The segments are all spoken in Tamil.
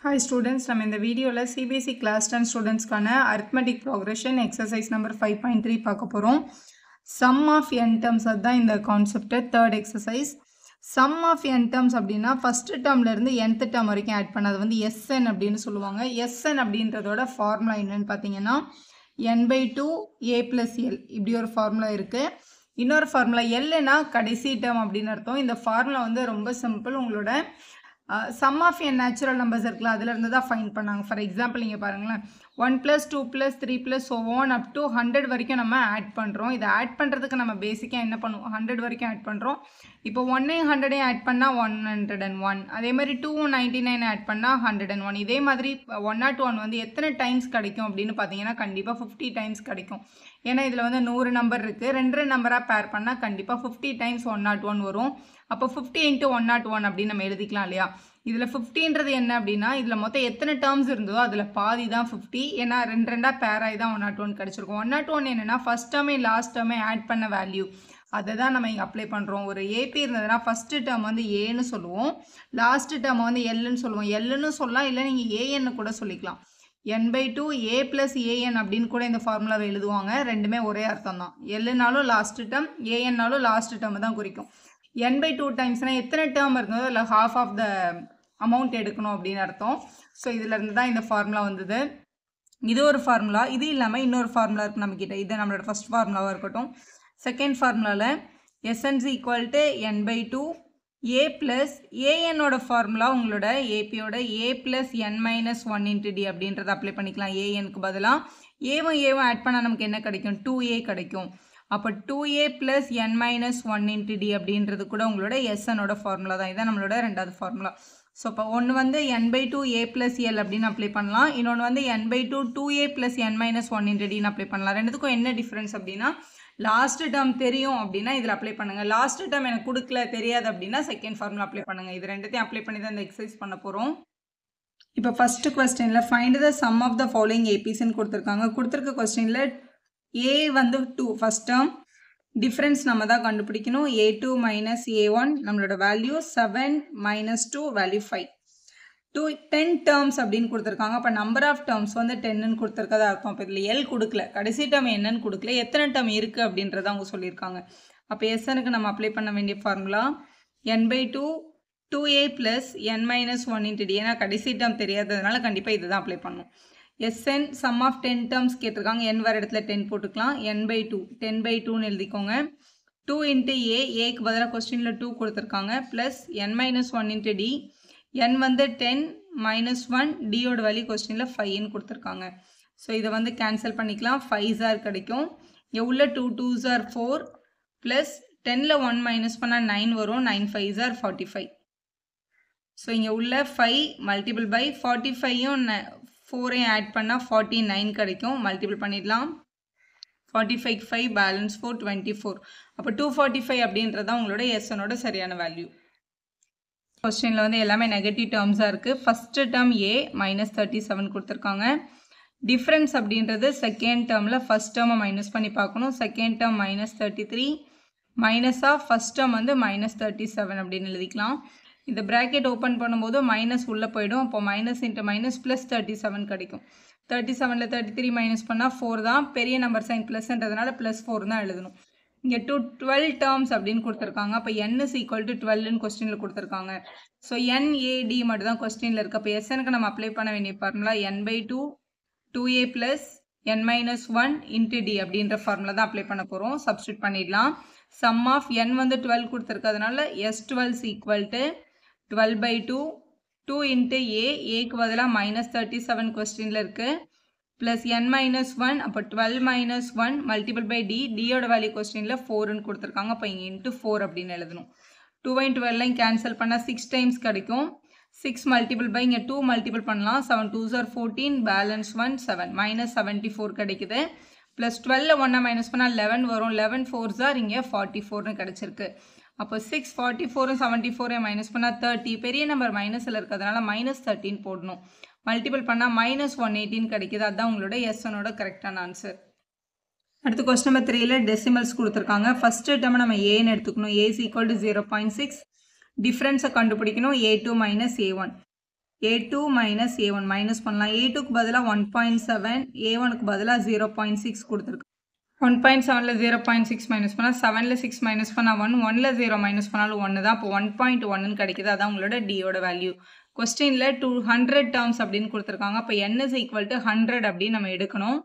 Hi students, நம்ம இந்த வீடியோல CBSE class 10 ஸ்டூடெண்ட்ஸ்க்கான arithmetic progression exercise number 5.3 பார்க்க போறோம். Sum of n terms அதான் இந்த concept third exercise. Sum of n terms அப்படின்னா first termல இருந்து nth term வரைக்கும் ஆட் பண்ணது வந்து Sn அப்படின்னு சொல்லுவாங்க. Sn அப்படின்றதோட ஃபார்முலா என்னன்னு பார்த்தீங்கன்னா n by 2 a plus l இப்படி ஒரு ஃபார்முலா இருக்கு. இன்னொரு ஃபார்முலா Lனா கடைசி term அப்படின்னு அர்த்தம். இந்த ஃபார்முலா வந்து ரொம்ப சிம்பிள். உங்களோட sum of n natural numbers இருக்குல்ல அதில் இருந்து தான் ஃபைண்ட் பண்ணாங்க. ஃபார் எக்ஸாம்பிள் நீங்கள் பாருங்களேன் 1 + 2 + 3 + so on up to 100 வரைக்கும் நம்ம ஆட் பண்ணுறோம். இதை ஆட் பண்ணுறதுக்கு நம்ம பேசிக்காக என்ன பண்ணுவோம், 100 வரைக்கும் ஆட் பண்ணுறோம். இப்போ 1ஐயும் 100ஐயும் ஆட் பண்ணால் 101, அதே மாதிரி 2 99 ஆட் பண்ணால் 101. இதே மாதிரி 101 வந்து எத்தனை டைம்ஸ் கிடைக்கும் அப்படின்னு பார்த்தீங்கன்னா கண்டிப்பாக 50 டைம்ஸ் கிடைக்கும். ஏன்னா இதில் வந்து 100 நம்பர் இருக்குது, ரெண்டு நம்பராக பேர் பண்ணால் கண்டிப்பாக 50 டைம்ஸ் 101 வரும். அப்போ 50 × 101 அப்படின்னு நம்ம எழுதிக்கலாம் இல்லையா. இதில் 50ன்றது என்ன அப்படின்னா இதில் மொத்தம் எத்தனை டேர்ம்ஸ் இருந்ததோ அதில் பாதி தான் 50. ஏன்னா ரெண்டாக பேர் ஆகி தான் 101 கிடச்சிருக்கும். 101 என்னென்னா ஃபஸ்ட் டேர்மே லாஸ்ட் டேர்மே ஆட் பண்ண வேல்யூ, அதை தான் நம்ம இங்கே அப்ளை பண்ணுறோம். ஒரு ஏபி இருந்ததுன்னா ஃபஸ்ட்டு டேர்ம் வந்து ஏன்னு சொல்லுவோம், லாஸ்ட் டேர்ம் வந்து எல்லுன்னு சொல்லுவோம். எல்லுன்னு சொல்லலாம், இல்லை நீங்கள் ஏஎன்னு கூட சொல்லிக்கலாம். n by 2 a plus an அப்படின்னு கூட இந்த ஃபார்முலாவை எழுதுவாங்க. ரெண்டுமே ஒரே அர்த்தம் தான். எல்லுனாலும் லாஸ்ட் டேர்ம், ஏஎன்னாலும் லாஸ்ட் டேர்ம் தான் குறிக்கும். n by 2 டைம்ஸ்னால் எத்தனை டேர்ம் இருந்ததோ இல்லை half ஆஃப் த அமௌண்ட் எடுக்கணும் அப்படின்னு அர்த்தம். ஸோ இதிலேருந்து தான் இந்த ஃபார்முலா வந்தது. இது ஒரு ஃபார்முலா. இது இல்லாமல் இன்னொரு ஃபார்முலா இருக்குது நம்மக்கிட்ட. இது நம்மளோட ஃபஸ்ட் ஃபார்முலாவாக இருக்கட்டும். செகண்ட் ஃபார்முலாவில் SN = n by 2 a plus anோட formula உங்களோட ஏபியோட a plus n minus 1 into d அப்படின்றத அப்ளை பண்ணிக்கலாம். anக்கு பதிலாக ஏவும் ஆட் பண்ணால் நமக்கு என்ன கிடைக்கும், 2a கிடைக்கும். அப்போ 2a plus n minus 1 into d அப்படின்றது கூட உங்களோட SNோட ஃபார்முலா தான். இதுதான் நம்மளோட ரெண்டாவது ஃபார்முலா. ஸோ இப்போ ஒன்று வந்து n by 2 a plus l அப்படின்னு அப்ளை பண்ணலாம். இன்னொன்று வந்து n by 2 2a plus n minus 1 into dன்னு apply பண்ணலாம். ரெண்டுத்துக்கும் என்ன டிஃப்ரென்ஸ் அப்படின்னா லாஸ்ட் டேர்ம் தெரியும் அப்படின்னா இதில் அப்ளை பண்ணுங்கள், லாஸ்ட் டேர்ம் எனக்கு கொடுக்கல தெரியாது அப்படின்னா செகண்ட் ஃபார்முலா அப்ளை பண்ணுங்கள். இது ரெண்டுத்தையும் அப்ளை பண்ணி தான் இந்த எக்ஸசைஸ் பண்ண போகிறோம். இப்போ ஃபஸ்ட்டு கொஸ்டினில் find the sum of the following ஏபிஸ்ன்னு கொடுத்துருக்காங்க. கொடுத்துருக்க கொஸ்டினில் a வந்து 2 ஃபஸ்ட் டேர்ம், டிஃப்ரென்ஸ் நம்ம தான் கண்டுபிடிக்கணும். a2 minus a1 நம்மளோட வேல்யூ 7 minus 2 வேல்யூ 5. 10 டேர்ம்ஸ் அப்படின்னு கொடுத்துருக்காங்க. அப்போ நம்பர் ஆஃப் டேர்ம்ஸ் வந்து 10ன்னு கொடுத்துருக்கதா அர்த்தம். அப்போ இதில் எல் கொடுக்கல, கடைசி டேர்ம் என்னன்னு கொடுக்கல, எத்தனை டேர்ம் இருக்குது அப்படின்றத அவங்க சொல்லியிருக்காங்க. அப்போ எஸ்எனுக்கு நம்ம அப்ளை பண்ண வேண்டிய formula n by 2 2a plus n minus 1 into d. ஏன்னா கடைசி டேர்ம் தெரியாததுனால கண்டிப்பாக இது தான் அப்ளை பண்ணணும். SN சம் ஆஃப் 10 டேர்ம்ஸ் கேட்டிருக்காங்க. n வர இடத்துல 10 போட்டுக்கலாம். n by 2 10 by 2ன்னு எழுதிக்கோங்க. 2 into a, ஏக்கு பதிலாக கொஸ்டினில் 2 கொடுத்துருக்காங்க, plus n minus 1 into d. n வந்து 10 minus 1, டியோட வேல்யூ கொஸ்டினில் 5ன்னு கொடுத்துருக்காங்க. ஸோ இதை வந்து கேன்சல் பண்ணிக்கலாம். 5 கிடைக்கும். இங்கே உள்ள 2 2s are 4 ப்ளஸ் 10ல் 1 மைனஸ் பண்ணால் 9 வரும். 9 5s are 45. ஸோ இங்கே உள்ள 5 மல்டிபிள் பை 45யும் 4ஐயும் ஆட் பண்ணால் 49 கிடைக்கும். மல்டிபிள் பண்ணிடலாம். 45 5 பேலன்ஸ் 4 24. அப்போ 245 அப்படின்றது தான் உங்களோட எஸ்எனோட சரியான வேல்யூ. கொஸ்டினில் வந்து எல்லாமே நெகட்டிவ் டேர்ம்ஸாக இருக்குது. ஃபஸ்ட்டு டேர்ம் a -37 கொடுத்துருக்காங்க. டிஃப்ரென்ஸ் அப்படின்றது செகண்ட் டேர்மில் ஃபஸ்ட் டேர்மை மைனஸ் பண்ணி பார்க்கணும். Second term -33 minus of first term வந்து -37 அப்படின்னு எழுதிக்கலாம். இந்த ப்ராக்கெட் ஓப்பன் பண்ணும்போது மைனஸ் உள்ளே போயிடும். அப்போ மைனஸ் இன்ட்டு மைனஸ் ப்ளஸ் 37 கிடைக்கும். 37ல் 33 மைனஸ் பண்ணால் 4 தான். பெரிய நம்பர் சைன் ப்ளஸ்ன்றதுனால +4 தான் எழுதணும். இங்கே 12 டேர்ம்ஸ் அப்படின்னு கொடுத்துருக்காங்க. அப்போ n is equal to 12ன்னு கொஸ்டினில் கொடுத்துருக்காங்க. ஸோ NAD மட்டும் தான் கொஸ்டினில் இருக்குது. அப்போ SNக்கு நம்ம அப்ளை பண்ண வேண்டிய formula n by 2 2a plus n minus 1 into d அப்படின்ற ஃபார்முலா தான் அப்ளை பண்ண போகிறோம். சப்ஸ்டியூட் பண்ணிடலாம். சம் ஆஃப் n வந்து 12 கொடுத்துருக்கிறதுனால S12 is equal to 12 by 2 2 into a, ஏக்கு பதிலாக -37 கொஸ்டினில் இருக்குது, ப்ளஸ் n minus 1. அப்போ 12 minus 1 மல்டிபிள் பை d, டியோட வேல்யூ கொஸ்டினில் 4ன்னு கொடுத்துருக்காங்க. அப்போ இங்கே இன்ட்டு 4 அப்படின்னு எழுதணும். 2 12 கேன்சல் பண்ணால் 6 டைம்ஸ் கிடைக்கும். 6 மல்டிபிள் பை இங்கே 2 மல்டிபிள் பண்ணலாம். 7 2s are 14, பேலன்ஸ் 1 7 -74 கிடைக்குது. ப்ளஸ் 12ல் 1 மைனஸ் பண்ணால் 11 வரும். 11 4s are இங்கே 44ன்னு கிடச்சிருக்கு. அப்போ 6 44ம் 74 மைனஸ் பண்ணால் 30. பெரிய நம்பர் மைனஸில் இருக்கிறதுனால -13 போடணும். மல்டிபிள் பண்ணால் -118 கிடைக்குது. அதுதான் உங்களோட எஸ்எனோட கரெக்டான ஆன்சர். அடுத்து கொஸ்டின் நம்பர் 3ல் டெசிமல்ஸ் கொடுத்துருக்காங்க. ஃபஸ்ட்டு டேர்ம் நம்ம ஏன்னு எடுத்துக்கணும். a is equal to 0.6. டிஃப்ரென்ஸை கண்டுபிடிக்கணும். a2 minus a1. a2 minus a1 minus பண்ணலாம். a2க்கு பதிலாக 1.7, a1க்கு பதிலாக 0.6 கொடுத்துருக்கு. 1.7ல 0.6 மைனஸ் பண்ணால் 7ல 6 மைனஸ் பண்ணால் 1, 1ல 0 மைனஸ் பண்ணாலும் 1 தான். இப்போ 1.1ன்னு கிடைக்குது. அதான் உங்களோட டியோட வேல்யூ. கொஸ்டினில் 200 டேர்ம்ஸ் அப்படின்னு கொடுத்துருக்காங்க. அப்போ n is equal to 100 அப்படின்னு நம்ம எடுக்கணும்.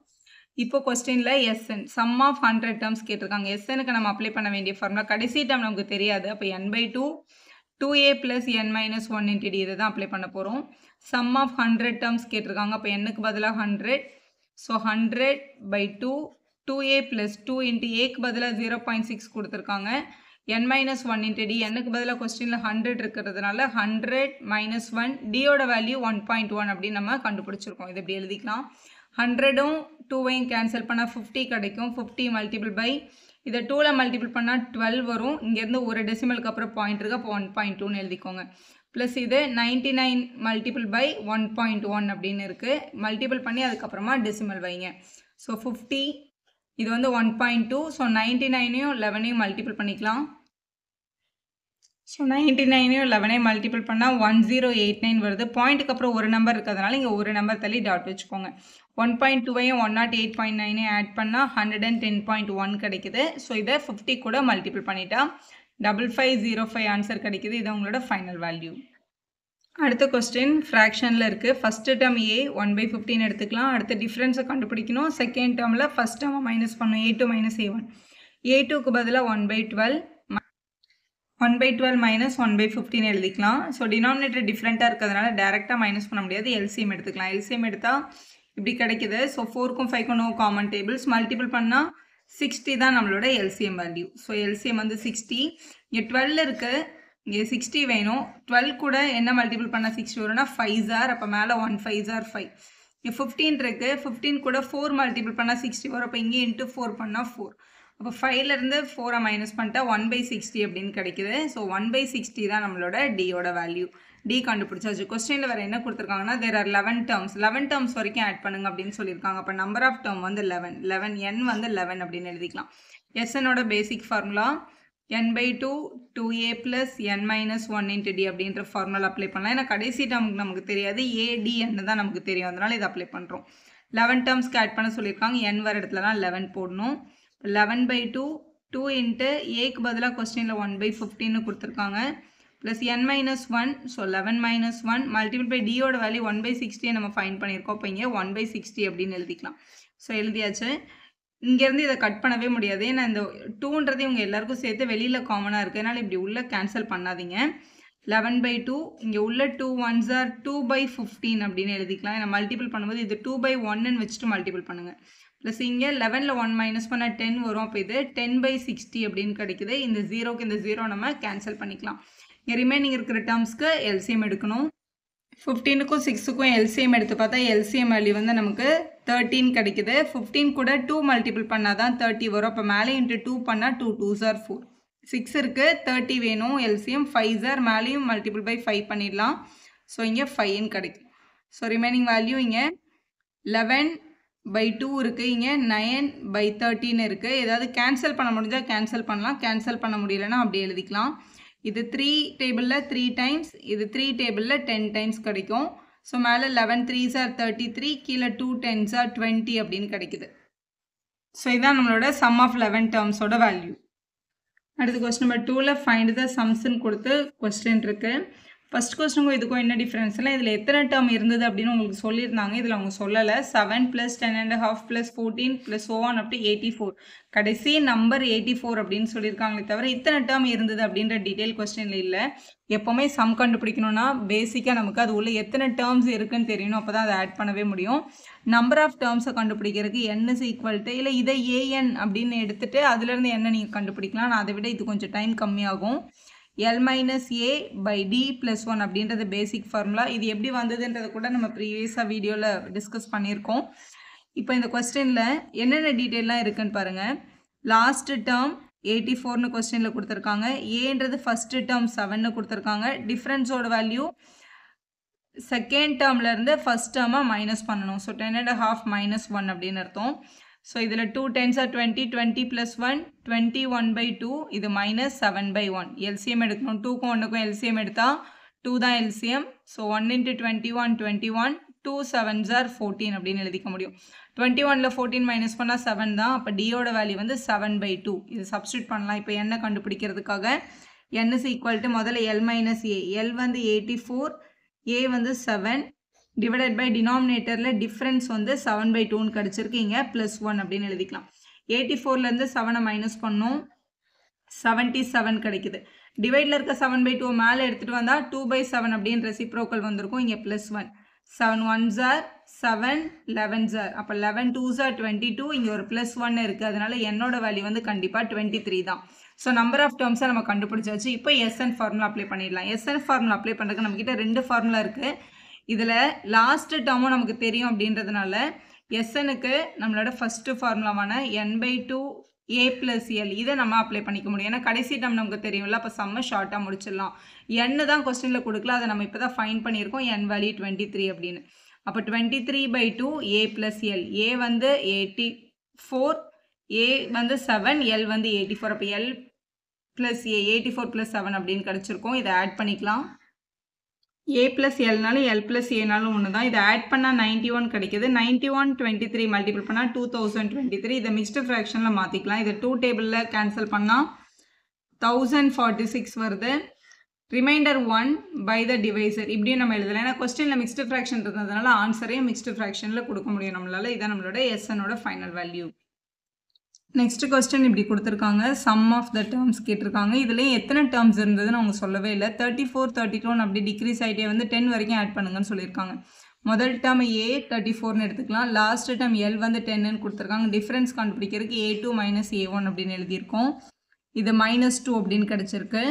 இப்போ கொஸ்டினில் எஸ்என் சம் ஆஃப் 100 டேர்ம்ஸ் கேட்டிருக்காங்க. எஸ்எனுக்கு நம்ம அப்ளை பண்ண வேண்டிய ஃபார்முலா கடைசி டேர்ம் நமக்கு தெரியாது. அப்போ n/2 2a plus n minus 1 into d இதை தான் அப்ளை பண்ண போகிறோம். சம் ஆஃப் 100 டேர்ம்ஸ் கேட்டிருக்காங்க. அப்போ n க்கு பதிலாக 100. ஸோ 100/2 2a plus 2 into aக்கு பதிலாக 0.6 கொடுத்துருக்காங்க. n minus 1 into d n-க்கு பதிலாக கொஸ்டினில் 100 இருக்கிறதுனால 100 minus 1 d-யோட வேல்யூ 1.1 அப்படின்னு நம்ம கண்டுபிடிச்சிருக்கோம். இது எப்படி எழுதிக்கலாம்? 100ம் 2வையும் கேன்சல் பண்ணால் 50 கிடைக்கும். 50 மல்டிபிள் பை இதை 2ல் மல்டிபிள் பண்ணால் 12 வரும். இங்கேருந்து ஒரு டெசிமலுக்கு அப்புறம் பாயிண்ட் இருக்குது. அப்போ 1.2ன்னு எழுதிக்கோங்க. ப்ளஸ் இது 99 மல்டிபிள் பை 1.1 அப்படின்னு இருக்குது. மல்டிபிள் பண்ணி அதுக்கப்புறமா டெசிமல் வைங்க. ஸோ 50 இது வந்து 1.2. ஸோ 99ஐயும் 11ஐயும் மல்டிபிள் பண்ணிக்கலாம். ஸோ 99ஐயும் 11ஐயும் மல்டிபிள் பண்ணால் 1089 வருது. பாயிண்ட்டுக்கு அப்புறம் ஒரு நம்பர் இருக்கிறதுனால இங்கே ஒரு நம்பர் தள்ளி டாட் வச்சுக்கோங்க. 1.2ஐயும் 108.9ஐயும் ஆட் பண்ணால் 110.1 கிடைக்குது. ஸோ இதை 50 கூட மல்டிபிள் பண்ணிட்டா 5505 ஆன்சர் கிடைக்குது. இது உங்களோட ஃபைனல் வேல்யூ. அடுத்த கொஸ்டின் ஃப்ராக்ஷனில் இருக்குது. ஃபஸ்ட்டு டேர்ம் a 1/15 எடுத்துக்கலாம். அடுத்த டிஃப்ரென்ஸை கண்டுபிடிக்கணும். செகண்ட் டேர்மில் ஃபஸ்ட் டேர்மை மைனஸ் பண்ணணும். a2 minus a1. a2க்கு பதிலாக 1/12 1/12 minus 1/15 எழுதிக்கலாம். ஸோ டினாமினேட்டர் டிஃப்ரெண்ட்டாக இருக்கிறதுனால டேரெக்டாக மைனஸ் பண்ண முடியாது. எல்சிஎம் எடுத்துக்கலாம். எல்சிஎம் எடுத்தால் இப்படி கிடைக்குது. ஸோ 4க்கும் 5க்கும் நோ காமன் டேபிள்ஸ். மல்டிபிள் பண்ணால் 60 தான் நம்மளோட எல்சிஎம் வேல்யூ. ஸோ எல்சிஎம் வந்து 60. இங்கே 12 இருக்குது. இங்கே 60 வேணும். 12 கூட என்ன மல்டிபிள் பண்ணால் 60 வரும்னா 5 ஆர். அப்போ மேலே 1 5 ஆர் 5. இங்கே 15 இருக்குது. 15 கூட 4 மல்டிபிள் பண்ணால் 60 வரும். அப்போ இங்கே இன்ட்டு 4 பண்ணால் 4. அப்போ 5லேருந்து 4 மைனஸ் பண்ணிட்டா 1/60 அப்படின்னு கிடைக்குது. ஸோ 1/60 தான் நம்மளோட டியோட வேல்யூ. டி கண்டுபிடிச்சாச்சு. கொஸ்டினில் வேறு என்ன கொடுத்துருக்காங்கன்னா there are 11 terms. 11 terms வரைக்கும் ஆட் பண்ணுங்க அப்படின்னு சொல்லியிருக்காங்க. அப்போ நம்பர் ஆஃப் டேர்ம் வந்து 11 n வந்து 11 அப்படின்னு எழுதிக்கலாம். எஸ்எனோட basic formula n/2 2a plus n minus 1 into d அப்படின்ற ஃபார்முலா அப்ளை பண்ணலாம். ஏன்னா கடைசி டேர்முக்கு நமக்கு தெரியாது. a/d/n தான் நமக்கு தெரியும். அதனால் இதை அப்ளை பண்ணுறோம். 11 டேர்ம்ஸ்க்கு ஆட் பண்ண சொல்லியிருக்காங்க. n வர இடத்துலலாம் 11 போடணும். 11/2 2 into aக்கு பதிலாக கொஸ்டினில் 1/15 கொடுத்துருக்காங்க. Plus n minus 1. So 11 minus 1 multiple by டியோட வேல்யூ 1/60 நம்ம ஃபைன் பண்ணியிருக்கோம். இப்போ இங்கே 1/60 அப்படின்னு எழுதிக்கலாம். ஸோ எழுதியாச்சு. இங்கேருந்து இதை கட் பண்ணவே முடியாது. ஏன்னா இந்த 2ன்றது இவங்க எல்லாருக்கும் சேர்த்து வெளியில் காமனாக இருக்குது. அதனால் இப்படி உள்ளே கேன்சல் பண்ணாதீங்க. 11/2 இங்கே உள்ள 2 1s are 2/15 அப்படின்னு எழுதிக்கலாம். ஏன்னா மல்டிபிள் பண்ணும்போது இது 2/1ன்னு வச்சுட்டு மல்டிபிள் பண்ணுங்கள். ப்ளஸ் இங்கே 11ல் 1 மைனஸ் பண்ணால் 10 வரும். அப்போ இது 10/60 அப்படின்னு கிடைக்குது. இந்த 0க்கு இந்த 0 நம்ம கேன்சல் பண்ணிக்கலாம். இங்கே ரிமைனிங் இருக்கிற டேர்ம்ஸ்க்கு எல்சிஎம் எடுக்கணும். 15க்கும் 6க்கும் எல்சிஎம் எடுத்து பார்த்தா எல்சிஎம் வேல்யூ வந்து நமக்கு 13 கிடைக்குது. 15 கூட 2 மல்டிபிள் பண்ணால் தான் 30 வரும். அப்போ மேலே இன்ட்டு 2 பண்ணால் 2 2s are 4. 6 இருக்குது. 30 வேணும். எல்சிஎம் 5s are மேலேயும் மல்டிபிள் பை 5 பண்ணிடலாம். ஸோ இங்கே 5ன்னு கிடைக்கும். ஸோ ரிமைனிங் வேல்யூ இங்கே 11/2 இருக்குது. இங்கே 9/13 இருக்குது. ஏதாவது கேன்சல் பண்ண முடிஞ்சால் கேன்சல் பண்ணலாம். கேன்சல் பண்ண முடியலன்னா அப்படி எழுதிக்கலாம். இது 3 டேபிளில் 3 டைம்ஸ், இது 3 டேபிளில் 10 டைம்ஸ் கிடைக்கும். ஸோ மேலே 11 3s are 33, கீழே 2 10s are 20 அப்படின்னு கிடைக்குது. ஸோ இதுதான் நம்மளோட சம் ஆஃப் 11 டேர்ம்ஸோட வேல்யூ. அடுத்து கொஸ்டின் நம்பர் 2ல் ஃபைண்ட் த சம்ஸ்ன்னு கொடுத்து கொஸ்டின் இருக்குது. ஃபஸ்ட் கொஸ்டினுக்கும் இதுக்கும் என்ன டிஃப்ரென்ஸ்னால் இதில் எத்தனை டேர்ம் இருந்தது அப்படின்னு உங்களுக்கு சொல்லியிருந்தாங்க. இதில் அவங்க சொல்லலை. 7 + 10.5 + 14 + so on up to 84. கடைசி நம்பர் 84 அப்படின்னு சொல்லியிருக்காங்களே தவிர இத்தனை டேர்ம் இருந்தது அப்படின்ற டீட்டெயில் கொஸ்டினில் இல்லை. எப்போவுமே சம் கண்டுபிடிக்கணும்னா பேசிக்காக நமக்கு அது உள்ள எத்தனை டேர்ம்ஸ் இருக்குன்னு தெரியணும். அப்போ தான் அதை ஆட் பண்ணவே முடியும். நம்பர் ஆஃப் டேர்ம்ஸை கண்டுபிடிக்கிறதுக்கு n is equal to இல்லை இதை an அப்படின்னு எடுத்துகிட்டு அதுலேருந்து என்ன நீங்கள் கண்டுபிடிக்கலாம். நான் அதை விட இது கொஞ்சம் டைம் கம்மியாகும். L minus a by d plus 1 அப்படின்றது பேசிக் ஃபார்முலா. இது எப்படி வந்ததுன்றதை கூட நம்ம ப்ரீவியஸாக வீடியோவில் டிஸ்கஸ் பண்ணியிருக்கோம். இப்போ இந்த கொஸ்டினில் என்னென்ன டீட்டெயிலாம் இருக்குன்னு பாருங்கள். லாஸ்ட் டேர்ம் 84ன்னு கொஸ்டினில் கொடுத்துருக்காங்க. ஏன்றது ஃபஸ்ட்டு டேர்ம் 7ன்னு கொடுத்துருக்காங்க. டிஃப்ரென்ஸோட வேல்யூ செகண்ட் டேர்ம்லேருந்து ஃபஸ்ட் டேர்மாக மைனஸ் பண்ணணும். ஸோ 10.5 minus 1 அப்படின்னு அர்த்தம். ஸோ இதில் 2 10s are 20, 20 + 1 21/2. இது -7/1. எல்சிஎம் எடுக்கணும். 2க்கும் 1க்கும் எல்சிஎம் எடுத்தால் 2 தான் LCM. So 1 into 21 21, 2 7s are 14 அப்படின்னு எழுதிக்க முடியும். 21ல 14 மைனஸ் பண்ணால் 7 தான். அப்போ டியோட வேல்யூ வந்து 7/2. இது சப்ஸ்டியூட் பண்ணலாம். இப்போ என்ன கண்டுபிடிக்கிறதுக்காக n is equal to முதல்ல L minus A. L வந்து 84, A வந்து 7 divided by denominatorல difference வந்து 7/2ன்னு கிடச்சிருக்கு. இங்கே +1 அப்படின்னு எழுதிக்கலாம். 84லேருந்து 7 மைனஸ் பண்ணோம், 77 கிடைக்குது. டிவைடில் இருக்க 7/2 மேலே எடுத்துகிட்டு வந்தால் 2/7 அப்படின்னு ரெசிப்ரோக்கல் வந்திருக்கும். இங்கே +1. 7 1s are 7, 11s are. அப்போ 11 2s are 22. இங்கே ஒரு +1 இருக்குது. அதனால என்னோட வேல்யூ வந்து கண்டிப்பாக 23 தான். ஸோ நம்பர் ஆஃப் டேர்ம்ஸை நம்ம கண்டுபிடிச்சாச்சு. இப்போ எஸ்என் ஃபார்முலா அப்ளை பண்ணிடலாம். எஸ்என் ஃபார்முலா அப்ளை பண்ணுறதுக்கு நம்மக்கிட்ட 2 ஃபார்முலா இருக்குது. இதில் லாஸ்ட் டேர்மும் நமக்கு தெரியும் அப்படின்றதுனால எஸ்எனுக்கு நம்மளோட first ஃபார்முலாவான n/2 a plus l இதை நம்ம அப்ளை பண்ணிக்க முடியும். ஏன்னா கடைசி டேர்ம் நமக்கு தெரியும்ல, அப்போ சம்ம ஷார்ட்டாக முடிச்சிடலாம். n தான் கொஸ்டினில் கொடுக்கல, அதை நம்ம இப்போ தான் ஃபைன் பண்ணியிருக்கோம். n வேல்யூ 23 அப்படின்னு. அப்போ 23/2 a plus l. a வந்து 84, a வந்து 7, l வந்து 84. அப்போ l plus a 84 plus 7 அப்படின்னு கிடச்சிருக்கோம். இதை ஆட் பண்ணிக்கலாம். a plus lனாலும் l plus aனாலும் ஒன்று தான். இதை ஆட் பண்ணால் 91 கிடைக்கிது. 91 23 மல்டிபிள் பண்ணால் 2023. இதை மிக்ஸ்டு ஃப்ராக்ஷனில் மாற்றிக்கலாம். இதை 2 டேபிளில் கேன்சல் பண்ணால் 1046 வருது. ரிமைண்டர் 1 by the divisor இப்படியும் நம்ம எழுதலாம். ஏன்னா கொஸ்டினில் மிக்ஸ்டு ஃப்ராக்ஷன் இருந்ததுனால ஆன்சரையும் மிக்ஸ்டு ஃப்ராக்ஷனில் கொடுக்க முடியும் நம்மளால். இதான் நம்மளோட எஸ்எனோட ஃபைனல் வேல்யூ. நெக்ஸ்ட் கொஸ்டின் இப்படி கொடுத்துருக்காங்க. சம் ஆஃப் த டேர்ம்ஸ் கேட்டிருக்காங்க. இதுலேயும் எத்தனை டேர்ம்ஸ் இருந்ததுன்னு அவங்க சொல்லவே இல்லை. 34 32 அப்படி டிக்ரீஸ் ஆகிட்டே வந்து 10 வரைக்கும் ஆட் பண்ணுங்கன்னு சொல்லியிருக்காங்க. முதல் டேர்ம் A 34ன்னு எடுத்துக்கலாம். லாஸ்ட் டேர்ம் L வந்து 10ன்னு கொடுத்துருக்காங்க. டிஃப்ரென்ஸ் கண்டுபிடிக்கிறதுக்கு A2 மைனஸ் A1 அப்படின்னு எழுதியிருக்கோம். இது -2 அப்படின்னு கிடச்சிருக்கு.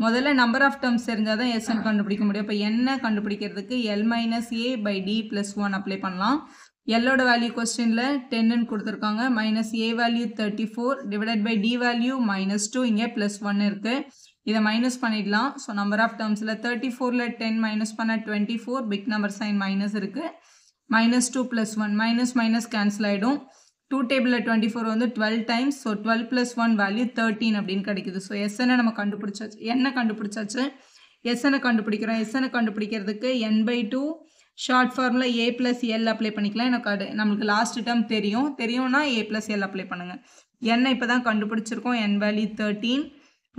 முதல்ல நம்பர் ஆஃப் டேர்ம்ஸ் தெரிஞ்சால் தான் எஸ்என் கண்டுபிடிக்க முடியும். இப்போ என்ன கண்டுபிடிக்கிறதுக்கு L minus A by D plus 1 apply பண்ணலாம். Lோட வேல்யூ கொஸ்டினில் 10ன்னு கொடுத்துருக்காங்க. Minus A value 34 divided by D value -2. இங்கே +1 இருக்குது. இதை மைனஸ் பண்ணிடலாம். ஸோ நம்பர் ஆஃப் டேர்ம்ஸில் 34ல் 10 மைனஸ் பண்ண 24, பிக் நம்பர் சைன் மைனஸ் இருக்குது. -2 + 1 மைனஸ் கேன்சல் ஆகிடும். 2 டேபிளில் 24 வந்து 12 டைம்ஸ். ஸோ 12 + 1 வேல்யூ 13 அப்படின்னு கிடைக்குது. ஸோ எஸ்எனை நம்ம கண்டுபிடிச்சாச்சு. என்ன கண்டுபிடிச்சாச்சு? எஸ்எனை கண்டுபிடிக்கிறோம். எஸ்எனை கண்டுபிடிக்கிறதுக்கு n/2 ஷார்ட் ஃபார்மில் a plus l அப்ளை பண்ணிக்கலாம். எனக்கு நம்மளுக்கு லாஸ்ட் டேர்ம் தெரியும்னா a plus l அப்ளை பண்ணுங்கள். n இப்போ தான் கண்டுபிடிச்சிருக்கோம். n value 13.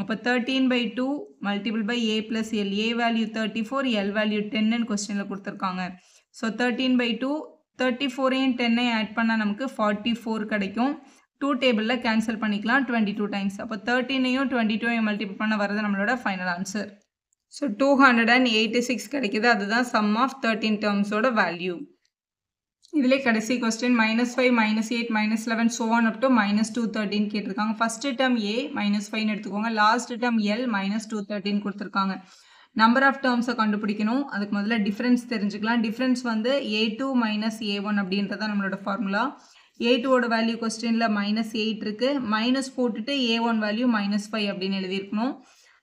அப்போ 13/2 multiple by a plus l. a value 34, l value 10ன்னு கொஸ்டினில் கொடுத்துருக்காங்க. ஸோ 13/2 34ஐயும் 10ஐயும் ஆட் பண்ணால் நமக்கு 44 கிடைக்கும். 2 டேபிளில் கேன்சல் பண்ணிக்கலாம் 22 டைம்ஸ். அப்போ 13ஐயும் 22ஐயும் மல்டிபிள் பண்ண வரது நம்மளோட ஃபைனல் ஆன்சர். ஸோ 286 கிடைக்கிது. அதுதான் சம் ஆஃப் 13 டேர்ம்ஸோட வேல்யூ. இதிலே கடைசி question -5 -8 -11 so on up to -213 கேட்டிருக்காங்க. ஃபஸ்ட்டு டேர்ம் A -5ன்னு எடுத்துக்கோங்க. லாஸ்ட் டேர்ம் L -213 கொடுத்துருக்காங்க. நம்பர் ஆஃப் டேர்ம்ஸை கண்டுபிடிக்கணும். அதுக்கு முதல்ல டிஃப்ரென்ஸ் தெரிஞ்சுக்கலாம். டிஃப்ரென்ஸ் வந்து A2 மைனஸ் A1 அப்படின்றதான் நம்மளோட ஃபார்முலா. A2ஓட வேல்யூ கொஸ்டினில் -8 இருக்குது. மைனஸ் போட்டுட்டு A1 வேல்யூ -5 அப்படின்னு எழுதியிருக்கணும்.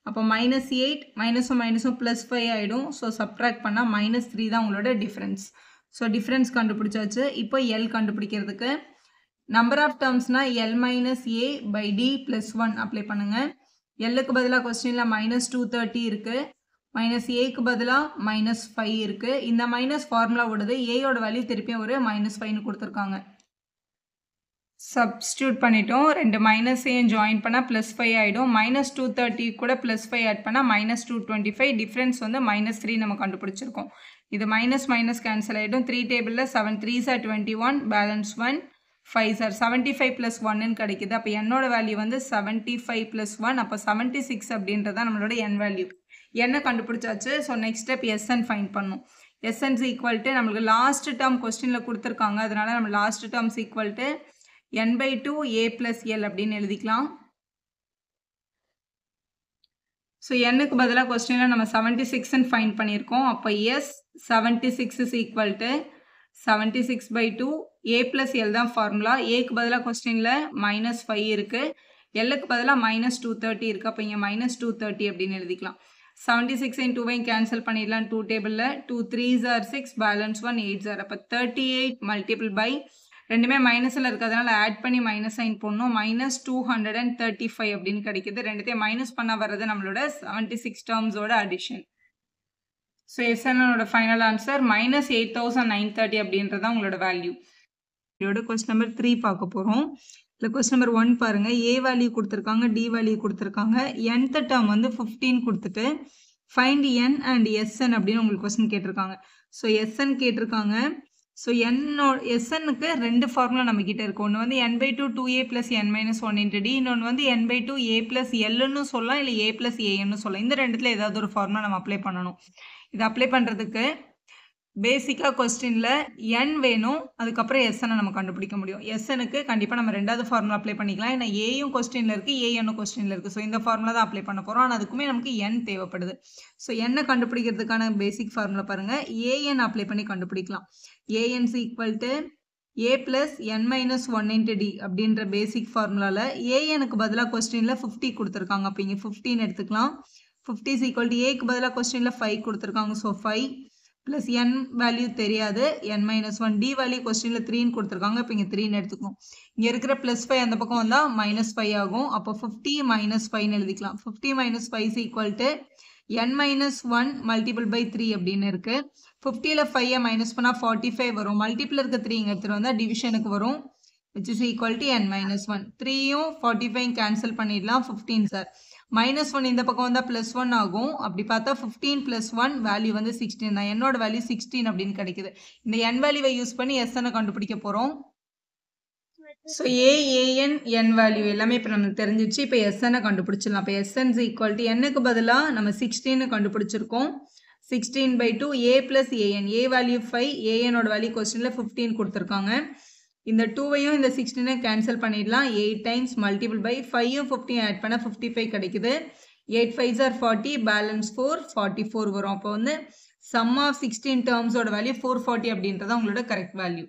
அப்போ -8 மைனஸும் +5 ஆகிடும். ஸோ சப்ட்ராக்ட் பண்ணால் -3 தான் உங்களோட டிஃப்ரென்ஸ். ஸோ டிஃப்ரென்ஸ் கண்டுபிடிச்சாச்சு. இப்போ L கண்டுபிடிக்கிறதுக்கு நம்பர் ஆஃப் டேர்ம்ஸ்னால் L minus A by D plus 1 apply பண்ணுங்கள். Lக்கு பதிலாக கொஸ்டினில் -230 இருக்குது. -Aக்கு பதிலாக -5 இருக்குது. இந்த மைனஸ் ஃபார்முலாவோடது Aயோட வேல்யூ திருப்பியும் ஒரு -5ன்னு கொடுத்துருக்காங்க. சப்ஸ்டியூட் பண்ணிட்டோம். 2 மைனஸையும் ஜாயின் பண்ணால் +5 ஆகிடும். -230 கூட +5 ஆட் பண்ணால் -225. டிஃப்ரென்ஸ் வந்து -3 நம்ம கண்டுபிடிச்சிருக்கோம். இது மைனஸ் கேன்சல் ஆகிடும். 3 டேபிளில் 7 3s are 21, balance 1 5s are 75 + 1ன்னு கிடைக்குது. அப்போ என்னோட வேல்யூ வந்து 75 + 1. அப்போ 76 அப்படின்றது தான் நம்மளோட n வேல்யூ. என்ன கண்டுபிடிச்சாச்சு. So next step SN fine பண்ணும். எஸ்என்ஸ் ஈக்குவல் டு நம்மளுக்கு லாஸ்ட் டேர்ம் கொஸ்டினில் கொடுத்துருக்காங்க. அதனால நம்ம last terms equal to n/2 a plus l அப்படின்னு எழுதிக்கலாம். ஸோ என்னுக்கு பதிலாக கொஸ்டினில் நம்ம 76ன்னு ஃபைன் பண்ணியிருக்கோம். அப்போ S 76 is equal to 76/2 a plus l தான் ஃபார்முலா. ஏக்கு பதிலாக கொஸ்டினில் -5 இருக்குது. எல்லுக்கு பதிலாக -230 இருக்குது. அப்போ இங்கே -230 அப்படின்னு எழுதிக்கலாம். 76 and 2 கேன்சல் பண்ணிடலாம். 2 டேபிளில் 2 3s are 6, balance 1 8s are. அப்போ 38 மல்டிபிள் பை ரெண்டுமே மைனஸில் இருக்கிறதுனால ஆட் பண்ணி மைனஸ் சைன் போடணும். -235 அப்படின்னு கிடைக்கிது. ரெண்டுத்தையும் மைனஸ் பண்ண வர்றது நம்மளோட 76 டேர்ம்ஸோட அடிஷன். ஸோ எஸ்என்னோட ஃபைனல் ஆன்சர் -8930 அப்படின்றது தான் உங்களோட வேல்யூ. இதோட கொஸ்டின் நம்பர் 3 பார்க்க போகிறோம். இல்லை கொஸ்டின் நம்பர் 1 பாருங்க. ஏ வேல்யூ கொடுத்துருக்காங்க, டி வேல்யூ கொடுத்துருக்காங்க. nth டேர்ம் வந்து 15 கொடுத்துட்டு ஃபைண்ட் என் அண்ட் எஸ்என் அப்படின்னு உங்களுக்கு கொஸ்டின் கேட்டிருக்காங்க. ஸோ எஸ்என் கேட்டிருக்காங்க. ஸோ எஸ்என்னுக்கு 2 ஃபார்முலா நம்ம கிட்ட இருக்கு. ஒன்று வந்து n/2 2a + n - 1 × d, இன்னொன்று வந்து n/2 a + lன்னு சொல்லலாம், இல்லை a + an சொல்லலாம். இந்த ரெண்டுத்துல ஏதாவது ஒரு ஃபார்முலா நம்ம அப்ளை பண்ணணும். இதை அப்ளை பண்ணுறதுக்கு பேசிக்காக கொஸ்டினில் n வேணும், அதுக்கப்புறம் எஸ்எனை நம்ம கண்டுபிடிக்க முடியும். எஸ்எனுக்கு கண்டிப்பாக நம்ம 2வது ஃபார்முலா அப்ளை பண்ணிக்கலாம். ஏன்னா ஏயும் கொஸ்டினில் இருக்குது, ஏஎன்னும் கொஸ்டினில் இருக்குது. ஸோ இந்த ஃபார்முலா தான் அப்ளை பண்ண போகிறோம். ஆனால் அதுக்குமே நமக்கு n தேவைப்படுது. ஸோ n கண்டுபிடிக்கிறதுக்கான பேசிக் ஃபார்முலா பாருங்கள். ஏஎன் அப்ளை பண்ணி கண்டுபிடிக்கலாம். ஏஎன் = a + n - 1 × d அப்படின்ற பேசிக் ஃபார்முலாவில் ஏஎனுக்கு பதிலாக கொஸ்டினில் 50 கொடுத்துருக்காங்க. அப்போ இங்கே 15 எடுத்துக்கலாம். 50 = ஏக்கு பதிலாக கொஸ்டினில் 5 கொடுத்துருக்காங்க. ஸோ 5 ப்ளஸ் n வேல்யூ தெரியாது, n - 1, d வேல்யூ கொஸ்டினில் 3ன்னு கொடுத்துருக்காங்க. இப்போ இங்கே 3ன்னு எடுத்துக்கணும். இங்கே இருக்கிற +5 அந்த பக்கம் வந்தால் -5 ஆகும். அப்போ 50 - 5ன்னு எழுதிக்கலாம். 50 - 5 = n - 1 × 3 அப்படின்னு இருக்குது. 50ல் 5 மைனஸ் பண்ணால் 45 வரும். மல்டிபிள் இருக்க 3 இங்கே எடுத்துகிட்டு வந்தால் டிவிஷனுக்கு வரும், which is equal to n - 1. 3யும் 45 cancel பண்ணிடலாம். 15 சார் -1 இந்த பக்கம் வந்தால் +1 ஆகும். அப்படி பார்த்தா 15 + 1 வேல்யூ வந்து 16 தான். என்னோட வேல்யூ 16 அப்படின்னு கிடைக்குது. இந்த n வேல்யூவை யூஸ் பண்ணி எஸ்எனை கண்டுபிடிக்க போகிறோம். ஸோ ஏஎன் n வேல்யூ எல்லாமே இப்போ நமக்கு தெரிஞ்சிச்சு. இப்போ எஸ்எனை கண்டுபிடிச்சிடலாம். இப்போ எஸ்என் = என்னுக்கு பதிலாக நம்ம 16 கண்டுபிடிச்சிருக்கோம். 16/2 a + an. a வேல்யூ 5, ஏஎனோட வேல்யூ கொஸ்டினில் 15 கொடுத்துருக்காங்க. இந்த 2வையும் இந்த 16 கேன்சல் பண்ணிடலாம். 8 டைம்ஸ் மல்டிபிள் பை 5யும் 50 ஆட் பண்ணால் 55 கிடைக்குது. 8 5s are 40, பேலன்ஸ் 4, 44 வரும். அப்போ வந்து சம் ஆஃப் 16 டேர்ம்ஸோட வேல்யூ 440 அப்படின்றத உங்களோட கரெக்ட் வேல்யூ.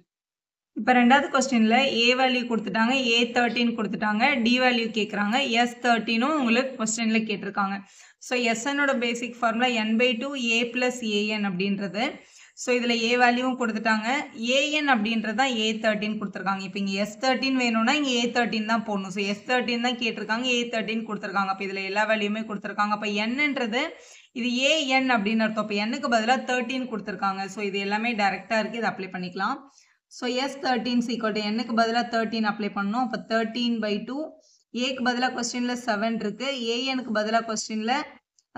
இப்போ 2வது கொஸ்டினில் ஏ வேல்யூ கொடுத்துட்டாங்க, A13 கொடுத்துட்டாங்க, டி வேல்யூ கேட்குறாங்க, S13ம் உங்களுக்கு கொஸ்டினில் கேட்டிருக்காங்க. ஸோ எஸ்என்னோட basic formula n/2 a + an அப்படின்றது. ஸோ இதில் ஏ வேல்யூவும் கொடுத்துட்டாங்க, ஏஎன் அப்படின்றது தான் A13 கொடுத்துருக்காங்க. இப்போ இங்கே S13 வேணும்னா இங்கே A13 தான் போடணும். ஸோ S13 தான் கேட்டிருக்காங்க, A13 கொடுத்துருக்காங்க. அப்போ இதில் எல்லா வேல்யூமே கொடுத்துருக்காங்க. அப்போ என்னன்றது இது ஏஎன் அப்படின்னு அர்த்தம். இப்போ என்னுக்கு பதிலாக 13 கொடுத்துருக்காங்க. ஸோ இது எல்லாமே டேரெக்டாக இருக்குது, இதை அப்ளை பண்ணிக்கலாம். ஸோ S13 = என்னுக்கு பதிலாக 13 அப்ளை பண்ணணும். அப்போ 13/2, ஏக்கு பதிலாக கொஸ்டினில் 7 இருக்குது, ஏஎனுக்கு பதிலாக கொஸ்டினில்,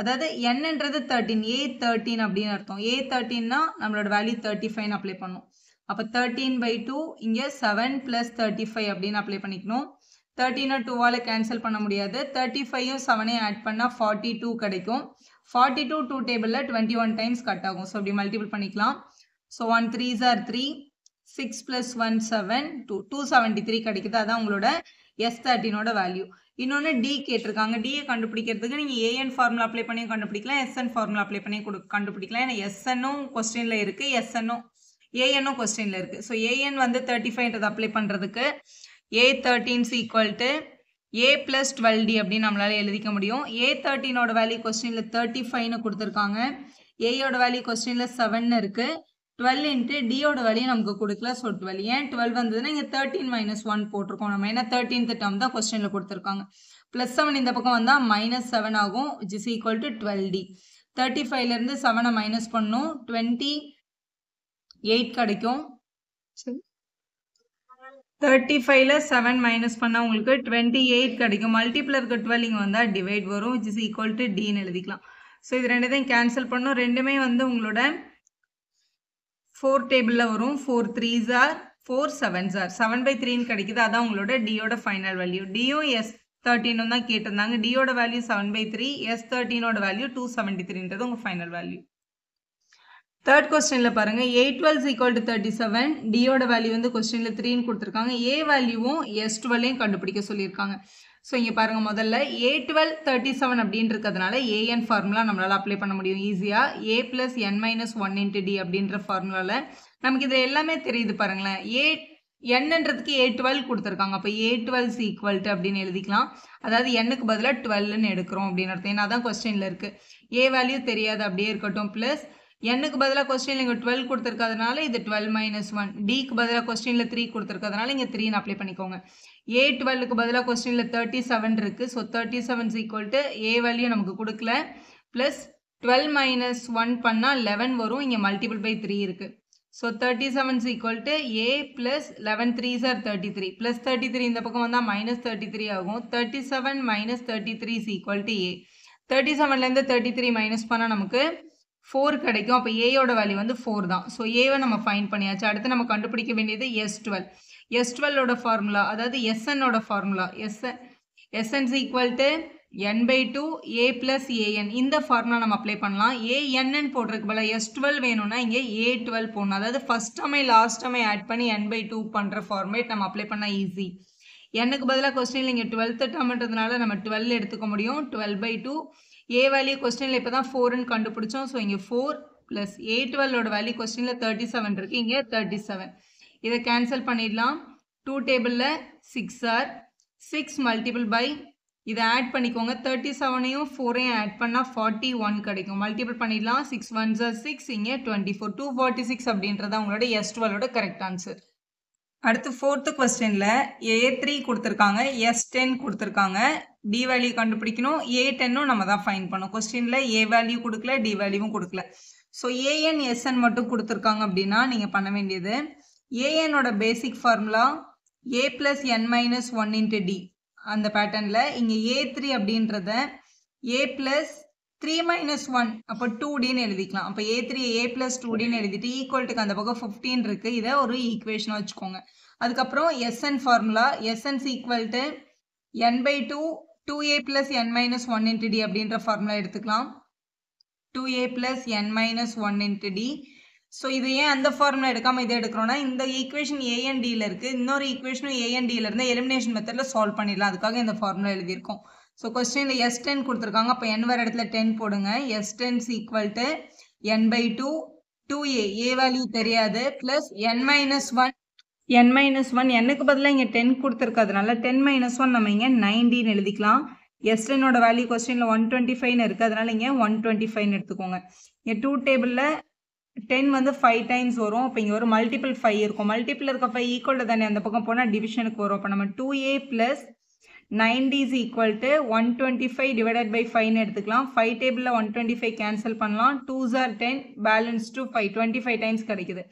அதாவது என்னன்றது 13, A13 அப்படின்னு அர்த்தம். A13னா நம்மளோட வேல்யூ 35 அப்ளை பண்ணணும். அப்போ 13/2 இங்கே 7 + 35 அப்படின்னு அப்ளை பண்ணிக்கணும். 13 2ஆல் கேன்சல் பண்ண முடியாது. 35யும் 7ஐயும் ஆட் பண்ணால் 42 கிடைக்கும். 42 2 டேபிளில் 21 டைம்ஸ் கட் ஆகும். ஸோ இப்படி மல்டிபிள் பண்ணிக்கலாம். ஸோ 1 3s are 3, 6 + 1 7, 273 கிடைக்குது. அதான் உங்களோட S13ஓட வேல்யூ. இன்னொன்று டி கேட்டிருக்காங்க. டியை கண்டுபிடிக்கிறதுக்கு நீங்கள் ஏஎன் ஃபார்முலா அப்ளை பண்ணி கண்டுபிடிக்கலாம், எஸ்என் ஃபார்முலா அப்ளை பண்ணி கண்டுபிடிக்கலாம். ஏன்னா எஸ்என்னும் கொஸ்டினில் இருக்குது, ஏஎன்னும் கொஸ்டினில் இருக்குது. ஸோ ஏஎன் வந்து 35ன்றது அப்ளை பண்ணுறதுக்கு A13 = a + 12d அப்படின்னு நம்மளால் எழுதிக்க முடியும். A13ஓட வேல்யூ கொஸ்டினில் 35ன்னு கொடுத்துருக்காங்க, ஏயோட வேல்யூ கொஸ்டினில் 7ன்னு இருக்குது. 12 × டியோட வேல்யூ நமக்கு கொடுக்கல. ஸோ 12, ஏன் 12 வந்ததுன்னா இங்கே 13 - 1 போட்டிருக்கோம் நம்ம. ஏன்னா 13th டேர்ம் தான் கொஸ்டினில் கொடுத்துருக்காங்க. +7 இந்த பக்கம் வந்தால் -7 ஆகும், which is equal to 12d. 35லேருந்து 7ஐ மைனஸ் பண்ணணும், 28 கிடைக்கும். 35ல் 7 மைனஸ் பண்ணால் உங்களுக்கு 28 கிடைக்கும். மல்டிபிள் இருக்க 12 இங்கே வந்தால் டிவைட் வரும், which is equal to dன்னு எழுதிக்கலாம். ஸோ இது ரெண்டுத்தையும் கேன்சல் பண்ணணும். ரெண்டுமே வந்து உங்களோட 4 டேபிளில் வரும். 4 3s are 4 7s are 7/3ன்னு கிடைக்குது. அதான் உங்களோட டியோட ஃபைனல் வேல்யூ. டியும் S13 தான் கேட்டிருந்தாங்க. டியோட வேல்யூ 7/3, S13ஓட வேல்யூ 273ன்றது உங்கள் ஃபைனல் வேல்யூ. தேர்ட் கொஸ்டினில் பாருங்கள், A12 = 37, டியோட வேல்யூ வந்து கொஸ்டினில் 3ன்னு கொடுத்துருக்காங்க. ஏ வேல்யூவும் S12ஐயும் கண்டுபிடிக்க சொல்லியிருக்காங்க. ஸோ இங்கே பாருங்கள், முதல்ல A12 37 அப்படின்னு இருக்கிறதுனால ஏஎன் ஃபார்முலா நம்மளால் அப்ளை பண்ண முடியும் ஈஸியாக. a + n - 1 × d அப்படின்ற ஃபார்முலாவில் நமக்கு இது எல்லாமே தெரியுது பாருங்களேன். என்னன்றதுக்கு A12 கொடுத்துருக்காங்க. அப்போ A12 = அப்படின்னு எழுதிக்கலாம். அதாவது என்னுக்கு பதிலாக 12ன்னு எடுக்கிறோம் அப்படின்னு அர்த்தம். ஏன்னா அதான் கொஸ்டினில் இருக்குது. ஏ வேல்யூ தெரியாது, அப்படியே இருக்கட்டும். ப்ளஸ் என்னுக்கு பதிலாக கொஸ்டினில் இங்கே 12 கொடுத்துருக்கிறதுனால இது 12 - 1, டிக்கு பதிலாக கொஸ்டினில் 3 கொடுத்துருக்கிறதுனால இங்கே 3ன்னு அப்ளை பண்ணிக்கோங்க. A12க்கு பதிலாக கொஸ்டினில் 37 இருக்குது. ஸோ 37 = ஏ வேல்யூ நமக்கு கொடுக்கல, ப்ளஸ் 12 minus 1 பண்ணா 11 வரும். இங்க multiple by 3 இருக்கு. So 37 is equal to A plus 11 3s are 33. Plus 33 இந்த பக்கம் வந்தா minus 33 ஆகும். 37 minus 33 is equal to A. 37ல இருந்து 33 minus பண்ணா நமக்கு 4 கிடைக்கும். அப்ப A யோட வேல்யூ வந்து 4 தான். So A வை நம்ம ஃபைண்ட் பண்ணியாச்சு. அடுத்து நம்ம கண்டுபிடிக்க வேண்டியது S12. S12 ஓட ஃபார்முலா, அதாவது Sn ஓட formula. Sn is equal to n by 2 a plus an. இந்த ஃபார்முலா நம்ம அப்ளை பண்ணலாம். an போடுறதுக்கு பதிலா S12 வேணும்னா இங்கே A12 போடணும். அதாவது ஃபர்ஸ்ட் டேர்மை லாஸ்ட் டேர்மை ஆட் பண்ணி n by 2 பண்ற ஃபார்மேட் நம்ம அப்ளை பண்ணா ஈஸி. n-க்கு பதிலா கொஸ்டின்ல இங்க 12th டேர்ம்ன்றதுனால நம்ம 12 எடுத்துக்க முடியும். 12 by 2 a வேல்யூ கொஸ்டின்ல இப்பதான் 4 ன்னு கண்டுபிடிச்சோம். ஸோ இங்க 4 plus A12 ஓட வேல்யூ கொஸ்டின்ல 37 இருக்கு. இங்க 37. இதை கேன்சல் பண்ணிடலாம். 2 டேபிள்ல 6 ஆர் 6 மல்டிபிள் பை இதை ஆட் பண்ணிக்கோங்க. 37ஐயும் 4ஐயும் ஆட் பண்ணா 41 கிடைக்கும். மல்டிபிள் பண்ணிடலாம். 6 1s are 6, இங்கே 24. 246 அப்படின்றதா உங்களோட S12 ஓட கரெக்ட் ஆன்சர். அடுத்து 4th கொஸ்டின்ல A3 கொடுத்துருக்காங்க, S10 கொடுத்துருக்காங்க. D வேல்யூ கண்டுபிடிக்கணும். A10ம் நம்ம தான் ஃபைண்ட் பண்ணணும். கொஸ்டின்ல A வேல்யூ கொடுக்கல, D வேல்யூவும் கொடுக்கல. ஸோ AN SN மட்டும் கொடுத்துருக்காங்க அப்படின்னா நீங்க பண்ண வேண்டியது AN ஓட பேசிக் formula A plus n minus 1 into D. அந்த பேட்டர்ன்ல இங்க A3 அப்படின்றத A plus 3 minus 1 அப்போ 2Dன்னு எழுதிக்கலாம். அப்போ A3 A plus 2Dன்னு எழுதிட்டு ஈக்குவல்ட்டுக்கு அந்த பக்கம் 15 இருக்கு. இதை ஒரு ஈக்குவேஷனாக வச்சுக்கோங்க. அதுக்கப்புறம் SN formula SN equal to n by 2 2A plus n minus 1 into D அப்படின்ற ஃபார்முலா எடுத்துக்கலாம். 2A plus n minus 1 into D. So இது ஏன் அந்த ஃபார்முலா எடுக்காமல் இதை எடுக்கிறோன்னா இந்த ஈக்குவேஷன் ANDயில் இருக்குது. இன்னொரு ஈக்குவேஷனும் ANDயில் இருந்தால் எலிமினேஷன் மெத்தடில் சால்வ் பண்ணிடலாம். அதுக்காக இந்த ஃபார்முலா எழுதியிருக்கோம். ஸோ கொஸ்டினில் S10 கொடுத்துருக்காங்க. அப்போ n வர இடத்துல 10 போடுங்க. S10 is equal to n by 2 2A A value தெரியாது ப்ளஸ் n minus 1 n-க்கு பதிலாக இங்கே 10 கொடுத்துருக்கிறதுனால 10 minus 1 நம்ம இங்கே 90ன்னு எழுதிக்கலாம். S10ஓட வேல்யூ கொஸ்டினில் 125ன்னு இருக்குது. அதனால இங்கே 125ன்னு எடுத்துக்கோங்க. இங்கே 2 டேபிளில் 10 வந்து 5 டைம்ஸ் வரும். அப்போ இங்கே ஒரு மல்டிபிள் 5 இருக்கும். மல்டிபிள் இருக்க 5 ஈக்குவல் தானே, அந்த பக்கம் போனால் டிவிஷனுக்கு வரும். அப்போ நம்ம 2A plus 90 is equal to 125 divided by 5ன்னு எடுத்துக்கலாம். 5 டேபிளில் 125 கேன்சல் பண்ணலாம். 2s are 10, balance to 5 25 times கிடைக்குது.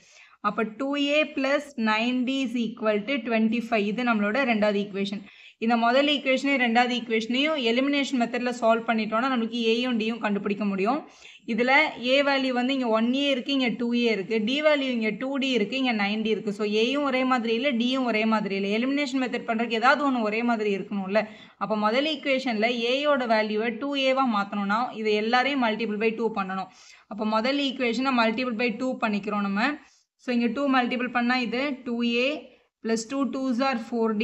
அப்போ 2A plus 90 is equal to 25. இது நம்மளோட ரெண்டாவது ஈக்குவேஷன். இந்த முதல் ஈக்குவேஷனையும் ரெண்டாவது ஈக்குவேஷனையும் எலிமினேஷன் மெத்தடில் சால்வ் பண்ணிட்டோம்னா நமக்கு ஏயும் டியும் கண்டுபிடிக்க முடியும். இதில் ஏ வேல்யூ வந்து இங்கே 1A இருக்குது, இங்கே 2A இருக்குது. டி வேல்யூ இங்கே 2D இருக்குது, இங்கே 90 இருக்குது. ஸோ ஏயும் ஒரே மாதிரி இல்லை, டியும் ஒரே மாதிரி இல்லை. எலிமினேஷன் மெத்தட் பண்ணுறதுக்கு ஏதாவது ஒன்று ஒரே மாதிரி இருக்கணும்ல. அப்போ முதல் ஈக்குவேஷனில் ஏயோட வேல்யூவை 2Aவாக மாற்றணும்னா இது எல்லாரையும் மல்டிபிள் பை 2 பண்ணணும். அப்போ முதல் ஈக்குவேஷனை மல்டிபிள் பை 2 பண்ணிக்கிறோம் நம்ம. ஸோ இங்கே 2 மல்டிபிள் பண்ணால் இது 2A plus 2 2s are 4D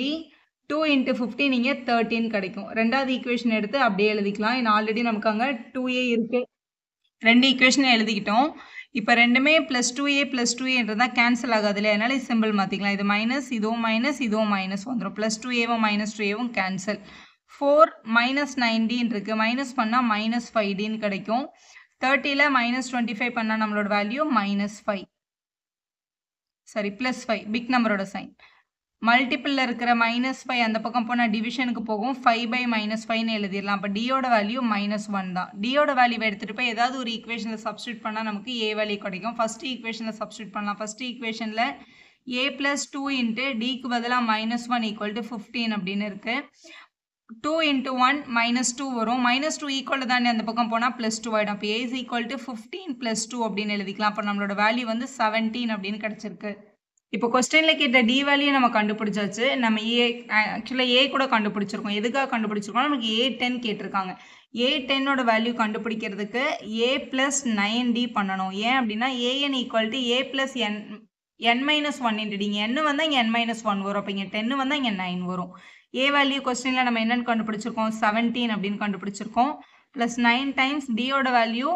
2 into 15 இங்கே 13 கிடைக்கும். ரெண்டாவது ஈக்குவேஷன் எடுத்து அப்படியே எழுதிக்கலாம். இன்னும் ஆல்ரெடி நமக்கு அங்கே 2A இருக்குது. ரெண்டு ஈக்குவேஷனை எழுதிக்கிட்டோம். இப்போ ரெண்டுமே ப்ளஸ் 2A ப்ளஸ் 2Aன்றதான் கேன்சல் ஆகாது இல்லையா, அதனால சிம்பிள் மாற்றிக்கலாம். இது மைனஸ், இதுவும் மைனஸ் வந்துடும். ப்ளஸ் 2Aவும் மைனஸ் 2Aவும் கேன்சல். 4 minus 90 இருக்குது. மைனஸ் பண்ணால் மைனஸ் 5Dன்னு கிடைக்கும். 30ல் மைனஸ் 25 பண்ணால் நம்மளோட value minus 5, sorry plus 5, big நம்பரோட சைன். மல்டிபிளில் இருக்கிற மைனஸ் 5 அந்த பக்கம் போனால் டிவிஷனுக்கு போகும். 5 by minus 5ன்னு எழுதிடலாம். அப்போ டியோட வேல்யூ -1 தான். டியோட வேல்யூவை எடுத்துகிட்டு போய் ஏதாவது ஒரு ஈக்குவேஷனில் சப்ஸ்டியூட் பண்ணால் நமக்கு ஏ வேல்யூ கிடைக்கும். ஃபஸ்ட் ஈக்குவேஷனில் சப்ஸ்டியூட் பண்ணலாம். ஃபஸ்ட் ஈக்குவேஷனில் A plus 2 into Dக்கு பதிலாக -1 equal to 15 அப்படின்னு இருக்குது. 2 into 1 -2 வரும். -2 ஈக்குவல் தானே, அந்த பக்கம் போனால் +2 ஆகிடும். அப்போ A is equal to 15 plus 2 அப்படின்னு எழுதிக்கலாம். அப்போ நம்மளோட வேல்யூ வந்து 17 அப்படின்னு கிடச்சிருக்கு. இப்போ கொஸ்டினில் கேட்ட டி வேல்யூ நம்ம கண்டுபிடிச்சாச்சு. நம்ம ஆக்சுவலாக ஏ கூட கண்டுபிடிச்சிருக்கோம். எதுக்காக கண்டுபிடிச்சிருக்கோம், நமக்கு A10 கேட்டிருக்காங்க. A10ஓட வேல்யூ கண்டுபிடிக்கிறதுக்கு A plus 9D பண்ணணும். ஏன் அப்படின்னா AN equal to A plus n minus 1 into D. இங்கே n வந்தால் இங்கே n minus 1 வரும். அப்போ இங்கே 10 வந்தால் இங்கே 9 வரும். A வேல்யூ கொஸ்டினில் நம்ம என்னென்னு கண்டுபிடிச்சிருக்கோம், 17 அப்படின்னு கண்டுபிடிச்சிருக்கோம். ப்ளஸ் 9 டைம்ஸ் Dயோட வேல்யூ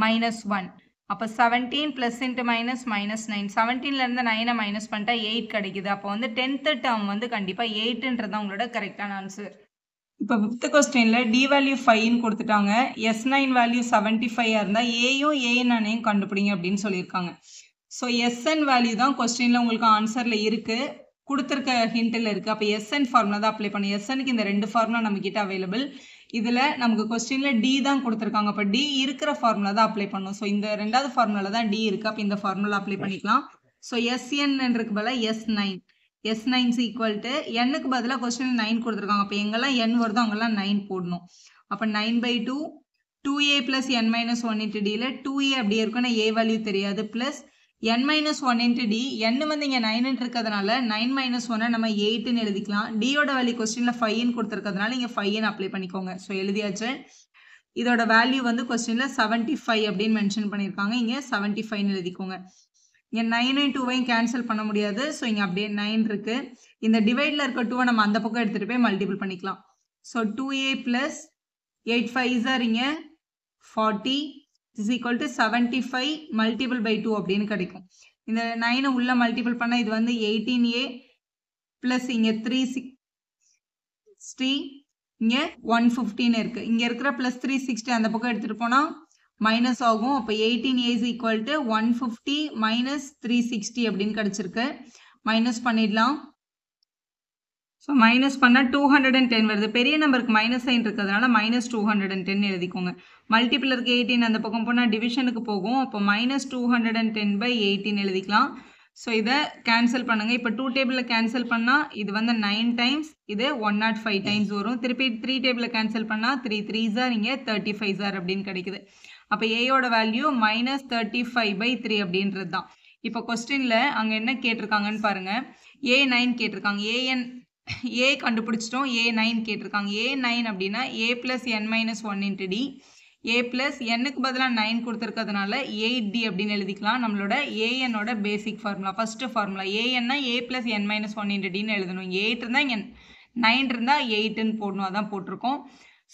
-1. அப்போ 17 ப்ளஸ் இன்ட்டு மைனஸ் -9. 17லேருந்து 9 மைனஸ் பண்ணிட்டா 8 கிடைக்குது. அப்போ வந்து 10th டேர்ம் வந்து கண்டிப்பாக 8ன்றது தான் உங்களோட கரெக்டான ஆன்சர். இப்போ 5th கொஸ்டினில் டி வேல்யூ 5ன்னு கொடுத்துட்டாங்க. S9 வேல்யூ 75 இருந்தால் ஏயும் AN கண்டுபிடிங்க அப்படின்னு சொல்லியிருக்காங்க. ஸோ SN வேல்யூ தான் கொஸ்டினில் உங்களுக்கு ஆன்சரில் இருக்குது, கொடுத்துருக்க ஹிண்டில் இருக்குது. அப்போ SN ஃபார்முலா தான் அப்ளை பண்ணும். SNக்கு இந்த ரெண்டு ஃபார்முலா நம்மக்கிட்ட அவைலபிள். இதில் நமக்கு கொஸ்டினில் டி தான் கொடுத்துருக்காங்க. அப்போ டி இருக்கிற ஃபார்முலா தான் அப்ளை பண்ணணும். ஸோ இந்த ரெண்டாவது ஃபார்முலாவில் தான் டி இருக்குது. அப்போ இந்த ஃபார்முலா அப்ளை பண்ணிக்கலாம். ஸோ எஸ்என் இருக்கு பதிலாக S9. S9 is equal to n-க்கு பதிலாக கொஸ்டின் 9 கொடுத்துருக்காங்க. அப்போ எங்கெல்லாம் n வருதோ அங்கெல்லாம் 9 போடணும். அப்போ 9/2 2a plus n minus 1 into d ல 2a அப்படியே இருக்கும். ஏன்னா a வேல்யூ தெரியாது. Plus n minus 1 into d, n வந்து இங்கே 9 இருக்கிறதுனால 9 minus 1 நம்ம 8ன்னு எழுதிக்கலாம். d-யோட வேல்யூ கொஸ்டினில் 5ன்னு கொடுத்துருக்கிறதுனால இங்கே 5ன்னு அப்ளை பண்ணிக்கோங்க. ஸோ எழுதியாச்சு. இதோட வேல்யூ வந்து கொஸ்டினில் 75 அப்படின்னு மென்ஷன் பண்ணியிருக்காங்க. இங்கே 75ன்னு எழுதிக்கோங்க. இங்கே 9 2வையும் கேன்சல் பண்ண முடியாது. ஸோ இங்கே அப்படியே 9 இருக்குது. இந்த டிவைடில் இருக்க 2 நம்ம அந்த பக்கம் எடுத்துகிட்டு போய் மல்டிபிள் பண்ணிக்கலாம். So 2a plus 8 5s are இங்கே 40 is equal to 75 multiple by 2 அப்படின்னு கிடைக்கும். இந்த 9 உள்ள மல்டிபிள் பண்ணால் இது வந்து 18a plus இங்கே 360 இங்கே 115 இருக்குது. இங்கே இருக்கிற ப்ளஸ் 360 அந்த பக்கம் எடுத்துகிட்டு போனால் மைனஸ் ஆகும். அப்போ 18a is equal to 150 minus 360 அப்படின்னு கிடச்சிருக்கு. மைனஸ் பண்ணிடலாம். ஸோ மைனஸ் பண்ணால் 210 வருது. பெரிய நம்பருக்கு மைனஸ் சைன் இருக்கிறதுனால மைனஸ் 210 எழுதிக்கோங்க. மல்டிபிள் இருக்க 18 அந்த பக்கம் போனால் டிவிஷனுக்கு போகும். அப்போ மைனஸ் 210/18 எழுதிக்கலாம். ஸோ இதை கேன்சல் பண்ணுங்கள். இப்போ 2 டேபிளில் கேன்சல் பண்ணால் இது வந்து 9 டைம்ஸ், இது 105 டைம்ஸ் வரும். திருப்பி 3 டேபிளில் கேன்சல் பண்ணால் 3 3s are இங்கே 35s are அப்படின்னு கிடைக்குது. அப்போ ஏயோட வேல்யூ மைனஸ் 35/3 அப்படின்றது தான். இப்போ கொஸ்டினில் அங்கே என்ன கேட்டிருக்காங்கன்னு பாருங்கள். A9 கேட்டிருக்காங்க. ஏ கண்டுபிடிச்சிட்டோம். A9 கேட்டிருக்காங்க. A9 அப்படின்னா a plus n minus 1 into d. a plus n-க்கு பதிலாக 9 கொடுத்துருக்கிறதுனால 8d அப்படின்னு எழுதிக்கலாம். நம்மளோட an-ஓட பேசிக் ஃபார்முலா, ஃபர்ஸ்ட் ஃபார்முலா. an-னா a plus n minus 1 into d-ன்னு எழுதணும். இங்கே 8 இருந்தால் இங்கே 9 இருந்தால் 8ன்னு போடணும். அதான் போட்டிருக்கோம்.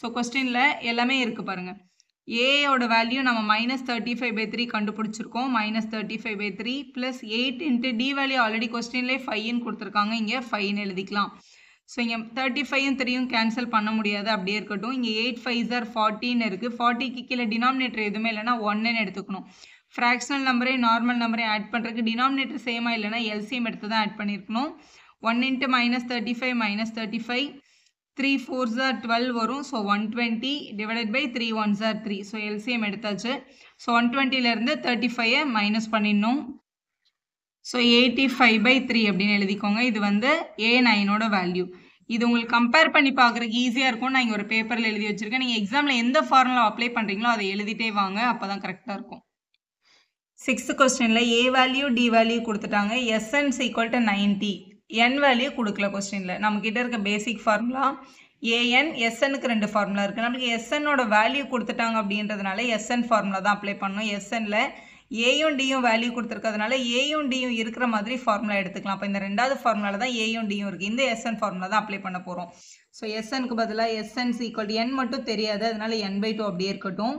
ஸோ கொஸ்டினில் எல்லாமே இருக்குது பாருங்கள். ஏயோட வேல்யூ நம்ம மைனஸ் 35/3 கண்டுபிடிச்சிருக்கோம். Minus 35/3 plus 8 into D value already கொஸ்டின்லேயே 5ன்னு கொடுத்துருக்காங்க. இங்கே 5ன்னு எழுதிக்கலாம். ஸோ இங்கே 35யும் 3யும் கேன்சல் பண்ண முடியாது, அப்படியே இருக்கட்டும். இங்கே 8 5s are 40ன்னு இருக்குது. 40க்கு கீழே டினாமினேட்டர் எதுவுமே இல்லைனா 1ன்னு எடுத்துக்கணும். ஃப்ராக்ஷனல் நம்பரையும் நார்மல் நம்பரையும் ஆட் பண்ணுறதுக்கு டினாமினேட்டர் சேமாக இல்லைனா எல்சிஎம் எடுத்து தான் ஆட் பண்ணியிருக்கணும். 1 into minus 35 minus 35 3 4s are 12 வரும். So 120 divided by 3 1s are 3. So LCM எடுத்தாச்சு. ஸோ 120லேருந்து 35 மைனஸ் பண்ணிடணும். ஸோ 85/3 அப்படின்னு எழுதிக்கோங்க. இது வந்து A9ஓட வேல்யூ. இது உங்களுக்கு கம்பேர் பண்ணி பார்க்குறதுக்கு ஈஸியாக இருக்கும். நான் இங்கே ஒரு பேப்பரில் எழுதி வச்சுருக்கேன். நீங்கள் எக்ஸாமில் எந்த ஃபார்முலா அப்ளை பண்ணுறீங்களோ அதை எழுதிட்டே வாங்க, அப்போ தான் கரெக்டாக இருக்கும். 6th கொஸ்டினில் A வேல்யூ டி வேல்யூ கொடுத்துட்டாங்க. SN is equal to 90. n value கொடுக்கல கொஸ்டினில். நம்மக்கிட்ட இருக்க பேசிக் ஃபார்முலா AN. SNக்கு 2 ஃபார்முலா இருக்குது. நம்மளுக்கு SNோட வேல்யூ கொடுத்துட்டாங்க அப்படின்றதுனால SN ஃபார்முலா தான் அப்ளை பண்ணணும். SNல ஏயும் டியும் வேல்யூ கொடுத்துருக்கிறதுனால ஏயும் டியும் இருக்கிற மாதிரி ஃபார்முலா எடுத்துக்கலாம். அப்போ இந்த ரெண்டாவது ஃபார்முலாவில் தான் ஏயும் டியும் இருக்குது. இந்த SN ஃபார்முலா தான் அப்ளை பண்ண போகிறோம். ஸோ SNக்கு பதிலாக SN is equal to n மட்டும் தெரியாது, அதனால n/2 அப்படியே இருக்கட்டும்.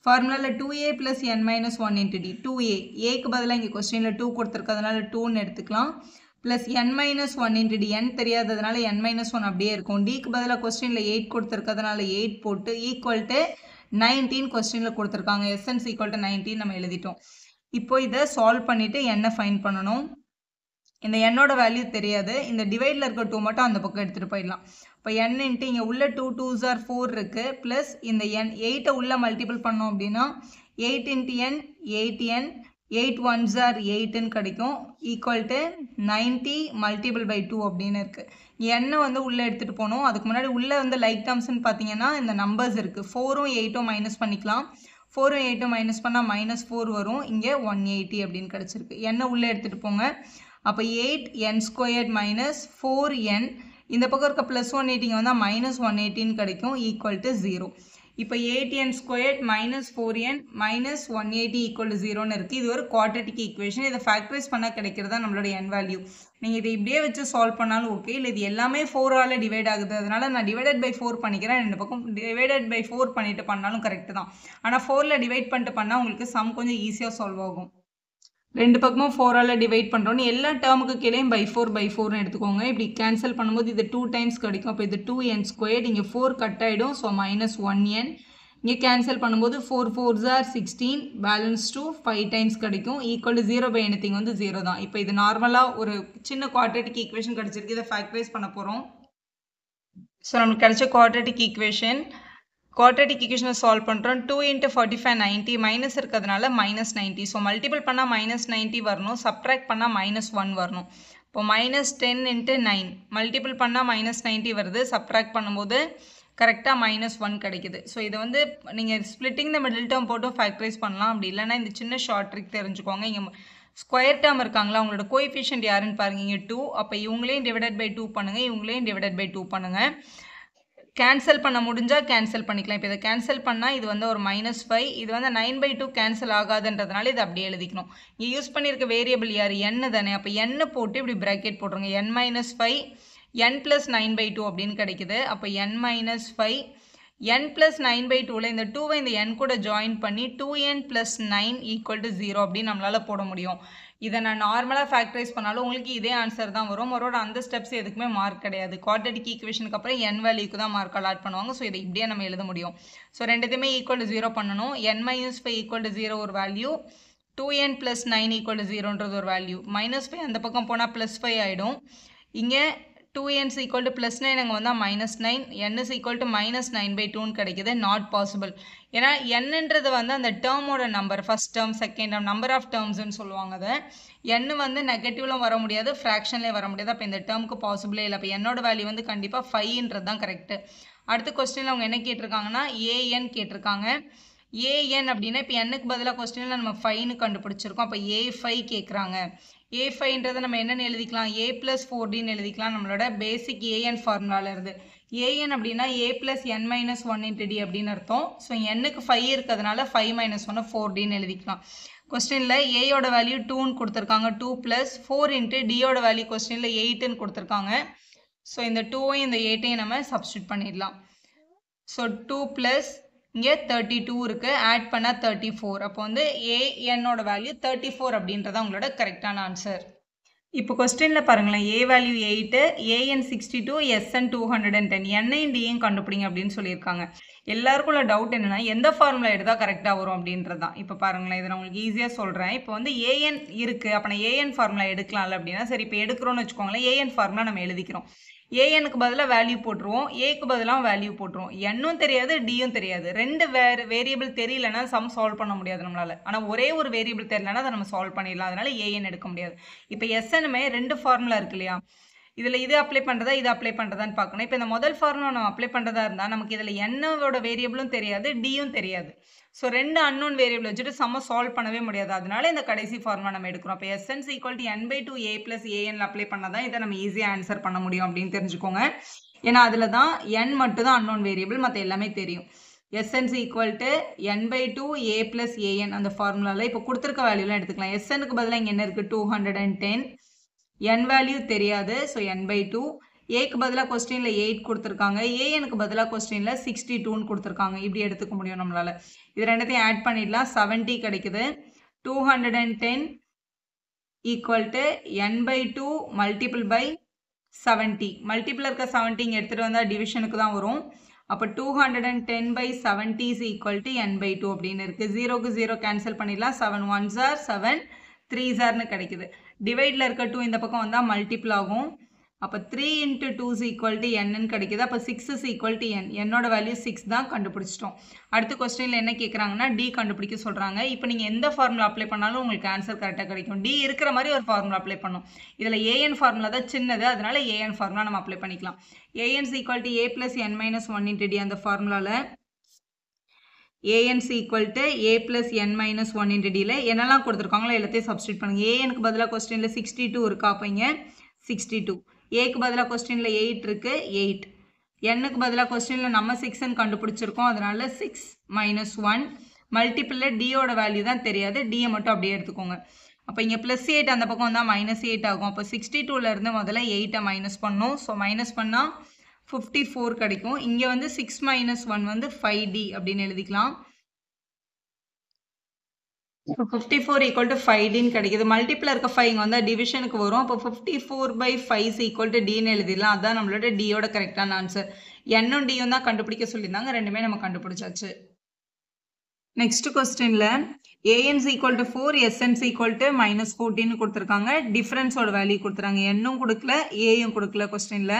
ஃபார்முலாவில் 2a plus n minus 1 into d. 2a ஏக்கு பதிலாக இங்கே கொஸ்டினில் 2 கொடுத்துருக்கிறதுனால 2ன்னு எடுத்துக்கலாம். Plus n minus 1 into d. n தெரியாததுனால n minus 1 அப்படியே இருக்கும். டிக்கு பதிலாக கொஸ்டினில் 8 கொடுத்துருக்கிறதுனால 8 போட்டு ஈக்குவல் டு 19 கொஸ்டினில் கொடுத்துருக்காங்க. SN is equal to 19 நம்ம எழுதிட்டோம். இப்போ இதை சால்வ் பண்ணிவிட்டு n ஃபைன் பண்ணணும். இந்த என்னோட வேல்யூ தெரியாது. இந்த டிவைடில் இருக்க 2 மட்டும் அந்த பக்கம் எடுத்துகிட்டு போயிடலாம். இப்போ n இன்ட்டு இங்கே உள்ள 2 2s are 4 இருக்குது. ப்ளஸ் இந்த n 8 உள்ள மல்டிபிள் பண்ணோம் அப்படின்னா 8 into n 8n 8 1s are 8ன்னு கிடைக்கும். ஈக்குவல் டு 90 மல்டிபிள் பை 2 அப்படின்னு இருக்குது. n வந்து உள்ளே எடுத்துகிட்டு போகணும். அதுக்கு முன்னாடி உள்ளே வந்து லைக் டேர்ம்ஸ்ன்னு பார்த்தீங்கன்னா இந்த நம்பர்ஸ் இருக்குது. 4ம் 8ம் மைனஸ் பண்ணிக்கலாம். 4ம் 8ம் மைனஸ் பண்ணால் -4 வரும். இங்கே 180 அப்படின்னு கிடச்சிருக்கு. n உள்ளே எடுத்துகிட்டு போங்க. அப்போ 8n² மைனஸ் 4n. இந்த பக்கம் இருக்க ப்ளஸ் 180 வந்தால் -180ன்னு கிடைக்கும். Equal to 0. இப்போ 8n² minus 4n minus 180 equal to 0ன்னு இருக்குது. இது ஒரு குவாட்ரட்டிக் ஈக்குவேஷன். இதை ஃபேக்டரைஸ் பண்ணால் கிடைக்கிறது தான் நம்மளோட n வேல்யூ. நீங்கள் இதை இப்படியே வச்சு சால்வ் பண்ணாலும் ஓகே. இல்லை இது எல்லாமே 4ஆல் டிவைட் ஆகுது, அதனால நான் டிவைடட் பை 4 பண்ணிக்கிறேன். ரெண்டு பக்கம் டிவைடட் பை 4 பண்ணிட்டு பண்ணாலும் கரெக்டு தான். ஆனால் 4ல் டிவைட் பண்ணிட்டு பண்ணால் உங்களுக்கு சம் கொஞ்சம் ஈஸியாக சால்வ் ஆகும். ரெண்டு பக்கமும் 4ஆல் டிவைட் பண்ணுறோன்னு எல்லா டேர்முக்கு கீழேயும் by 4/4ன்னு எடுத்துக்கோங்க. இப்படி கேன்சல் பண்ணும்போது இது 2 டைம்ஸ் கிடைக்கும். அப்போ இது 2n². இங்கே 4 கட் ஆகிடும். So -1n. இங்கே கேன்சல் பண்ணும்போது 4 4s are 16. பேலன்ஸ் 2 5 டைம்ஸ் கிடைக்கும். ஈக்குவல் டு 0 by anything வந்து 0 தான். இப்போ இது நார்மலாக ஒரு சின்ன குவாட்ரட்டிக் ஈக்குவேஷன் கிடச்சிருக்கு. இதை ஃபேக்டரைஸ் பண்ண போகிறோம். ஸோ நமக்கு கிடைச்ச குவாட்ரட்டிக் ஈக்குவேஷன் குவாட்ரேட்டிக் ஈக்குவேஷனை சால்வ் பண்ணுறோம். 2 × 45 90 மைனஸ் இருக்கிறதுனால -90. ஸோ மல்டிபிள் பண்ணால் -90 வரணும், சப்ட்ராக்ட் பண்ணால் -1 வரணும். இப்போ -10 × 9 மல்டிபிள் பண்ணால் -90 வருது, சப்ட்ராக்ட் பண்ணும்போது கரெக்டாக -1 கிடைக்குது. ஸோ இதை வந்து நீங்கள் ஸ்ப்ளிட்டிங் த மிடில் டேர்ம் போட்டு ஃபேக்டரைஸ் பண்ணலாம். அப்படி இல்லைன்னா இந்த சின்ன ஷார்ட் ட்ரிக் தெரிஞ்சுக்கோங்க. இங்கே ஸ்கொயர் டேர்ம் இருக்காங்களா, அவங்களோட கோஎஃபிஷியன்ட் யாருன்னு பாருங்க. இங்கே 2, அப்போ இவங்களையும் டிவைடட் பை 2 பண்ணுங்கள், இவங்களையும் டிவைடட் பை 2 பண்ணுங்கள். கேன்சல் பண்ண முடிஞ்சால் கேன்சல் பண்ணிக்கலாம். இப்போ இதை கேன்சல் பண்ணால் இது வந்து ஒரு -5, இது வந்து 9/2 கேன்சல் ஆகாதுன்றதுனால இதை அப்படியே எழுதிக்கணும். இங்கே யூஸ் பண்ணியிருக்க வேரியபிள் யார், n தானே. அப்போ n போட்டு இப்படி ப்ராக்கெட் போட்டுருங்க. n - 5 n + 9/2 அப்படின்னு கிடைக்குது. அப்போ n - 5 n + 9/2ல் இந்த 2வை இந்த n கூட ஜாயின் பண்ணி 2n + 9 = 0 அப்படின்னு நம்மளால் போட முடியும். இதை நான் நார்மலாக ஃபேக்டரைஸ் பண்ணாலும் உங்களுக்கு இதே ஆன்சர் தான் வரும். மறுபடியும் அந்த ஸ்டெப்ஸ் எதுக்குமே மார்க் கிடையாது. குவாட்ரேட்டிக் ஈக்குவேஷனுக்கு அப்புறம் n வேல்யூக்கு தான் மார்க் அலாட் பண்ணுவாங்க. ஸோ இதை இப்படியே நம்ம எழுத முடியும். ஸோ ரெண்டுத்தையுமே -0 பண்ணணும். n - 5 = 0 ஒரு வேல்யூ, 2n + 9 = 0ன்றது ஒரு வேல்யூ. -5 அந்த பக்கம் போனால் +5 ஆகிடும். இங்கே 2n = +9 அங்கே வந்தால் -9, n = -9/2 கிடைக்குது. Not possible. ஏன்னா என்னன்றது வந்து அந்த டேர்மோட number, first term second term number of டேர்ம்ஸ்ன்னு சொல்லுவாங்க. அதை n வந்து நெகட்டிவ்லும் வர முடியாது, ஃப்ராக்ஷன்லேயும் வர முடியாது. அப்போ இந்த டேர்முக்கு பாசிபிளே இல்லை. அப்போ என்னோட வேல்யூ வந்து கண்டிப்பாக 5ன்றது தான் கரெக்டு. அடுத்த கொஸ்டினில் அவங்க என்ன கேட்டிருக்காங்கன்னா an கேட்டிருக்காங்க. an அப்படின்னா இப்போ n-க்கு பதிலாக கொஸ்டினில் நம்ம 5ன்னு கண்டுபிடிச்சிருக்கோம். அப்போ a5 கேட்குறாங்க. a5ன்றதை நம்ம என்னென்னு எழுதிக்கலாம், a + 4dன்னு எழுதிக்கலாம். நம்மளோட பேசிக் an ஃபார்முலாவில் இருந்து an அப்படின்னா a + n - 1 × d அப்படின்னு அர்த்தம். ஸோ n-க்கு 5 இருக்கிறதுனால 5 - 1 4dன்னு எழுதிக்கலாம். கொஸ்டினில் ஏயோட வேல்யூ 2ன்னு கொடுத்துருக்காங்க, 2 + 4 × டியோட வேல்யூ கொஸ்டினில் 8ன்னு கொடுத்துருக்காங்க. ஸோ இந்த 2வையும் இந்த 8ஐயும் நம்ம சப்ஸ்டியூட் பண்ணிடலாம். ஸோ 2 + இங்கே 32 இருக்குது, ஆட் பண்ணால் 34. அப்போ வந்து ஏஎன்னோட வேல்யூ 34 அப்படின்றத உங்களோட கரெக்டான ஆன்சர். இப்போ கொஸ்டினில் பாருங்களேன், a வேல்யூ 8, an 62, sn 210, n-ஐயும் d-யும் கண்டுபிடிங்க அப்படின்னு சொல்லியிருக்காங்க. எல்லாருக்கும் உள்ள டவுட் என்னென்னா எந்த ஃபார்முலா எடுத்தால் கரெக்டாக வரும் அப்படின்றது தான். இப்போ பாருங்களேன், இதை நான் உங்களுக்கு ஈஸியாக சொல்கிறேன். இப்போ வந்து an இருக்குது, அப்போ நான் an ஃபார்முலா எடுக்கலாம்ல அப்படின்னா, சரி இப்போ எடுக்கிறோன்னு வச்சுக்கோங்களேன். an ஃபார்முலா நம்ம எழுதிக்கிறோம். ஏஎனுக்கு பதிலாக வேல்யூ போட்டுருவோம், ஏக்கு பதிலாக வேல்யூ போட்டுருவோம். என்னும் தெரியாது, டியும் தெரியாது. ரெண்டு வேரியபிள் தெரியலன்னா சம் சால்வ் பண்ண முடியாது நம்மளால். ஆனால் ஒரே ஒரு வேரியபிள் தெரியலன்னா அதை நம்ம சால்வ் பண்ணிடலாம். அதனால ஏஎன் எடுக்க முடியாது. இப்போ எஸ்என்னுமே 2 ஃபார்முலா இருக்கு இல்லையா, இதில் இது அப்ளை பண்ணுறதா இது அப்ளை பண்ணுறதான்னு பார்க்கணும். இப்போ இந்த முதல் ஃபார்முலா நம்ம அப்ளை பண்ணுறதா இருந்தால் நமக்கு இதில் என்னோட வேரியபிளும் தெரியாது, டியும் தெரியாது. ஸோ 2 அன்னோன் வேரியபிள் வச்சுட்டு சம்ம சால்வ் பண்ணவே முடியாது. அதனால இந்த கடைசி ஃபார்முலா நம்ம எடுக்கிறோம். இப்போ SN = n/2 a + an apply பண்ணால் தான் இதை நம்ம ஈஸியாக ஆன்சர் பண்ண முடியும் அப்படின்னு தெரிஞ்சுக்கோங்க. ஏன்னா அதில் தான் n மட்டும் தான் அன்னோன் வேரியபிள், மற்ற எல்லாமே தெரியும். எஸ்என் = n/2 a + an அந்த ஃபார்முலாவில் இப்போ கொடுத்துருக்க வேல்யூலாம் எடுத்துக்கலாம். எஸ்எனுக்கு பதிலாக இங்கே என்ன இருக்குது, 210. n வேல்யூ தெரியாது, ஸோ n/2. ஏக்கு பதிலாக கொஸ்டினில் 8 கொடுத்துருக்காங்க, ஏஎனுக்கு பதிலாக கொஸ்டினில் 62ன்னு கொடுத்துருக்காங்க. இப்படி எடுத்துக்க முடியும் நம்மளால். இது ரெண்டத்தையும் ஆட் பண்ணிடலாம், 70 கிடைக்குது. 210 = n/2 × 70. மல்டிபிள் இருக்க 70 இங்கே எடுத்துகிட்டு வந்தால் டிவிஷனுக்கு தான் வரும். அப்போ 210/70 = n/2 அப்படின்னு இருக்குது. 0க்கு 0 கேன்சல் பண்ணிடலாம். 7 1s are 7, 3s are கிடைக்குது. டிவைடில் இருக்க 2 இந்த பக்கம் வந்தால் மல்டிபிள் ஆகும். அப்போ 3 × 2 = n கிடைக்குது. அப்போ 6 = n. என்னோட வேல்யூ 6 தான் கண்டுபிடிச்சிட்டோம். அடுத்த கொஸ்டினில் என்ன கேட்குறாங்கன்னா டி கண்டுபிடிக்க சொல்கிறாங்க. இப்போ நீங்கள் எந்த ஃபார்முலா அப்ளை பண்ணாலும் உங்களுக்கு ஆன்சர் கரெக்டாக கிடைக்கும். டி இருக்கிற மாதிரி ஒரு ஃபார்முலா அப்ளை பண்ணும். இதில் ஏஎன் ஃபார்முலா தான் சின்னது, அதனால ஏஎன் ஃபார்முலா நம்ம அப்ளை பண்ணிக்கலாம். an = a + n - 1 × d அந்த ஃபார்முலாவில் an = a + n - 1 × dல என்னெல்லாம் கொடுத்துருக்காங்களோ எல்லாத்தையும் சப்ஸ்டியூட் பண்ணுங்கள். ஏஎனுக்கு பதிலாக கொஸ்டினில் 62 இருக்கா, அப்போ இங்கே 62. ஏக்கு பதிலாக கொஸ்டினில் 8 இருக்குது, 8. என்னுக்கு பதிலாக கொஸ்டினில் நம்ம 6ன்னு கண்டுபிடிச்சிருக்கோம், அதனால 6 - 1. மல்டிப்பிளில் டியோட வேல்யூ தான் தெரியாது, டியை மட்டும் அப்படியே எடுத்துக்கோங்க. அப்போ இங்கே +8 அந்த பக்கம் வந்தால் -8 ஆகும். அப்போ 62லேருந்து முதல்ல 8ஐ மைனஸ் பண்ணணும். ஸோ மைனஸ் பண்ணால் 54 கிடைக்கும். இங்கே வந்து 6 - 1 வந்து 5d அப்படின்னு எழுதிக்கலாம். 54 = 5dன்னு கிடைக்குது. மல்டிபிள் இருக்க 5 இங்கே வந்தால் டிவிஷனுக்கு வரும். அப்போ 54/5 = dன்னு எழுதிடலாம். அதுதான் நம்மளோட டியோட கரெக்டான ஆன்சர். என்னும் டியும் தான் கண்டுபிடிக்க சொல்லியிருந்தாங்க, ரெண்டுமே நம்ம கண்டுபிடிச்சாச்சு. நெக்ஸ்ட் கொஸ்டின்ல an is equal to 4, sn is equal to minus 14 கொடுத்திருக்காங்க. டிஃபரன்ஸோட வேல்யூ கொடுத்துறாங்க. n-ம் கொடுக்கல, a-யும் கொடுக்கல கொஸ்டின்ல.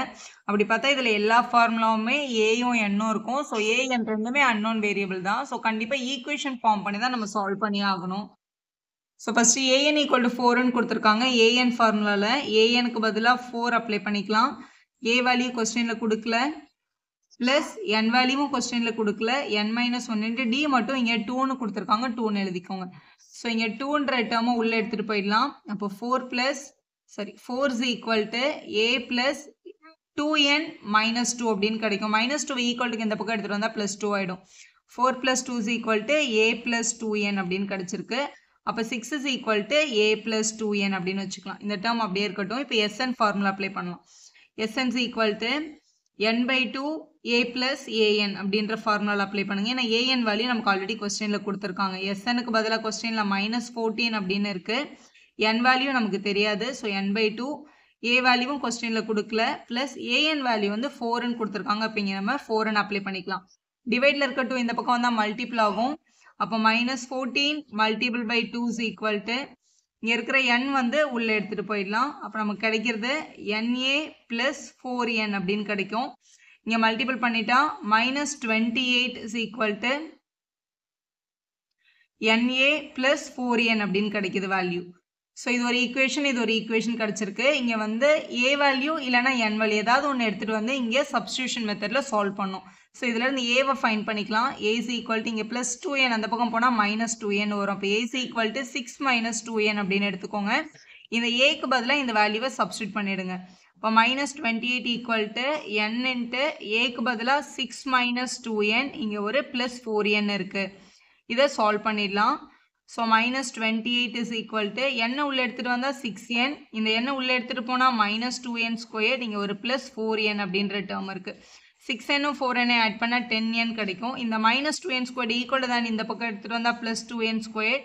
அப்படி பார்த்தா இதுல எல்லா ஃபார்முலாவுமே a-யும் n-ம் இருக்கும். ஸோ a n ரெண்டுமே unknown வேரியபிள் தான். ஸோ கண்டிப்பா ஈக்குவேஷன் ஃபார்ம் பண்ணி தான் நம்ம சால்வ் பண்ணி ஆகணும். So first an equal to 4ன்னு கொடுத்துருக்காங்க. an ஃபார்முலால an-க்கு பதிலா 4 அப்ளை பண்ணிக்கலாம். a வேல்யூ கொஸ்டின்ல கொடுக்கல. பிளஸ் n வேல்யூவும் கொஸ்டின்ல கொடுக்கல. n மைனஸ் 1 d மட்டும் இங்க 2ன்னு கொடுத்துருக்காங்க. 2ன்னு எழுதிக்கோங்க. ஸோ இங்க 2ன்ற டேர்மை உள்ள எடுத்துட்டு போயிடலாம். அப்போ 4 is equal to a plus 2n minus 2 அப்படின்னு கிடைக்கும். மைனஸ் 2 ஈக்குவல்ட்டுக்கு இந்த பக்கம் எடுத்துட்டு வந்தா பிளஸ் 2 ஆயிடும். 4 plus 2 is equal to a plus 2n அப்படின்னு கிடைச்சிருக்கு. அப்போ 6 is equal to a plus 2n அப்படின்னு வச்சுக்கலாம். இந்த டேர்ம் அப்படியே இருக்கட்டும். இப்போ sn ஃபார்முலா அப்ளை பண்ணலாம். sn is equal to n by 2 a plus an அப்படின்ற ஃபார்முலா அப்ளை பண்ணுங்க. ஏன்னா an வேல்யூ நமக்கு ஆல்ரெடி கொஸ்டின்ல கொடுத்துருக்காங்க. sn-க்கு பதிலாக கொஸ்டின்ல -14 அப்படின்னு இருக்கு. n வேல்யூ நமக்கு தெரியாது. ஸோ n by 2 a வேல்யூவும் கொஸ்டின்ல கொடுக்கல. பிளஸ் an வேல்யூ வந்து 4ன்னு கொடுத்துருக்காங்க. அப்போ இங்கே நம்ம 4ன்னு அப்ளை பண்ணிக்கலாம். டிவைட்ல இருக்க 2 இந்த பக்கம் வந்தால் மல்டிபிள் ஆகும். அப்போ -14 multiple by 2 is equal to இங்கே இருக்கிற n வந்து உள்ளே எடுத்துகிட்டு போயிடலாம். அப்போ நமக்கு கிடைக்கிறது na ப்ளஸ் 4n அப்படின்னு கிடைக்கும். இங்கே மல்டிபிள் பண்ணிட்டா -28 is equal to na plus 4n அப்படின்னு கிடைக்குது வேல்யூ. ஸோ இது ஒரு ஈக்குவேஷன் கிடைச்சிருக்கு. இங்கே வந்து a வேல்யூ இல்லைனா n வேல்யூ ஏதாவது ஒன்று எடுத்துகிட்டு வந்து இங்கே சப்ஸ்டியூஷன் மெத்தடில் சால்வ் பண்ணும். ஸோ இதுலேருந்து ஏவை ஃபைன் பண்ணிக்கலாம். a is equal to இங்கே ப்ளஸ் 2n அந்த பக்கம் போனால் -2n வரும். அப்போ a is equal to 6 minus 2n அப்படின்னு எடுத்துக்கோங்க. இந்த ஏக்கு பதிலாக இந்த வேல்யூவை சப்ஸ்டியூட் பண்ணிடுங்க. இப்போ -28 equal to n into ஏக்கு பதிலாக 6 minus 2n இங்கே ஒரு ப்ளஸ் 4n இருக்குது. இதை சால்வ் பண்ணிடலாம். So -28 is equal to n உள்ள எடுத்துகிட்டு வந்தால் 6n, இந்த n உள்ள எடுத்துகிட்டு போனால் -2n ஸ்கொயர், இங்கே ஒரு ப்ளஸ் 4n அப்படின்ற டேர்ம் இருக்குது. 6n-ம் 4n ஆட் பண்ணால் 10n கிடைக்கும். இந்த -2n ஸ்கொயர் ஈக்குவல் தான் இந்த பக்கம் எடுத்துகிட்டு வந்தால் ப்ளஸ் 2n ஸ்கொயர்.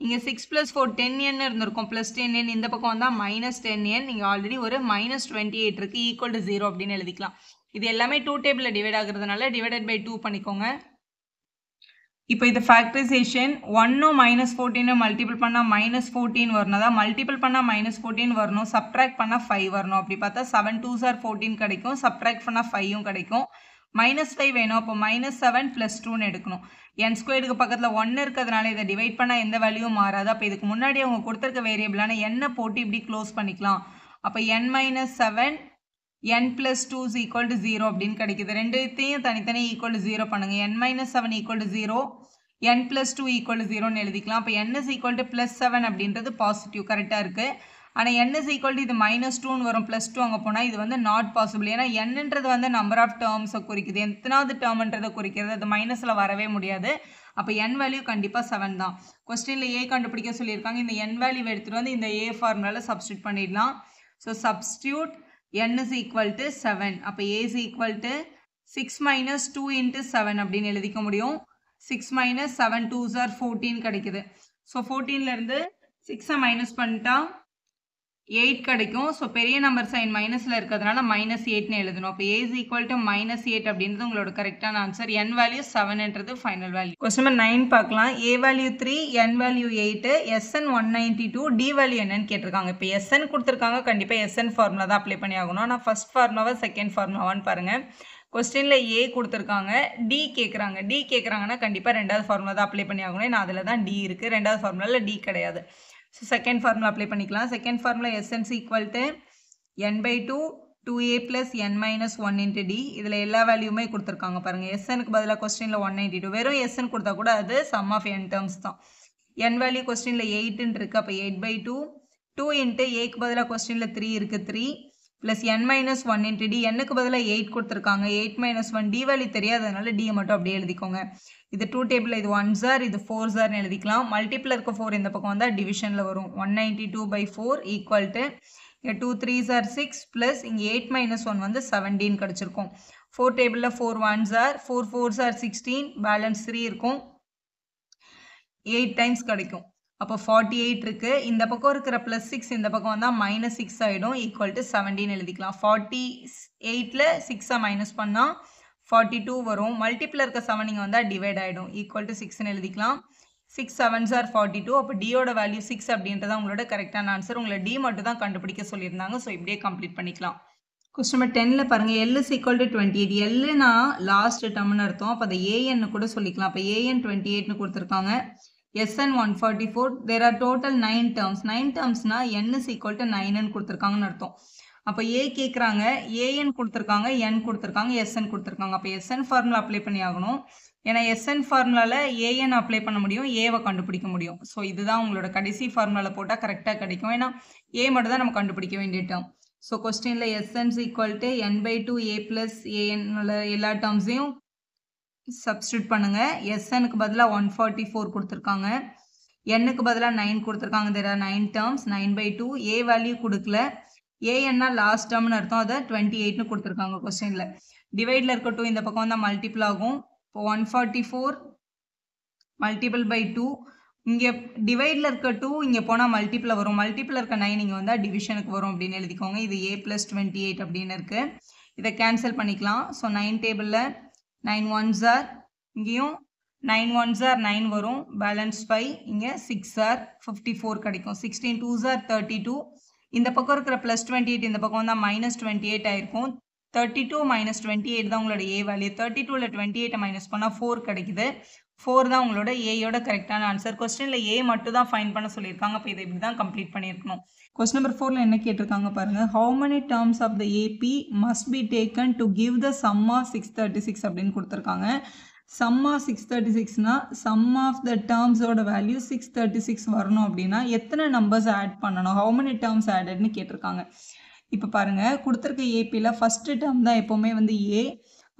இங்கே 6 + 4 10n இருந்திருக்கும். ப்ளஸ் 10n இந்த பக்கம் வந்தால் -10n. இங்கே ஆல்ரெடி ஒரு -28 இருக்குது. ஈக்குவல் டு 0 அப்படின்னு எழுதிக்கலாம். இது எல்லாமே 2 டேபிளில் டிவைட் ஆகுறதுனால டிவைடட் பை 2 பண்ணிக்கோங்க. இப்போ இது ஃபேக்டரைசேஷன் 1-ம் -14 மல்டிபிள் பண்ணால் -14 வரணும். அதான் மல்டிபிள் பண்ணால் -14 வரணும், சப்ட்ராக்ட் பண்ணால் 5 வரணும். அப்படி பார்த்தா 7 2s are 14 கிடைக்கும். சப்ட்ராக்ட் பண்ணால் 5ம் கிடைக்கும். -5 வேணும். அப்போ -7 + 2ன்னு எடுக்கணும். n ஸ்கொயருக்கு பக்கத்தில் 1 இருக்கிறதுனால இதை டிவைட் பண்ணால் எந்த வேல்யூவும் மாறாது. அப்போ இதுக்கு முன்னாடி அவங்க கொடுத்துருக்க வேரியபிளான n போட்டு இப்படி க்ளோஸ் பண்ணிக்கலாம். அப்போ n - 7 n + 2 is equal to 0 அப்படின்னு கிடைக்குது. ரெண்டுத்தையும் தனித்தனி ஈக்குவல் டு 0 பண்ணுங்க. n - 7 equal to 0, n + 2 equal to 0ன்னு எழுதிக்கலாம். அப்போ n is equal to +7 அப்படின்றது பாசிட்டிவ் கரெக்டாக இருக்குது. ஆனால் n is equal to இது -2ன்னு வரும். +2 அங்கே போனால் இது வந்து நாட் பாசிபிள். ஏன்னா nன்றது வந்து நம்பர் ஆஃப் டேர்ம்ஸை குறிக்குது. எத்தனாவது டேர்ம்ன்றதை குறிக்கிறது. அது மைனஸில் வரவே முடியாது. அப்போ n வேல்யூ கண்டிப்பாக 7 தான். கொஸ்டினில் a கண்டுபிடிக்க சொல்லியிருக்காங்க. இந்த n வேல்யூ எடுத்துகிட்டு வந்து இந்த a ஃபார்முலாவில் சப்ஸ்டியூட் பண்ணிடலாம். So substitute n is equal to 7. அப்போ a is equal to 6 minus 2 into 7 அப்படின்னு எழுதிக்க முடியும். 6 minus 7 2s are 14 கிடைக்குது. ஸோ 14லேருந்து 6-ஐ மைனஸ் பண்ணிட்டா 8 கிடைக்கும். ஸோ பெரிய நம்பர் சைன் மைனஸில் இருக்கிறதுனால -8ன்னு எழுதணும். அப்போ a is equal to -8 அப்படின்றது உங்களோட கரெக்டான ஆன்சர். n வேல்யூ 7ன்றது ஃபைனல் வேல்யூ. கொஸ்டின் நம்பர் 9 பார்க்கலாம். a value 3, n value 8, sn 192, d value என்னன்னு கேட்டிருக்காங்க. இப்போ sn கொடுத்துருக்காங்க. கண்டிப்பாக sn ஃபார்முலா தான் அப்ளை பண்ணி ஆகணும். ஆனால் ஃபர்ஸ்ட் ஃபார்முலாவா செகண்ட் ஃபார்முலாவான்னு பாருங்கள். கொஸ்டினில் a கொடுத்துருக்காங்க, d கேட்குறாங்கன்னா கண்டிப்பாக ரெண்டாவது ஃபார்முலா தான் அப்ளை பண்ணி ஆகணும். ஏன்னா அதில் தான் d இருக்குது. ரெண்டாவது ஃபார்முலாவில் d கிடையாது. ஸோ செகண்ட் ஃபார்முலா அப்ளை பண்ணிக்கலாம். Second formula sn is equal to n by 2 2a plus n minus 1 into d. இதில் எல்லா வேல்யூமே கொடுத்துருக்காங்க பாருங்கள். snக்கு பதிலாக கொஸ்டினில் 192, வெறும் sn கொடுத்தா கூட அது சம் ஆஃப் n டேர்ம்ஸ் தான். n வேல்யூ கொஸ்டினில் 8ன்னு இருக்குது. அப்போ 8 by 2 2 into aக்கு பதிலாக கொஸ்டினில் 3 இருக்குது. 3 plus n minus 1 into d. nக்கு பதிலாக 8 கொடுத்துருக்காங்க. 8 minus 1 d வேல்யூ தெரியாததுனால d மட்டும் அப்படியே எழுதிக்கோங்க. இது 2 டேபிள், இது 1s are, இது 4s are எழுதிக்கலாம். மல்டிபிள் இருக்க 4 இந்த பக்கம் வந்தால் டிவிஷனில் வரும். 192 by 4 equal to 2 3s are 6 plus இங்கே 8 minus 1 வந்து 17 கிடச்சிருக்கும். 4 டேபிளில் 4 1s are, 4 4s are 16, balance 3 இருக்கும். 8 டைம்ஸ் கிடைக்கும். அப்போ 48 இருக்குது. இந்த பக்கம் இருக்கிற +6 இந்த பக்கம் வந்தால் -6 ஆகிடும். ஈக்குவல் டு 17 எழுதிக்கலாம். 48ல் 6-ஐ மைனஸ் பண்ணால் 42 வரும். மல்டிபிள் இருக்க 7 இங்கே வந்தால் டிவைட் ஆகிடும். ஈக்குவல் டு 6ன்னு எழுதிக்கலாம். 6 7s are 42. அப்போ டியோட வேல்யூ 6 அப்படின்றத உங்களோட கரெக்டான ஆன்சர். உங்களை டி மட்டும் தான் கண்டுபிடிக்க சொல்லியிருந்தாங்க. ஸோ இப்படியே கம்ப்ளீட் பண்ணிக்கலாம். கொஸ்டின் நம்பர் 10ல் பாருங்கள், L is equal to 28. எல்லுனா last டேர்ம்னு அர்த்தம். அப்போ அதை ஏஎன்னு கூட சொல்லிக்கலாம். அப்போ ஏஎன் 28ன்னு கொடுத்துருக்காங்க. SN 144. there are total 9 terms. 9 termsனா N is equal to 9ன்னு கொடுத்துருக்காங்கன்னு அர்த்தம். அப்போ ஏ கேட்குறாங்க, ஏஎன் கொடுத்துருக்காங்க, என் கொடுத்துருக்காங்க, எஸ்என் கொடுத்துருக்காங்க. அப்போ எஸ்என் ஃபார்முலா அப்ளை பண்ணி ஆகணும். ஏன்னா எஸ்என் ஃபார்முலாவில் ஏஎன் அப்ளை பண்ண முடியும், ஏவை கண்டுபிடிக்க முடியும். ஸோ இதுதான் உங்களோட கடைசி ஃபார்முலாவில் போட்டால் கரெக்டாக கிடைக்கும். ஏன்னா ஏ மட்டும் தான் நம்ம கண்டுபிடிக்க வேண்டிய டேர்ம். ஸோ கொஸ்டினில் எஸ்என்ஸ் equal to n/2 a + an எல்லா டேர்ம்ஸையும் சப்ஸ்டியூட் பண்ணுங்கள். எஸ்எனுக்கு பதிலாக 144 கொடுத்துருக்காங்க, என்னுக்கு பதிலாக 9 கொடுத்துருக்காங்க. there are 9 terms. 9/2 A value கொடுக்கல, ஏஎன்னா லாஸ்ட் டேர்ம்னு அர்த்தம். அதை 28ன்னு கொடுத்துருக்காங்க கொஸ்டினில். டிவைடில் இருக்க 2 இந்த பக்கம் வந்தால் மல்டிபிள் ஆகும். இப்போ 144 மல்டிபிள் பை 2. இங்கே டிவைடில் இருக்க 2 இங்கே போனால் மல்டிப்பில் வரும். மல்டிப்பில் இருக்க 9 இங்கே வந்தால் டிவிஷனுக்கு வரும் அப்படின்னு எழுதிக்கோங்க. இது a + 28 அப்படின்னு இருக்குது. இதை கேன்சல் பண்ணிக்கலாம். ஸோ 9 டேபிளில் 9 1s are, இங்கேயும் 9 1s are 9 வரும். பேலன்ஸ் 5, இங்கே 6 are 54 கிடைக்கும். 16 2s are 32. இந்த பக்கம் இருக்கிற +28 இந்த பக்கம் வந்தால் -28 ஆயிருக்கும். 32 - 28 தான் உங்களோட ஏ வேல்யூ. 32ல் 28 மைனஸ் பண்ணால் 4 கிடைக்குது. 4 தான் உங்களோட ஏயோட கரெக்டான ஆன்சர். கொஸ்டினில் ஏ மட்டும் தான் ஃபைன் பண்ண சொல்லியிருக்காங்க. அப்போ இதை இப்படி தான் கம்ப்ளீட் பண்ணியிருக்கணும். கொஸ்டின் நம்பர் 4ல் என்ன கேட்டிருக்காங்க பாருங்கள். How many terms of the AP must be taken to give the sum of 636 அப்படின்னு கொடுத்துருக்காங்க. சம் ஆஃப் 636னா சம் ஆஃப் த டேர்ம்ஸோட வேல்யூ 636 வரணும் அப்படின்னா எத்தனை நம்பர்ஸ் ஆட் பண்ணணும், ஹவு மெனி டேர்ம்ஸ் ஆடட்னு கேட்டிருக்காங்க. இப்போ பாருங்கள், கொடுத்துருக்க ஏபியில் ஃபஸ்ட்டு டேர்ம் தான் எப்போவுமே வந்து ஏ.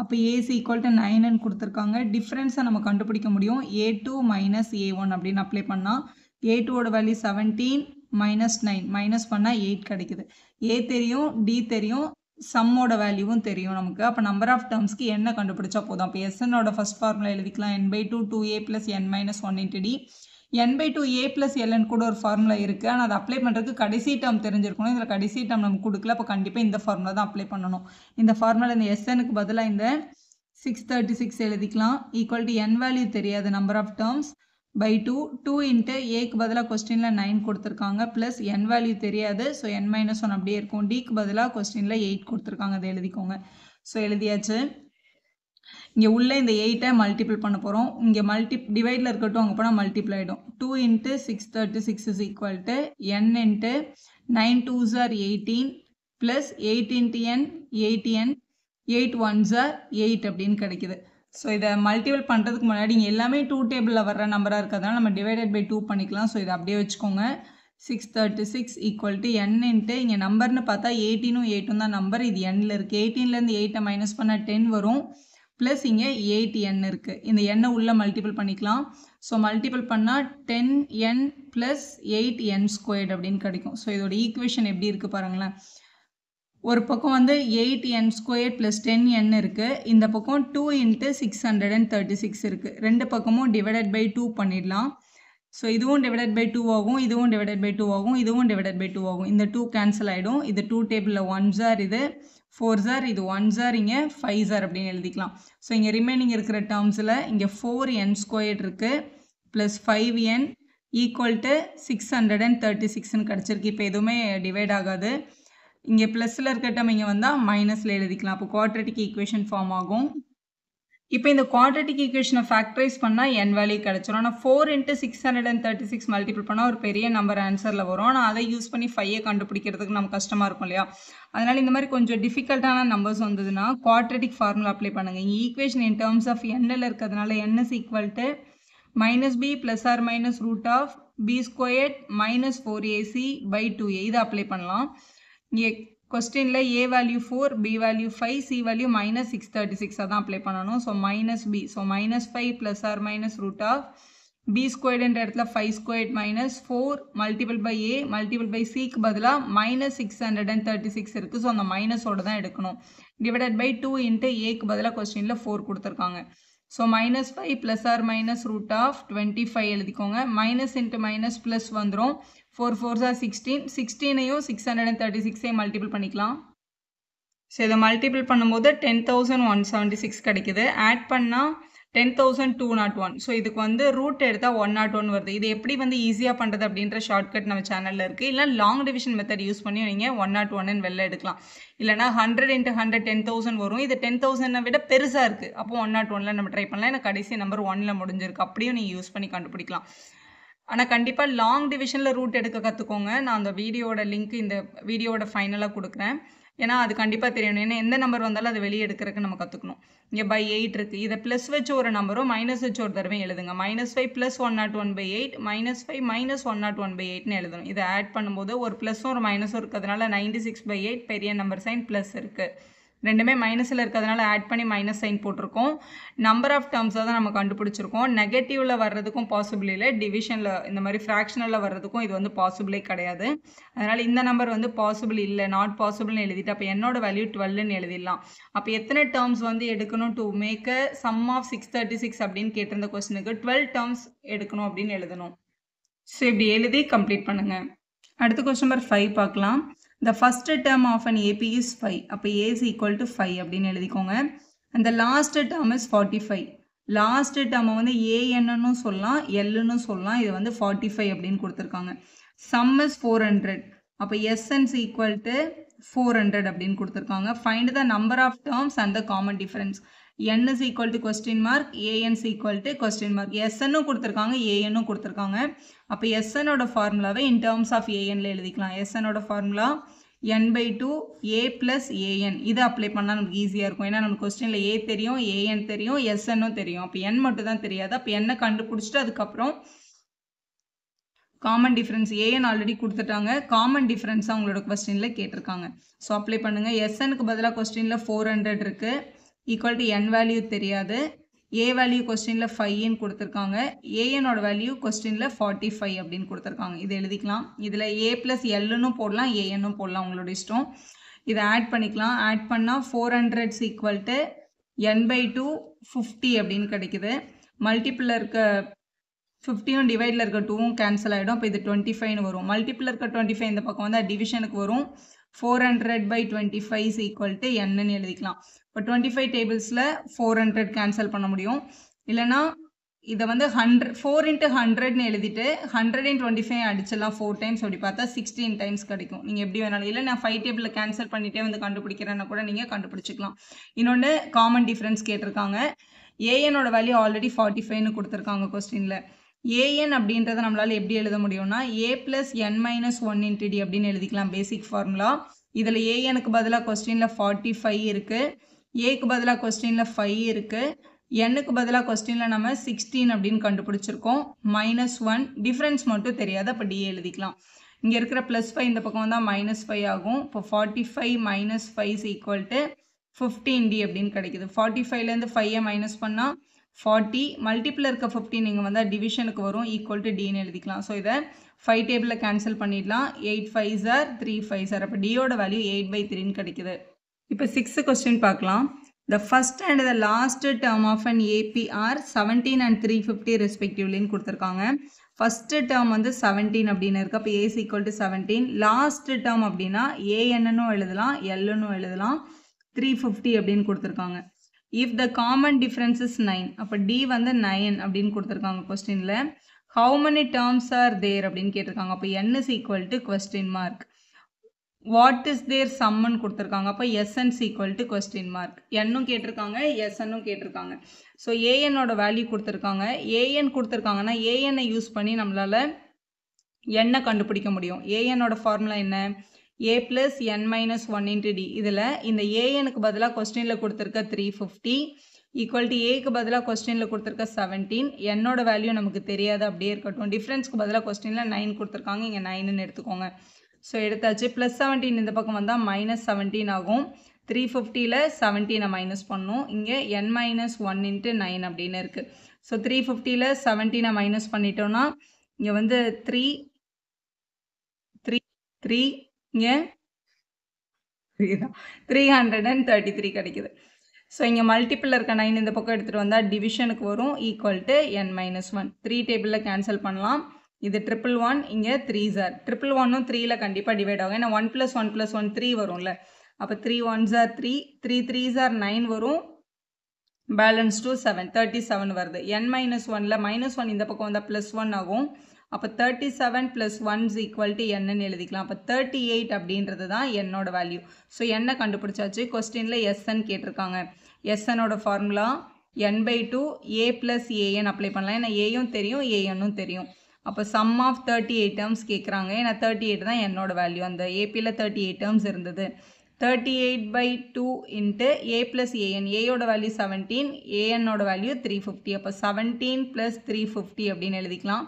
அப்போ ஏஸ் ஈக்குவல் டு 9ன்னு கொடுத்துருக்காங்க. டிஃப்ரென்ஸை நம்ம கண்டுபிடிக்க முடியும். a2 - a1 அப்படின்னு அப்ளை பண்ணால் a2ஓட வேல்யூ 17 - 9 மைனஸ் பண்ணால் 8 கிடைக்குது. ஏ தெரியும், டி தெரியும், சம்மோட வேல்யூவும் தெரியும் நமக்கு. அப்போ நம்பர் ஆஃப் டேர்ம்ஸ்க்கு என்ன கண்டுபிடிச்சா போதும். அப்போ எஸ்என்னோட ஃபஸ்ட் ஃபார்முலா எழுதிக்கலாம். n/2 2a + n - 1 × d. n/2 a + ln கூட ஒரு ஃபார்முலா இருக்குது. ஆனால் அதை அப்ளை பண்ணுறதுக்கு கடைசி டேர்ம் தெரிஞ்சிருக்கணும். இதில் கடைசி டேர்ம் நம்ம கொடுக்கல. அப்போ கண்டிப்பாக இந்த ஃபார்முலா தான் அப்ளை பண்ணணும். இந்த ஃபார்முலா இந்த எஸ்எனுக்கு பதிலாக இந்த 636 எழுதிக்கலாம். ஈக்குவல் டு n வேல்யூ தெரியாது, நம்பர் ஆஃப் டேர்ம்ஸ் பை 2. 2 × ஏக்கு பதிலாக கொஸ்டினில் 9 கொடுத்துருக்காங்க, ப்ளஸ் n வேல்யூ தெரியாது. ஸோ n - 1 அப்படியே இருக்கும். டிக்கு பதிலாக கொஸ்டினில் 8 கொடுத்துருக்காங்க, அதை எழுதிக்கோங்க. ஸோ எழுதியாச்சு. இங்கே உள்ளே இந்த 8ஐ மல்டிபிள் பண்ண போகிறோம். இங்கே டிவைடில் இருக்கட்டும், அங்கே போனால் மல்டிபிள் ஆகிடும். 2 × 636 is equal to n × 9 2s are 18 plus 8 × n 8n 8 1s are 8 அப்படின்னு கிடைக்குது. ஸோ இதை மல்டிபிள் பண்ணுறதுக்கு முன்னாடி இங்கே எல்லாமே 2 டேபிளில் வர்ற நம்பராக இருக்கிறதுனால நம்ம டிவைடட் பை 2 பண்ணிக்கலாம். ஸோ இதை அப்படியே வச்சுக்கோங்க. 636 ஈக்குவல் டு n × இங்கே நம்பர்னு பார்த்தா 18ம் 8ம் தான் நம்பர். இது nல இருக்குது. 18லேருந்து 8ஐ மைனஸ் பண்ணால் 10 வரும். ப்ளஸ் இங்கே 8n இருக்குது. இந்த எண்ணை உள்ளே மல்டிபிள் பண்ணிக்கலாம். ஸோ மல்டிபிள் பண்ணால் 10n ப்ளஸ் 8n² அப்படின்னு கிடைக்கும். ஸோ இதோட ஈக்குவேஷன் எப்படி இருக்குது பாருங்களேன். ஒரு பக்கம் வந்து 8n² ப்ளஸ் 10n இருக்குது. இந்த பக்கம் 2 × 636 இருக்குது. ரெண்டு பக்கமும் டிவைடட் பை 2 பண்ணிடலாம். ஸோ இதுவும் டிவைடட் பை 2 ஆகும், இதுவும் டிவைடட் பை 2 ஆகும், இதுவும் டிவைடட் பை 2 ஆகும். இந்த 2 கேன்சல் ஆகிடும். இது 2 டேபிளில் 1s are, இது 4s are, இது 1s are, இங்கே 5s are அப்படின்னு எழுதிக்கலாம். ஸோ இங்கே ரிமைனிங் இருக்கிற டேர்ம்ஸில் இங்கே 4n² இருக்குது ப்ளஸ் 5n ஈக்குவல் டு 636ன்னு கிடச்சிருக்கு. இப்போ எதுவுமே டிவைட் ஆகாது. இங்கே ப்ளஸில் இருக்க டேர்ம் இங்கே வந்தால் மைனஸில் எழுதிக்கலாம். அப்போ குவாட்ரட்டிக் ஈக்குவேஷன் ஃபார்ம் ஆகும். இப்போ இந்த குவாட்ரட்டிக் ஈக்குவேஷனை ஃபேக்டரைஸ் பண்ணால் n வேல்யூ கிடச்சிரும். ஆனால் 4 × 636 மல்டிபிள் பண்ணால் ஒரு பெரிய நம்பர் ஆன்சரில் வரும். ஆனால் அதை யூஸ் பண்ணி 5ஐ கண்டுபிடிக்கிறதுக்கு நம்ம கஷ்டமாக இருக்கும் இல்லையா. அதனால் இந்த மாதிரி கொஞ்சம் டிஃபிகல்ட்டான நம்பர்ஸ் வந்ததுன்னா குவாட்ரட்டிக் ஃபார்முலா அப்ளை பண்ணுங்கள். இங்கே equation in terms of n இருக்கிறதுனால n is equal to -b + or -√b² - 4ac by 2a இதை அப்ளை பண்ணலாம். இங்கே கொஸ்டினில் a value 4, b value 5, c value -636 அதான் அப்ளை பண்ணணும். So -b, so -5 + or -√b² இடத்துல 5² - 4 multiple by a multiple by cக்கு பதிலாக -636 இருக்குது. ஸோ அந்த மைனஸோட தான் எடுக்கணும். டிவைடட் பை 2 × ஏக்கு பதிலாக கொஸ்டினில் 4 கொடுத்துருக்காங்க. ஸோ -5 + or -√25 எழுதிக்கோங்க. மைனஸ் இன்ட்டு மைனஸ் ப்ளஸ் வந்துடும். 4 4s are 16. 16ஐயும் 636ஐயும் மல்டிபிள் பண்ணிக்கலாம். ஸோ இதை மல்டிபிள் பண்ணும்போது 10,176 கிடைக்குது. ஆட் பண்ணால் 10,201. ஸோ இதுக்கு வந்து ரூட் எடுத்தால் 101 வருது. இது எப்படி வந்து ஈஸியாக பண்ணுறது அப்படின்ற ஷார்ட்கட் நம்ம சேனலில் இருக்குது. இல்லை லாங் டிவிஷன் மெத்தட் யூஸ் பண்ணி நீங்கள் 101 வெளில எடுக்கலாம். இல்லைனா 100 × 100 10,000 வரும். இது 10,000 விட பெருசாக இருக்குது. அப்போ 101 நம்ம ட்ரை பண்ணலாம். எனக்கு கடைசி நம்பர் 1ல் முடிஞ்சிருக்கு. அப்படியும் நீங்கள் யூஸ் பண்ணி கண்டுபிடிக்கலாம். ஆனால் கண்டிப்பாக லாங் டிவிஷனில் ரூட் எடுக்க கற்றுக்கோங்க. நான் அந்த வீடியோட லிங்க் இந்த வீடியோட ஃபைனலாக கொடுக்குறேன். ஏன்னா அது கண்டிப்பாக தெரியணும். ஏன்னா எந்த நம்பர் வந்தாலும் அதை வெளியே எடுக்கிறதுக்கு நம்ம கற்றுக்கணும். இங்கே by 8 இருக்குது. இதை ப்ளஸ் வச்சு ஒரு நம்பரும் மைனஸ் வச்சு ஒரு தடவை எழுதுங்க. -5 + 101/8 -5 - 101/8ன்னு எழுதணும். இதை ஆட் பண்ணும்போது ஒரு ப்ளஸும் ஒரு மைனஸும் இருக்கிறதுனால 96/8 பெரிய நம்பர் சைன் ப்ளஸ் இருக்குது. ரெண்டுமே மைனஸில் இருக்கிறதுனால ஆட் பண்ணி மைனஸ் சைன் போட்டிருக்கோம். நம்பர் ஆஃப் டேர்ம்ஸாக தான் நம்ம கண்டுபிடிச்சிருக்கோம். நெகட்டிவில் வர்றதுக்கும் பாசிபிள் இல்லை. டிவிஷனில் இந்த மாதிரி ஃப்ராக்ஷனலில் வர்றதுக்கும் இது வந்து பாசிபிளே கிடையாது. அதனால் இந்த நம்பர் வந்து பாசிபிள் இல்லை, நாட் பாசிபிள்னு எழுதிட்டு அப்போ என்னோட வேல்யூ 12ன்னு எழுதிடலாம். அப்போ எத்தனை டேர்ம்ஸ் வந்து எடுக்கணும் to make a sum of 636 அப்படின்னு கேட்டிருந்த கொஸ்டினுக்கு 12 டேர்ம்ஸ் எடுக்கணும் அப்படின்னு எழுதணும். ஸோ இப்படி எழுதி கம்ப்ளீட் பண்ணுங்கள். அடுத்த கொஸ்டின் நம்பர் 5 பார்க்கலாம். The first term of an AP is 5. அப்போ A is equal to 5 அப்படின்னு எழுதிக்கோங்க. And the last term is 45. Last டேர்மை வந்து ANன்னு சொல்லலாம், Lன்னு சொல்லலாம். இது வந்து 45 அப்படின்னு கொடுத்துருக்காங்க. Sum is 400. அப்போ SN is equal to 400 அப்படின்னு கொடுத்துருக்காங்க. Find the number of terms and the common difference. N is equal to question mark, AN is equal to question mark. SNனும் கொடுத்துருக்காங்க, ANனும் கொடுத்துருக்காங்க. அப்போ SNோட ஃபார்முலாவை in terms of ANல எழுதிக்கலாம். SNோட formula n/2 A plus AN. இதை அப்ளை பண்ணால் நமக்கு ஈஸியாக இருக்கும். ஏன்னா நம்ம கொஸ்டினில் A தெரியும், AN தெரியும், SNனும் தெரியும். அப்போ N மட்டும் தான் தெரியாது. அப்போ N கண்டுபிடிச்சிட்டு அதுக்கப்புறம் காமன் டிஃப்ரென்ஸ் AN ஆல்ரெடி கொடுத்துட்டாங்க. காமன் டிஃப்ரென்ஸாக உங்களோட கொஸ்டினில் கேட்டிருக்காங்க. ஸோ அப்ளை பண்ணுங்கள். SNக்கு பதிலாக கொஸ்டினில் 400 இருக்குது. ஈக்குவல் டு N வேல்யூ தெரியாது. A வேல்யூ கொஸ்டினில் 5ன்னு கொடுத்துருக்காங்க. ANோட வேல்யூ கொஸ்டினில் 45 அப்படின்னு கொடுத்துருக்காங்க. இது எழுதிக்கலாம். இதில் A + Lன்னு போடலாம், ANனும் போடலாம், உங்களோட இஷ்டம். இதை ஆட் பண்ணிக்கலாம். ஆட் பண்ணால் 400 ஈக்குவல் டு n/2 50 அப்படின்னு கிடைக்குது. மல்டிப்பிளில் இருக்க 50யும் டிவைடில் இருக்க 2வும் கேன்சல் ஆகிடும். இப்போ இது 25ன்னு வரும். மல்டிப்பிளில் இருக்க 25 இந்த பக்கம் வந்து டிவிஷனுக்கு வரும். 400/25 ஈக்குவல் டு Nன்னு எழுதிக்கலாம். இப்போ 25 டேபிள்ஸில் 400 கேன்சல் பண்ண முடியும். இல்லைனா இதை வந்து 4 × 100ன்னு எழுதிட்டு 100 × 25 அடிச்சிடலாம் 4 டைம்ஸ். அப்படி பார்த்தா 16 டைம்ஸ் கிடைக்கும். நீங்கள் எப்படி வேணாலும், இல்லை நான் 5 டேபிளில் கேன்சல் பண்ணிகிட்டே வந்து கண்டுபிடிக்கிறேன்னா கூட நீங்கள் கண்டுபிடிச்சிக்கலாம். இன்னொன்று காமன் டிஃப்ரென்ஸ் கேட்டிருக்காங்க. ANோட வேல்யூ ஆல்ரெடி 45ன்னு கொடுத்துருக்காங்க கொஸ்டினில். AN அப்படின்றத நம்மளால் எப்படி எழுத முடியும்னா A + N - 1 × D அப்படின்னு எழுதிக்கலாம். பேசிக் ஃபார்முலா. இதில் ANக்கு பதிலாக கொஸ்டினில் 45 இருக்குது. ஏக்கு பதிலாக கொஸ்டினில் 5 இருக்குது. Nக்கு பதிலாக கொஸ்டினில் நம்ம 16 அப்படின்னு கண்டுபிடிச்சிருக்கோம். -1 டிஃப்ரென்ஸ் மட்டும் தெரியாது. அப்போ D எழுதிக்கலாம். இங்கே இருக்கிற +5 இந்த பக்கம் வந்தால் -5 ஆகும். இப்போ 45 - 5 ஈக்குவல் டு 15D அப்படின்னு கிடைக்குது. 45லேருந்து 5 மைனஸ் பண்ணால் 40. மல்டிப்பிள் இருக்க 15 நீங்கள் வந்தால் டிவிஷனுக்கு வரும். ஈக்குவல் டு Dன்னு எழுதிக்கலாம். ஸோ இதை 5 டேபிளில் கேன்சல் பண்ணிடலாம். 8 5s are 3 5s are. அப்போ Dயோட வேல்யூ 8/3ன்னு கிடைக்குது. இப்போ 6th கொஸ்டின் பார்க்கலாம். The first and the last term of an AP are 17 and 350 respectivelyன்னு கொடுத்துருக்காங்க. ஃபஸ்ட்டு டேர்ம் வந்து 17 அப்படின்னு இருக்குது. அப்போ A is equal to 17. Last term அப்படின்னா ANன்னும் எழுதலாம், Lன்னும் எழுதலாம். 350 அப்படின்னு கொடுத்துருக்காங்க. If the common difference is 9. அப்போ D வந்து 9 அப்படின்னு கொடுத்துருக்காங்க கொஸ்டினில். How many terms are there அப்படின்னு கேட்டிருக்காங்க. அப்போ N is equal to question mark. What is their சம்முன்னு கொடுத்துருக்காங்க. அப்போ SN is equal to question mark. Nனும் கேட்டிருக்காங்க, SNனும் கேட்டிருக்காங்க. ஸோ ANோட வேல்யூ கொடுத்துருக்காங்க. AN கொடுத்துருக்காங்கன்னா ANஐ யூஸ் பண்ணி நம்மளால் Nனை கண்டுபிடிக்க முடியும். ANோட ஃபார்முலா என்ன? A + N - 1 × D. இதில் இந்த ANக்கு பதிலாக கொஸ்டினில் கொடுத்துருக்க 350 ஈக்குவல் டு Aக்கு பதிலாக கொஸ்டினில் கொடுத்துருக்க 17. Nனோட வேல்யூ நமக்கு தெரியாது, அப்படியே இருக்கட்டும். டிஃப்ரென்ஸ்க்கு பதிலாக கொஸ்டினில் 9 கொடுத்துருக்காங்க, இங்கே 9ன்னு எடுத்துக்கோங்க. ஸோ எடுத்தாச்சு. +17 இந்த பக்கம் வந்தால் -17 ஆகும். 350ல் 17 மைனஸ் பண்ணணும். இங்கே N - 1 × 9 அப்படின்னு இருக்குது. ஸோ 350ல் 17 மைனஸ் பண்ணிட்டோன்னா இங்கே வந்து 3 இங்கே 333 கிடைக்குது. ஸோ இங்கே மல்டிப்பிள் இருக்க 9 இந்த பக்கம் எடுத்துகிட்டு வந்தால் டிவிஷனுக்கு வரும். Equal to N - 1. 3 டேபிளில் கேன்சல் பண்ணலாம். இது 111, இங்கே 3s are. 111ம் 3ல் கண்டிப்பாக டிவைட் ஆகும். ஏன்னா 1 + 1 + 1 3 வரும்ல. அப்போ 3 1s are 3, 3 3s are 9 வரும், பேலன்ஸ் 2 7, 37 வருது. n minus 1ல minus 1 இந்த பக்கம் வந்தால் ப்ளஸ் 1 ஆகும். அப்போ 37 + 1 is equal to n எழுதிக்கலாம். அப்போ 38 அப்படின்றது தான் என்னோட வேல்யூ. ஸோ என்ன கண்டுபிடிச்சாச்சு. கொஸ்டினில் எஸ்என் கேட்டிருக்காங்க. எஸ்எனோட formula n/2 a + an apply பண்ணலாம். ஏன்னா ஏயும் தெரியும் ஏஎன்னும் தெரியும். அப்போ சம் ஆஃப் 38 டேர்ம்ஸ் கேட்குறாங்க. ஏன்னா 38 தான் என்னோட வேல்யூ. அந்த ஏபியில் 38 டேர்ம்ஸ் இருந்தது. 38/2 into a plus an. a value 17, an value 350. அப்போ 17 + 350 அப்படின்னு எழுதிக்கலாம்.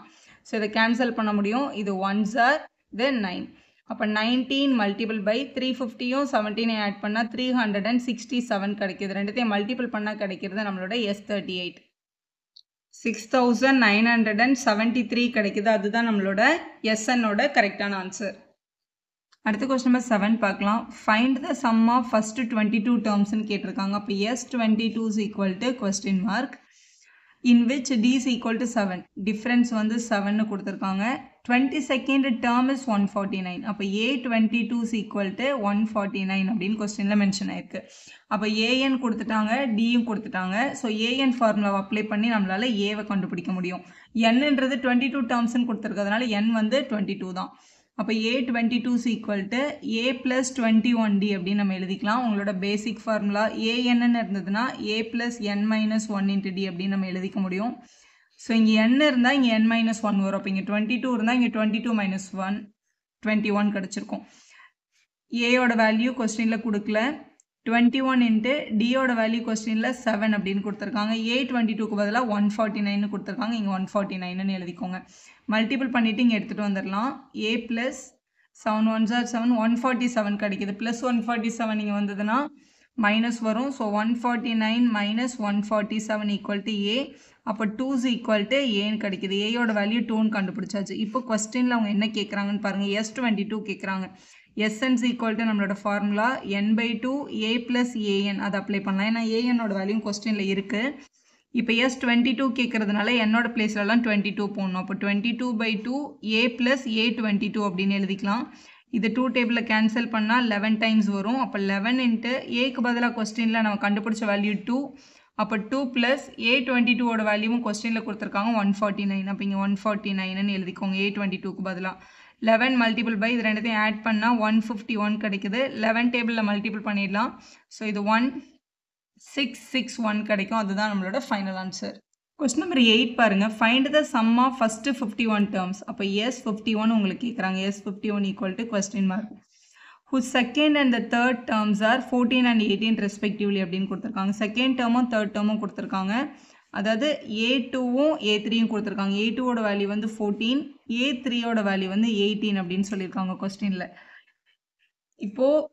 ஸோ இதை கேன்சல் பண்ண முடியும். இது 1s are then 9. அப்போ 19 மல்டிபிள் பை 350யும் 17 ஆட் பண்ணால் 367 கிடைக்கிது. ரெண்டுத்தையும் மல்டிபிள் பண்ணால் கிடைக்கிறது நம்மளோட S38. 6973 கிடைக்குது. அதுதான் நம்மளோட SNோட கரெக்டான ஆன்சர். அடுத்த கொஸ்டின் நம்பர் 7 பார்க்கலாம். Find the sum of first 22 டேர்ம்ஸ்னு கேட்டிருக்காங்க. அப்போ S22 is equal to question mark in which D is equal to 7. Difference வந்து 7ன்னு கொடுத்துருக்காங்க. 22nd term is 149. அப்போ A22 is equal to 149 அப்படின்னு கொஸ்டினில் மென்ஷன் ஆயிருக்கு. அப்போ ஏஎன் கொடுத்துட்டாங்க, டியும் கொடுத்துட்டாங்க. ஸோ ஏஎன் ஃபார்முலாவை அப்ளை பண்ணி நம்மளால் ஏவை கண்டுபிடிக்க முடியும். என்னன்றது 22 டேர்ம்ஸ்ன்னு கொடுத்துருக்கிறதுனால n வந்து 22 தான். அப்போ A22 is equal to A plus 21D அப்படின்னு நம்ம எழுதிக்கலாம். உங்களோட பேசிக் ஃபார்முலா ஏஎன்னு இருந்ததுன்னா A plus n minus 1 into D அப்படின்னு நம்ம எழுதிக்க முடியும். ஸோ இங்கே n இருந்தால் இங்கே n minus 1 வரும். அப்போ இங்கே 22 இருந்தால் இங்கே 22 minus 1 21 கிடச்சிருக்கும். ஏயோட வேல்யூ கொஸ்டினில் கொடுக்கல. 21 into டியோட வேல்யூ கொஸ்டினில் 7 அப்படின்னு கொடுத்துருக்காங்க. A22க்கு பதிலாக 149 கொடுத்துருக்காங்க. இங்கே 149ன்னு எழுதிக்கோங்க. மல்டிபிள் பண்ணிவிட்டு இங்கே எடுத்துகிட்டு வந்துடலாம். A plus 7 1s are 7, 147 கிடைக்கிது. ப்ளஸ் 147 இங்கே வந்ததுன்னா மைனஸ் வரும். So 149 minus 147 equal to A. அப்போ 2 is equal to Aன்னு கிடைக்கிது. ஏயோட வேல்யூ 2ன்னு கண்டுபிடிச்சாச்சு. இப்போ கொஸ்டினில் அவங்க என்ன கேட்குறாங்கன்னு பாருங்கள். S22 கேட்குறாங்க. Sn is equal to நம்மளோட formula n/2 A plus an. அதை அப்ளை பண்ணலாம். ஏன்னா ஏஎன்னோட வேல்யூ கொஸ்டினில் இருக்குது. இப்போ S22 கேட்குறதுனால என்னோட பிளேஸ்லலாம் 22 போடணும். அப்போ 22/2 A plus A22 அப்படின்னு எழுதிக்கலாம். இது 2 டேபிளில் கேன்சல் பண்ணால் 11 டைம்ஸ் வரும். அப்போ 11 into ஏக்கு பதிலாக கொஸ்டினில் நம்ம கண்டுபிடிச்ச வேல்யூ 2. அப்போ 2 ப்ளஸ் A22ஓட வேல்யூவும் கொஸ்டினில் கொடுத்துருக்காங்க 149. அப்போ இங்கே 149ன்னு எழுதிக்கோங்க A22க்கு பதிலாக. 11 மல்டிபிள் பை இது ரெண்டுத்தையும் ஆட் பண்ணால் 151 கிடைக்குது. 11 டேபிளில் மல்டிபிள் பண்ணிடலாம். ஸோ இது 1661 கிடைக்கும். அதுதான் நம்மளோட ஃபைனல் ஆன்சர். கொஸ்டின் நம்பர் 8 பாருங்கள். Find the sum of first 51 terms. அப்போ S51 உங்களுக்கு கேட்குறாங்க. S51 equal to question mark whose second and the third terms are 14 and 18 respectively அப்படின்னு கொடுத்துருக்காங்க. செகண்ட் டேர்மும் தேர்ட் டேர்மும் கொடுத்துருக்காங்க. அதாவது A2வும் A3யும் கொடுத்துருக்காங்க. A2ஓட வேல்யூ வந்து 14, A3ஓட வேல்யூ வந்து 18 அப்படின்னு சொல்லியிருக்காங்க கொஸ்டினில். இப்போது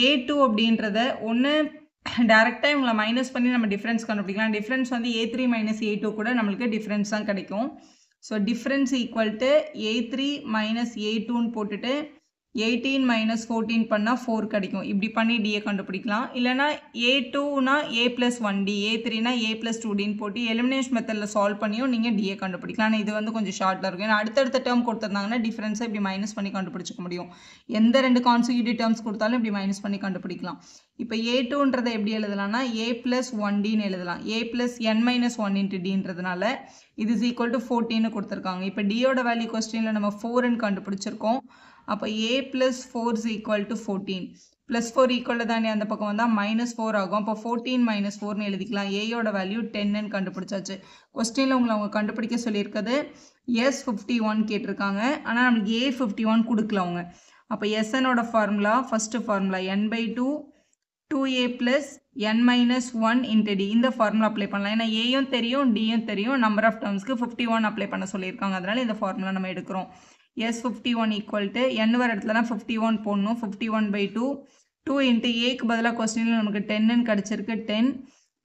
A2 அப்படின்றத ஒன்று டேரெக்டாக இவங்களை மைனஸ் பண்ணி நம்ம டிஃப்ரென்ஸ் கண்டுபிடிக்கலாம். டிஃப்ரென்ஸ் வந்து A3 minus A2 கூட நம்மளுக்கு டிஃப்ரென்ஸ் தான் கிடைக்கும். So difference equal to A3 minus A2ன்னு போட்டுட்டு 18 minus 14 பண்ணால் 4 கிடைக்கும். இப்படி பண்ணி டியை கண்டுபிடிக்கலாம். இல்லைனா A2னா A plus 1D, A3னா A plus 2Dன்னு போட்டு எலிமினேஷன் மெத்தடில் சால்வ் பண்ணியும் நீங்கள் டியை கண்டுபிடிக்கலாம். ஆனால் இது வந்து கொஞ்சம் ஷார்ட்டாக இருக்கும். ஏன்னா அடுத்தடுத்த டேர்ம் கொடுத்துருந்தாங்கன்னா டிஃப்ரென்ஸை இப்படி மைனஸ் பண்ணி கண்டுபிடிச்சிக்க முடியும். எந்த 2 கான்சிக்யூட்டிவ் டேர்ம்ஸ் கொடுத்தாலும் இப்படி மைனஸ் பண்ணி கண்டுபிடிக்கலாம். இப்போ A2ன்றதை எப்படி எழுதலாம்னா A plus 1Dன்னு எழுதலாம். A plus n minus 1 into Dன்றதுனால இது is equal to 14ன்னு கொடுத்துருக்காங்க. இப்போ டியோட வேல்யூ கொஸ்டினில் நம்ம 4ன்னு கண்டுபிடிச்சிருக்கோம். அப்போ A plus 4 is equal to 14. Plus 4 equal தானே அந்த பக்கம் வந்தால் -4 ஆகும். அப்போ 14 - 4ன்னு எழுதிக்கலாம். ஏயோட வேல்யூ 10ன்னு கண்டுபிடிச்சாச்சு. கொஸ்டினில் உங்களை அவங்க கண்டுபிடிக்க சொல்லியிருக்கிறது S51 கேட்டிருக்காங்க. ஆனால் நம்மளுக்கு A51 கொடுக்கல அவங்க. அப்போ SNோட formula first formula n/2 2A plus n minus 1 into D. இந்த ஃபார்முலா அப்ளை பண்ணலாம். ஏன்னா ஏயும் தெரியும் டியும் தெரியும். நம்பர் ஆஃப் டேர்ம்ஸ்க்கு 51 அப்ளை பண்ண சொல்லியிருக்காங்க. அதனால் இந்த ஃபார்முலா நம்ம எடுக்கிறோம். S51 ஈக்குவல் டு n வர இடத்துலலாம் 51 போடணும். 51/2 2 into ஏக்கு பதிலாக கொஸ்டினில் நமக்கு 10ன்னு கிடச்சிருக்கு. 10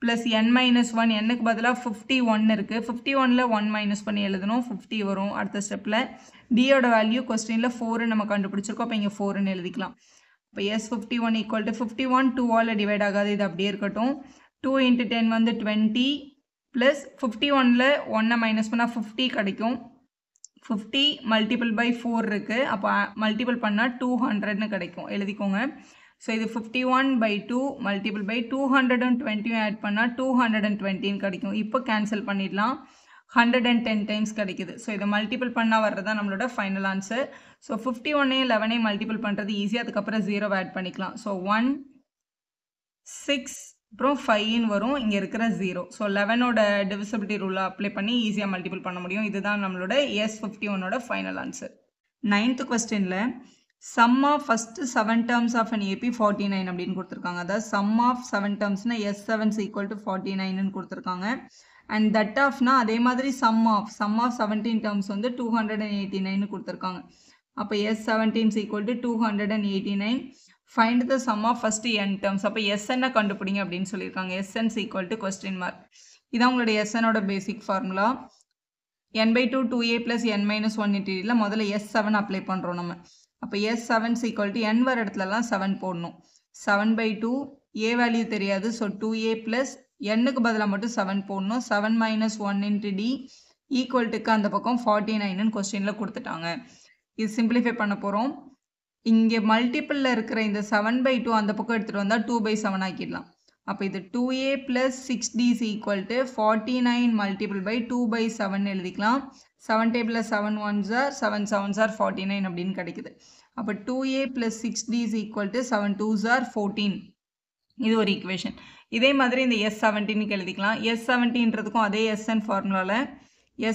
ப்ளஸ் n minus 1 என்னுக்கு பதிலாக 51 இருக்குது. 51ல் 1 மைனஸ் பண்ணி எழுதணும். 50 வரும் அடுத்த ஸ்டெப்பில். டியோட வேல்யூ கொஸ்டினில் 4 நம்ம கண்டுபிடிச்சிருக்கோம். அப்போ இங்கே 4ன்னு எழுதிக்கலாம். இப்போ S51 ஈக்குவல் டு 51 2ஆல் டிவைட் ஆகாது. இது அப்படியே இருக்கட்டும். 2 into 10 வந்து 20 ப்ளஸ் 51ல் 1 மைனஸ் பண்ணால் 50 கிடைக்கும். 50 மல்டிபிள் பை 4 இருக்குது. அப்போ மல்டிபிள் பண்ணால் 200ன்னு கிடைக்கும். எழுதிக்கோங்க. ஸோ இது 51/2 மல்டிபிள் பை 220 ஆட் பண்ணால் 220 கிடைக்கும். இப்போ கேன்சல் பண்ணிடலாம். 110 டைம்ஸ் கிடைக்குது. ஸோ இதை மல்டிபிள் பண்ணால் வர்றதா நம்மளோட ஃபைனல் ஆன்சர். ஸோ 51 11 மல்டிபிள் பண்ணுறது ஈஸி. அதுக்கப்புறம் 0 ஆட் பண்ணிக்கலாம். ஸோ 1 6 அப்புறம் 5 வரும். இங்கே இருக்கிற 0. ஸோ 11ஓட டிவிசிபிலிட்டி ரூலை அப்ளை பண்ணி ஈஸியாக மல்டிபிள் பண்ண முடியும். இதுதான் நம்மளோட S51ஓட ஃபைனல் ஆன்சர். 9th கொஸ்டினில் sum of first 7 terms of an AP 49 அப்படின்னு கொடுத்துருக்காங்க. அதாவது sum of 7 termsனா S7 is equal to 49 கொடுத்துருக்காங்க. அண்ட் தட் ஆஃப்னா அதே மாதிரி sum of 17 terms வந்து 289 கொடுத்துருக்காங்க. அப்போ S17 is equal to 289. Find the sum of first n terms. அப்போ SN கண்டுபிடிங்க அப்படின்னு சொல்லியிருக்காங்க. SN is equal to question mark. இதான் உங்களுடைய SNஓட basic formula. n/2 2a plus n minus 1 into d முதல்ல S7 அப்ளை பண்ணுறோம் நம்ம. அப்போ S7 is equal to n வர இடத்துலலாம் 7 போடணும். 7/2 a வேல்யூ தெரியாது. ஸோ 2a plus n-க்கு பதிலாக மட்டும் 7 போடணும். 7 minus 1 into d ஈக்குவல் டுக்கு அந்த பக்கம் 49 கொஸ்டினில் கொடுத்துட்டாங்க. இது சிம்பிளிஃபை பண்ண போகிறோம். இங்கே மல்டிப்பிளில் இருக்கிற இந்த 7/2 அந்த பக்கம் எடுத்துகிட்டு வந்தால் 2/7 ஆக்கிடலாம். அப்போ இது 2a plus 6d is equal to 49 multiple by 2/7 எழுதிக்கலாம். 7 table 7 1s are 7 7s are 49 அப்படின்னு கிடைக்குது. அப்போ 2a plus 6d is equal to 7 2s are 14. இது ஒரு ஈக்குவேஷன். இதே மாதிரி இந்த S17க்கு எழுதிக்கலாம். S17ன்றதுக்கும் அதே SN ஃபார்முலாவில்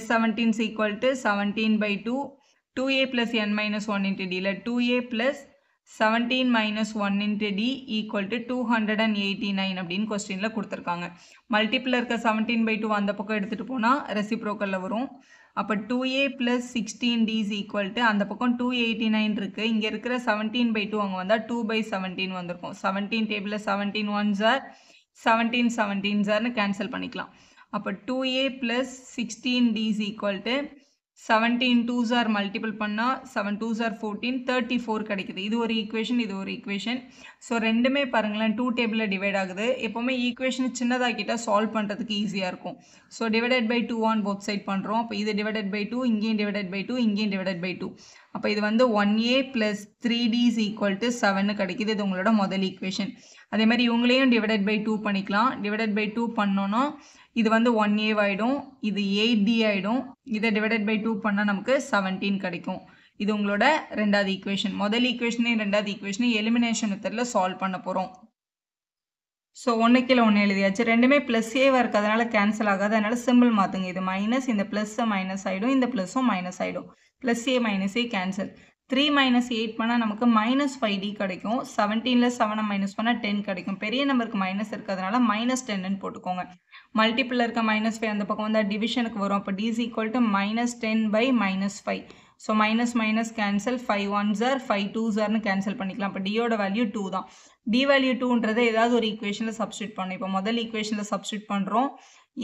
S17 is equal to 17/2 2a plus n minus 1 into d 2a plus 17 minus 1 into d equal to 289 அப்படின்னு கொஸ்டினில் கொடுத்துருக்காங்க. மல்டிப்பிளில் இருக்க 17/2 அந்த பக்கம் எடுத்துகிட்டு போனால் ரெசிப்ரோக்கலில் வரும். அப்போ 2a plus 16d is equal to அந்த பக்கம் 289 இருக்குது. இங்கே இருக்கிற 17/2 அங்கே வந்தால் 2/17 வந்திருக்கும். 17 டேபிளில் 17 1s are 17 17s are cancel பண்ணிக்கலாம். அப்போ 2a plus 16d is equal to 17 2s are multiple பண்ணால் 7 2s are 14 34 கிடைக்குது. இது ஒரு ஈக்குவேஷன், இது ஒரு ஈக்குவேஷன். ஸோ ரெண்டுமே பாருங்களேன் 2 டேபிளில் டிவைட் ஆகுது. எப்போவுமே ஈக்குவேஷன் சின்னதாக்கிட்டால் சால்வ் பண்ணுறதுக்கு ஈஸியாக இருக்கும். So divided by 2 on both side பண்ணுறோம். அப்போ இது டிவைடட் பை 2, இங்கேயும் டிவைடட் பை 2, இங்கேயும் டிவைடட் பை 2. அப்போ இது வந்து 1a plus 3d is equal to 7 கிடைக்குது. இது உங்களோட முதல் ஈக்குவேஷன். அதே மாதிரி இவங்களையும் டிவைடட் பை 2 பண்ணிக்கலாம். டிவைடட் பை 2 பண்ணோன்னா இது வந்து 1a ஆகிடும், இது 8d ஆகிடும். இதை டிவைடட் பை 2 பண்ணால் நமக்கு 17 கிடைக்கும். இது உங்களோட ரெண்டாவது ஈக்குவேஷன். முதல் ஈக்குவேஷனையும் ரெண்டாவது ஈக்குவேஷனையும் எலிமினேஷன் மெத்தடில் சால்வ் பண்ண போகிறோம். ஸோ 1 கீழே 1 எழுதியாச்சு. ரெண்டுமே ப்ளஸ் ஏவாக இருக்கிறதுனால கேன்சல் ஆகாது. அதனால் சிம்பிள் மாற்றுங்க. இது மைனஸ், இந்த ப்ளஸ்ஸை மைனஸ் ஆகிடும், இந்த ப்ளஸ்ஸும் மைனஸ் ஆகிடும். Plus A minus A cancel. 3 minus 8 பண்ணால் நமக்கு -5d கிடைக்கும். 17ல் 7 மைனஸ் பண்ணால் 10 கிடைக்கும். பெரிய நம்பருக்கு மைனஸ் இருக்கிறதுனால -10ன்னு போட்டுக்கோங்க. மல்டிப்பிளில் இருக்க -5 அந்த பக்கம் வந்து டிவிஷனுக்கு வரும். அப்போ d is equal to -10/-5. So minus minus cancel. 5 1s are 5 2s are cancel பண்ணிக்கலாம். அப்போ டியோட வேல்யூ 2 தான். டி வேல்யூ 2ன்றதை ஏதாவது ஒரு ஈக்குவேஷனில் சப்ஸ்டியூட் பண்ணணும். இப்போ முதல் ஈக்குவேஷனில் சப்ஸ்டியூட் பண்ணுறோம்.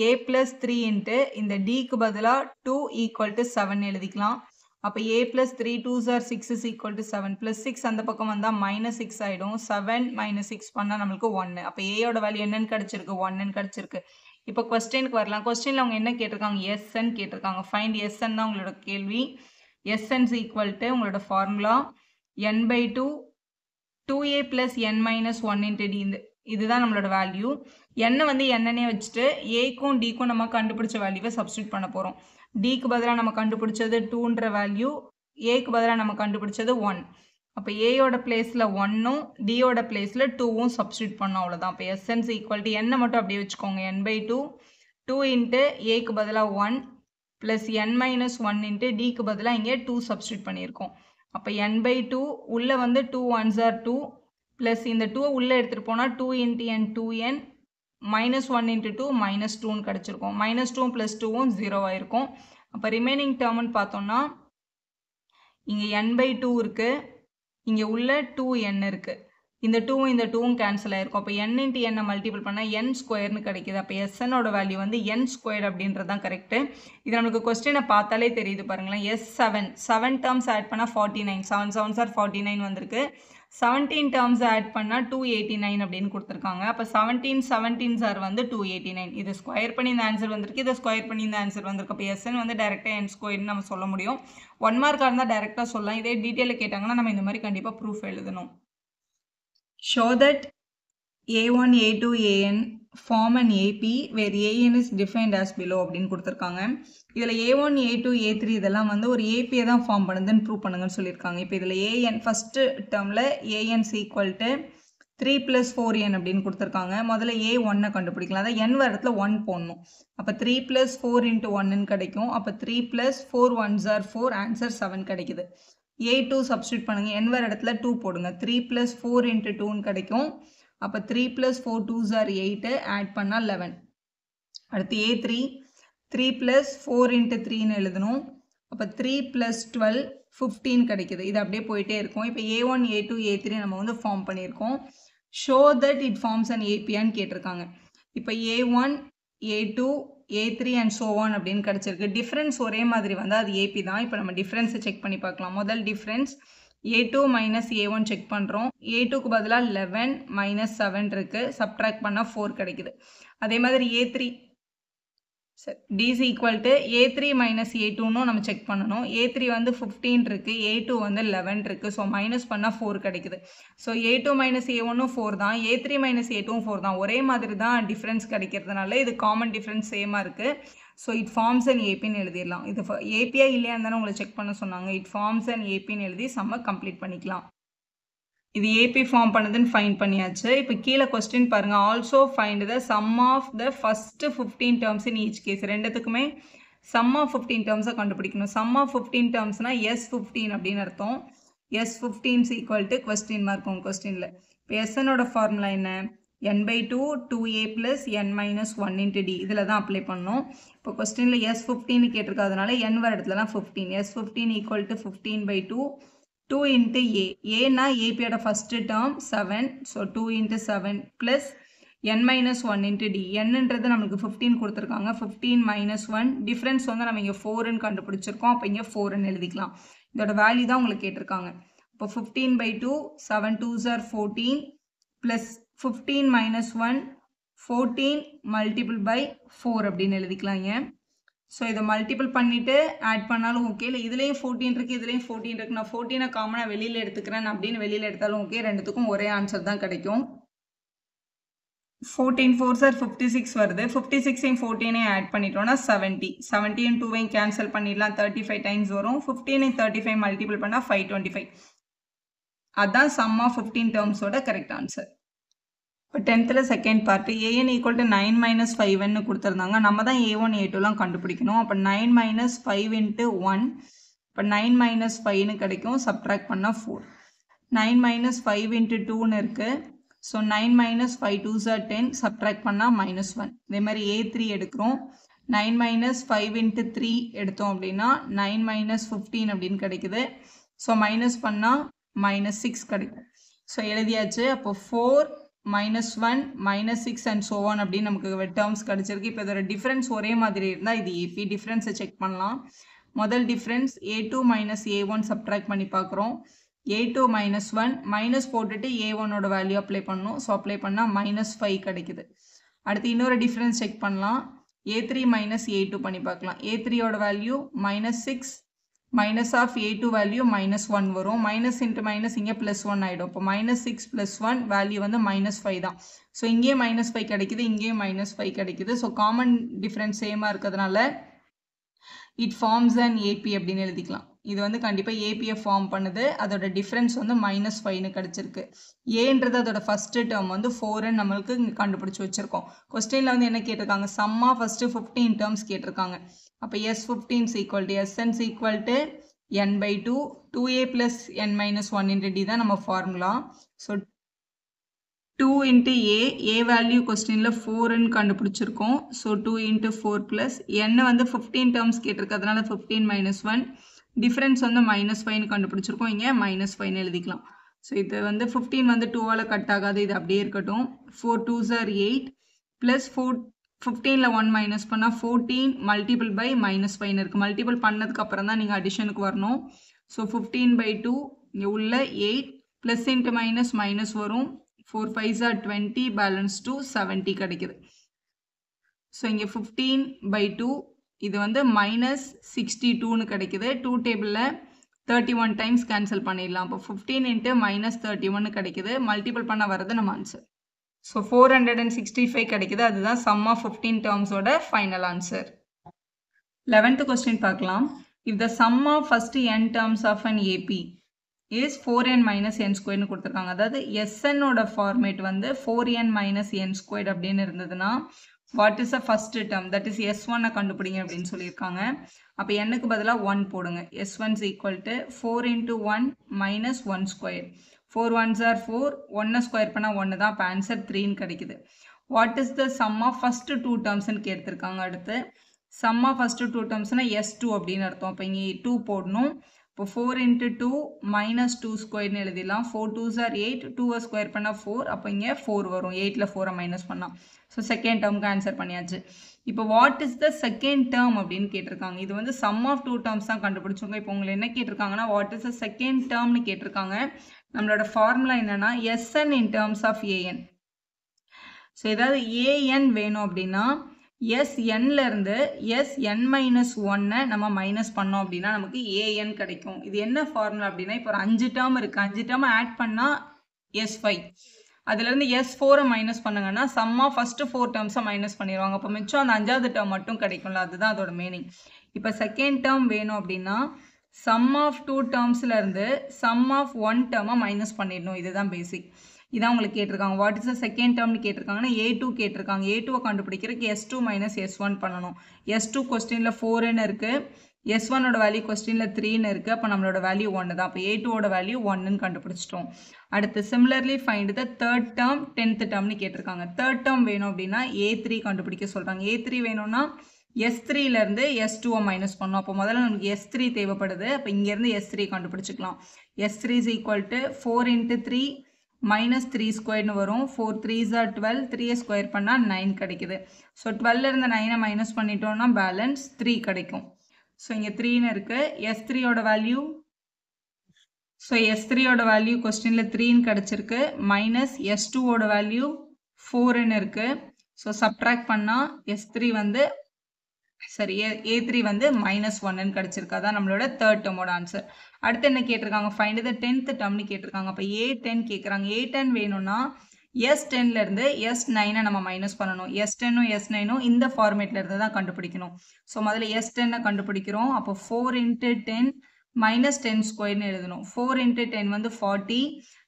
a plus 3 இன்ட்டு இந்த டிக்கு பதிலாக 2 ஈக்குவல் டு 7 எழுதிக்கலாம். அப்போ a plus 3 2s are 6 is equal to 7 plus 6 அந்த பக்கம் வந்தால் -6 ஆகிடும். 7 - 6 பண்ணால் நம்மளுக்கு 1. அப்போ ஏயோட வேல்யூ என்னன்னு கிடச்சிருக்கு? 1ன்னு கிடச்சிருக்கு. இப்போ கொஸ்டினுக்கு வரலாம். கொஸ்டினில் அவங்க என்ன கேட்டிருக்காங்க? SN கேட்டிருக்காங்க. ஃபைண்ட் SN தான் உங்களோட கேள்வி. SN is equal to உங்களோட formula n/2 2a plus n minus 1 into d. இதுதான் நம்மளோட வேல்யூ. n வந்து என்னன்னே வச்சுட்டு ஏக்கும் டிக்கும் நம்ம கண்டுபிடிச்ச வேல்யூவை சப்ஸ்டியூட் பண்ண போகிறோம். டிக்கு பதிலாக நம்ம கண்டுபிடிச்சது 2ன்ற வேல்யூ, ஏக்கு பதிலாக நம்ம கண்டுபிடிச்சது 1. அப்போ ஏயோட பிளேஸில் 1ம் டியோட பிளேஸில் 2வும் சப்ஸ்டியூட் பண்ணோம். அவ்வளோதான். இப்போ SN is equal to n மட்டும் அப்படியே வச்சுக்கோங்க. n/2 2 இன்ட்டு ஏக்கு பதிலாக 1 ப்ளஸ் n minus 1 இன்ட்டு டிக்கு பதிலாக இங்கே 2 சப்ஸ்டியூட் பண்ணியிருக்கோம். அப்போ n/2 உள்ளே வந்து 2 1s are 2 ப்ளஸ் இந்த 2 உள்ளே எடுத்துகிட்டு போனால் 2 இன்ட்டு n 2n -1 இன்ட்டு 2 -2ன்னு கிடச்சிருக்கும். -2 ப்ளஸ் 2வும் 0 ஆகிருக்கும். அப்போ ரிமைனிங் டேர்ம்னு பார்த்தோம்னா இங்கே n/2 இருக்குது, இங்கே உள்ள 2n இருக்குது. இந்த 2வும் இந்த 2வும் கேன்சல் ஆகிருக்கும். அப்போ n இன்ட்டு n மல்டிபிள் பண்ணால் n ஸ்கொயர்னு கிடைக்கிது. அப்போ SNஓட வேல்யூ வந்து n ஸ்கொயர் அப்படின்றது தான் கரெக்டு. இது நம்மளுக்கு கொஸ்டினை பார்த்தாலே தெரியுது பாருங்களேன். S7 டேர்ம்ஸ் ஆட் பண்ணால் 49, 7 7s are 49 வந்திருக்கு. 17 டேர்ம்ஸ் ஆட் பண்ணால் 289 அப்படின்னு கொடுத்துருக்காங்க. அப்போ 17 17s are வந்து 289. இது ஸ்கொயர் பண்ணி இந்த ஆன்சர் வந்திருக்கு, இதை ஸ்கொயர் பண்ணி இந்த ஆன்சர் வந்திருக்கு. அப்போ SN வந்து டேரெக்டாக n ஸ்கொயர்னு நம்ம சொல்ல முடியும். 1 மார்க்காக இருந்தால் டேரெக்டாக சொல்லலாம். இதே டீட்டெயிலில் கேட்டாங்கன்னா நம்ம இந்த மாதிரி கண்டிப்பாக ப்ரூஃப் எழுதணும். Show that A1, A2, AN form an AP where AN is defined as below அப்படின்னு கொடுத்துருக்காங்க. இதில் A1, A2, A3 இதெல்லாம் வந்து ஒரு APயை தான் ஃபார்ம் பண்ணுதுன்னு ப்ரூவ் பண்ணுங்கன்னு சொல்லியிருக்காங்க. இப்போ இதில் AN ஃபஸ்ட்டு டேர்மில் AN ஈக்குவல் டு 3 + 4n அப்படின்னு கொடுத்துருக்காங்க. முதல்ல A1 கண்டுபிடிக்கலாம். அதான் n வர இடத்துல 1 போடணும். அப்போ 3 + 4 × 1 கிடைக்கும். அப்போ 3 + 4 1s are 4, ஆன்சர் 7 கிடைக்குது. A2 சப்ஸ்டியூட் பண்ணுங்க. n வர இடத்துல 2 போடுங்க. 3 + 4 × 2 கிடைக்கும். அப்போ 3 + 4 2s are 8, ஆட் பண்ணால் 11. அடுத்து A3 3 + 4 × 3ன்னு எழுதணும். அப்போ 3 + 12 15 கிடைக்குது. இது அப்படியே போயிட்டே இருக்கும். இப்போ A1, A2, A3 நம்ம வந்து ஃபார்ம் பண்ணியிருக்கோம். Show that it forms an ஏபியான்னு கேட்டிருக்காங்க. இப்போ A1, A2, A3 and so on அப்படின்னு கிடச்சிருக்கு. டிஃப்ரென்ஸ் ஒரே மாதிரி வந்தால் அது ஏபி தான். இப்போ நம்ம டிஃப்ரென்ஸை செக் பண்ணி பார்க்கலாம். முதல் டிஃப்ரென்ஸ் A2 - A1 செக் பண்ணுறோம். A2க்கு பதிலாக 11 - 7 இருக்குது. சப்ட்ராக்ட் பண்ணால் 4 கிடைக்குது. அதே மாதிரி A3 D is equal to A3 - A2ன்னு நம்ம செக் பண்ணணும். A3 வந்து 15 இருக்குது. A2 வந்து 11 இருக்குது. ஸோ மைனஸ் பண்ணால் 4 கிடைக்குது. ஸோ A2 - A1ம் 4 தான். A3 - A2ம் 4 தான். ஒரே மாதிரி தான் டிஃப்ரென்ஸ் கிடைக்கிறதுனால இது காமன் டிஃப்ரென்ஸ் சேமாக இருக்குது. ஸோ இட் ஃபார்ம்ஸ் அண்ட் ஏபின்னு எழுதிடலாம். இது ஏபியா இல்லையான்னு தானே உங்களை செக் பண்ண சொன்னாங்க. இட் ஃபார்ம்ஸ் அண்ட் ஏபின்னு எழுதி சம்ம கம்ப்ளீட் பண்ணிக்கலாம். இது ஏபி ஃபார்ம் பண்ணுதுன்னு ஃபைண்ட் பண்ணியாச்சு. இப்போ கீழே கொஸ்டின் பாருங்கள். Also find the sum of the first 15 terms in each case. ரெண்டுத்துக்குமே சம் ஆஃப் 15 டேர்ம்ஸை கண்டுபிடிக்கணும். சம் ஆஃப் 15 டேர்ம்ஸ்னால் S15 அப்படின்னு அர்த்தம். S15 equal to question mark உங்கள் கொஸ்டினில். இப்போ எஸ்எனோட ஃபார்முலா என்ன? n/2 2a + n - 1 × d. இதில் தான் அப்ளை பண்ணணும். இப்போ கொஸ்டினில் S15 கேட்டிருக்காதனால n வர இடத்துலலாம் 15. S15 equal to 15/2 2 × a. ஏன்னா ஏபியோட ஃபஸ்ட்டு டேர்ம் 7. So 2 × 7 plus n - 1 × d. என்னன்றது நம்மளுக்கு 15 கொடுத்துருக்காங்க. 15 - 1 டிஃப்ரென்ஸ் வந்து நம்ம இங்கே 4ன்னு கண்டுபிடிச்சிருக்கோம். அப்போ இங்கே 4ன்னு எழுதிக்கலாம். இதோட வேல்யூ தான் உங்களுக்கு கேட்டிருக்காங்க. இப்போ 15/2 7 2s are 14 ப்ளஸ் 15 - 1 14 × 4 அப்படின்னு எழுதிக்கலாங்க. ஸோ இதை மல்டிபிள் பண்ணிவிட்டு ஆட் பண்ணாலும் ஓகே. இல்லை இதுலேயும் 14 இருக்குது, இதுலேயும் 14 இருக்குது. நான் 14 காமனாக வெளியில் எடுத்துக்கிறேன் அப்படின்னு வெளியில் எடுத்தாலும் ஓகே. ரெண்டுத்துக்கும் ஒரே ஆன்சர் தான் கிடைக்கும். 14 4s are 56 வருது. 56ஐயும் 14ஐயும் ஆட் பண்ணிட்டோன்னா 70. 70யும் 2ஐயும் கேன்சல் பண்ணிடலாம். 35 டைம்ஸ் வரும். 15ஐயும் 35 மல்டிபிள் பண்ணால் 525. அதுதான் சம் ஆஃப் 15 டேர்ம்ஸோட கரெக்ட் ஆன்சர். இப்போ 10th second part AN equal to 9 - 5ன்னு கொடுத்துருந்தாங்க. நம்ம தான் A1 A2லாம் கண்டுபிடிக்கணும். அப்போ 9 - 5 × 1. இப்போ 9 - 5ன்னு கிடைக்கும். சப்ட்ராக்ட் பண்ணால் 4. 9 - 5 × 2ன்னு இருக்குது. So 9 - 5 2s are 10. சப்ட்ராக்ட் பண்ணால் -1. இதே மாதிரி A3 எடுக்கிறோம். 9 - 5 × 3 எடுத்தோம் அப்படின்னா 9 - 15 அப்படின்னு கிடைக்குது. ஸோ மைனஸ் பண்ணால் -6 கிடைக்கும். ஸோ எழுதியாச்சு. அப்போ 4 -1 -6 அண்ட் ஸோ ஆன் அப்படின்னு நமக்கு டேர்ம்ஸ் கிடச்சிருக்கு. இப்போ இதோட டிஃப்ரென்ஸ் ஒரே மாதிரி இருந்தால் இது ஏபி. டிஃப்ரென்ஸை செக் பண்ணலாம். முதல் டிஃப்ரென்ஸ் A2 - A1 சப்ட்ராக்ட் பண்ணி பார்க்குறோம். A2 - 1 மைனஸ் போட்டுட்டு A1ஓட வேல்யூ அப்ளை பண்ணணும். ஸோ அப்ளை பண்ணால் -5 கிடைக்குது. அடுத்து இன்னொரு டிஃப்ரென்ஸ் செக் பண்ணலாம். A3 - A2 பண்ணி பார்க்கலாம். A3ஓட value -6 minus of A2 value -1 வரும். மைனஸ் இன்ட்டு மைனஸ் இங்கே +1 ஆகிடும். இப்போ -6 + 1 வேல்யூ வந்து -5 தான். ஸோ இங்கேயும் -5 கிடைக்குது, இங்கேயும் -5 கிடைக்குது. ஸோ காமன் டிஃப்ரென்ஸ் சேமாக இருக்கிறதுனால இட் ஃபார்ம்ஸ் அண்ட் ஏபி அப்படின்னு எழுதிக்கலாம். இது வந்து கண்டிப்பாக ஏபியை ஃபார்ம் பண்ணுது. அதோட டிஃப்ரென்ஸ் வந்து -5ன்னு கிடச்சிருக்கு. ஏன்றது அதோட ஃபஸ்ட்டு டேர்ம் வந்து 4ன்னு நம்மளுக்கு இங்கே கண்டுபிடிச்சி வச்சுருக்கோம். கொஸ்டினில் வந்து என்ன கேட்டிருக்காங்க? சம்மாக ஃபஸ்ட்டு 15 டேர்ம்ஸ் கேட்டிருக்காங்க. அப்போ S15 equal to SN equal to n/2 2a + n - 1 × d தான் நம்ம ஃபார்முலா. ஸோ 2 × a வேல்யூ கொஸ்டினில் 4ன்னு கண்டுபிடிச்சிருக்கோம். ஸோ 2 × 4 ப்ளஸ் n வந்து 15 டேர்ம்ஸ் கேட்டிருக்கிறதுனால 15 - 1 டிஃப்ரென்ஸ் வந்து -5ன்னு கண்டுபிடிச்சிருக்கோம். இங்கே -5ன்னு எழுதிக்கலாம். ஸோ இது வந்து 15 வந்து 2ஆல் கட் ஆகாது. இது அப்படியே இருக்கட்டும். 4 2s are 8 ப்ளஸ் 15ல் 1 மைனஸ் பண்ணால் 14 மல்டிபிள் பை -5 இருக்குது. மல்டிபிள் பண்ணதுக்கப்புறம் தான் நீங்கள் அடிஷனுக்கு வரணும். ஸோ 15/2 இங்கே உள்ள 8 ப்ளஸ் இன்ட்டு மைனஸ் வரும். 4 5s are 20 பேலன்ஸ் 2 70 கிடைக்குது. ஸோ இங்கே 15/2 இது வந்து -62ன்னு கிடைக்குது. 2 டேபிளில் 31 டைம்ஸ் கேன்சல் பண்ணிடலாம். அப்போ 15 இன்ட்டு -31 கிடைக்குது. மல்டிபிள் பண்ண வர்றது நம்ம ஆன்சர். ஸோ 465 கிடைக்குது. அதுதான் சம் ஆஃப் 15 டேர்ம்ஸோட ஃபைனல் ஆன்சர். 11th கொஸ்டின் பார்க்கலாம். If the sum of first n terms of an AP is 4n minus n squared கொடுத்துருக்காங்க. அதாவது SN ஓட ஃபார்மேட் வந்து 4n minus n squared அப்படின்னு இருந்ததுன்னா what is the first term, that is S1 கண்டுபிடிங்க அப்படின்னு சொல்லியிருக்காங்க. அப்போ என்னக்கு பதிலாக 1 போடுங்க. S1 is equal to 4 into 1 minus 1 squared. 4 ones are 4, 1 square பண்ணால் 1 தான். இப்போ ஆன்சர் 3 கிடைக்குது. What is the sum of first 2 டேர்ம்ஸ்ன்னு கேட்டிருக்காங்க. அடுத்து சம் ஆஃப் ஃபர்ஸ்ட் 2 டேர்ம்ஸ்னா S2 அப்படின்னு அர்த்தம். அப்போ இங்கே 2 போடணும். இப்போ 4 into 2 minus 2 ஸ்கொயர்னு எழுதிடலாம். 4 2s are 8, 2 ஸ்கொயர் பண்ணால் 4, அப்போ இங்கே 4 வரும். 8ல் 4 மைனஸ் பண்ணலாம். ஸோ செகண்ட் டேர்முக்கு ஆன்சர் பண்ணியாச்சு. இப்போ what is the second term அப்படின்னு கேட்டிருக்காங்க. இது வந்து சம் ஆஃப் 2 டேர்ம்ஸ் தான் கண்டுபிடிச்சோங்க. இப்போ உங்களை என்ன கேட்டிருக்காங்கன்னா வாட் இஸ் த செகண்ட் டேர்ம்னு கேட்டிருக்காங்க. நம்மளோட ஃபார்முலா என்னன்னா SN in terms of AN. So ஏதாவது AN வேணும் அப்படின்னா SNல இருந்து SN-1 நம்ம மைனஸ் பண்ணோம் அப்படின்னா நமக்கு AN கிடைக்கும். இது என்ன ஃபார்முலா அப்படின்னா இப்போ ஒரு 5 டேர்ம் இருக்கு. 5 டேர்ம் ஆட் பண்ணால் S5. அதுலேருந்து S4 மைனஸ் பண்ணுங்கன்னா சம் ஆஃப் ஃபர்ஸ்ட் 4 டேர்ம்ஸை மைனஸ் பண்ணிடுவாங்க. அப்போ மிச்சம் அந்த 5வது டேர்ம் மட்டும் கிடைக்கும்ல, அதுதான் அதோட மீனிங். இப்போ செகண்ட் டேர்ம் வேணும் அப்படின்னா சம் ஆஃப் 2 டேர்ம்ஸ்ல இருந்து சம் ஆஃப் 1 டேர்மை மைனஸ் பண்ணிடணும். இதுதான் பேசிக். இதான் உங்களுக்கு கேட்டிருக்காங்க. வாட் இஸ் த செகண்ட் டேர்ம்னு கேட்டிருக்காங்கன்னா A2 கேட்டிருக்காங்க. A2 கண்டுபிடிக்கிறதுக்கு S2 மைனஸ் S1 பண்ணணும். S2 கொஸ்டினில் 4ன்னு இருக்குது. S1ஓட வேல்யூ கொஸ்டினில் 3ன்னு இருக்குது. அப்போ நம்மளோட வேல்யூ 1 தான். அப்போ A2ஓட வேல்யூ 1ன்னு கண்டுபிடிச்சிட்டோம். அடுத்து similarly find the third term 10th டேர்ம்னு கேட்டிருக்காங்க. தேர்ட் டேர்ம் வேணும் அப்படின்னா A3 கண்டுபிடிக்க சொல்கிறாங்க. A3 வேணும்னா S3லேருந்து S2 மைனஸ் பண்ணோம். அப்போ முதல்ல நமக்கு S3 தேவைப்படுது. அப்போ இங்கேருந்து S3 கண்டுபிடிச்சிக்கலாம். S3 is equal to 4 into 3 minus 3 ஸ்கொயர்னு வரும். 4 3s are 12, 3 ஸ்கொயர் பண்ணால் 9 கிடைக்குது. ஸோ 12லேருந்து 9 மைனஸ் பண்ணிட்டோம்னா பேலன்ஸ் 3 கிடைக்கும். ஸோ இங்கே 3ன்னு இருக்குது. S3ஓட வேல்யூ கொஸ்டினில் 3ன்னு கிடச்சிருக்கு. மைனஸ் S2ஓட வேல்யூ 4ன்னு இருக்குது. ஸோ சப்ட்ராக்ட் பண்ணால் A3 வந்து -1ன்னு கிடச்சிருக்கு. அதான் நம்மளோட தேர்ட் டேர்மோட ஆன்சர். அடுத்து என்ன கேட்டிருக்காங்க, ஃபைண்ட் த 10th டேர்ம்னு கேட்டிருக்காங்க. அப்போ A10 கேட்குறாங்க. A10 வேணும்னா S10லேருந்து S9 நம்ம மைனஸ் பண்ணணும். S10ம் S9ம் இந்த ஃபார்மேட்ல இருந்து தான் கண்டுபிடிக்கணும். ஸோ முதல்ல S10 கண்டுபிடிக்கிறோம். அப்போ 4 into 10 minus 10 ஸ்கொயர்னு எழுதணும். 4 into 10 வந்து 40,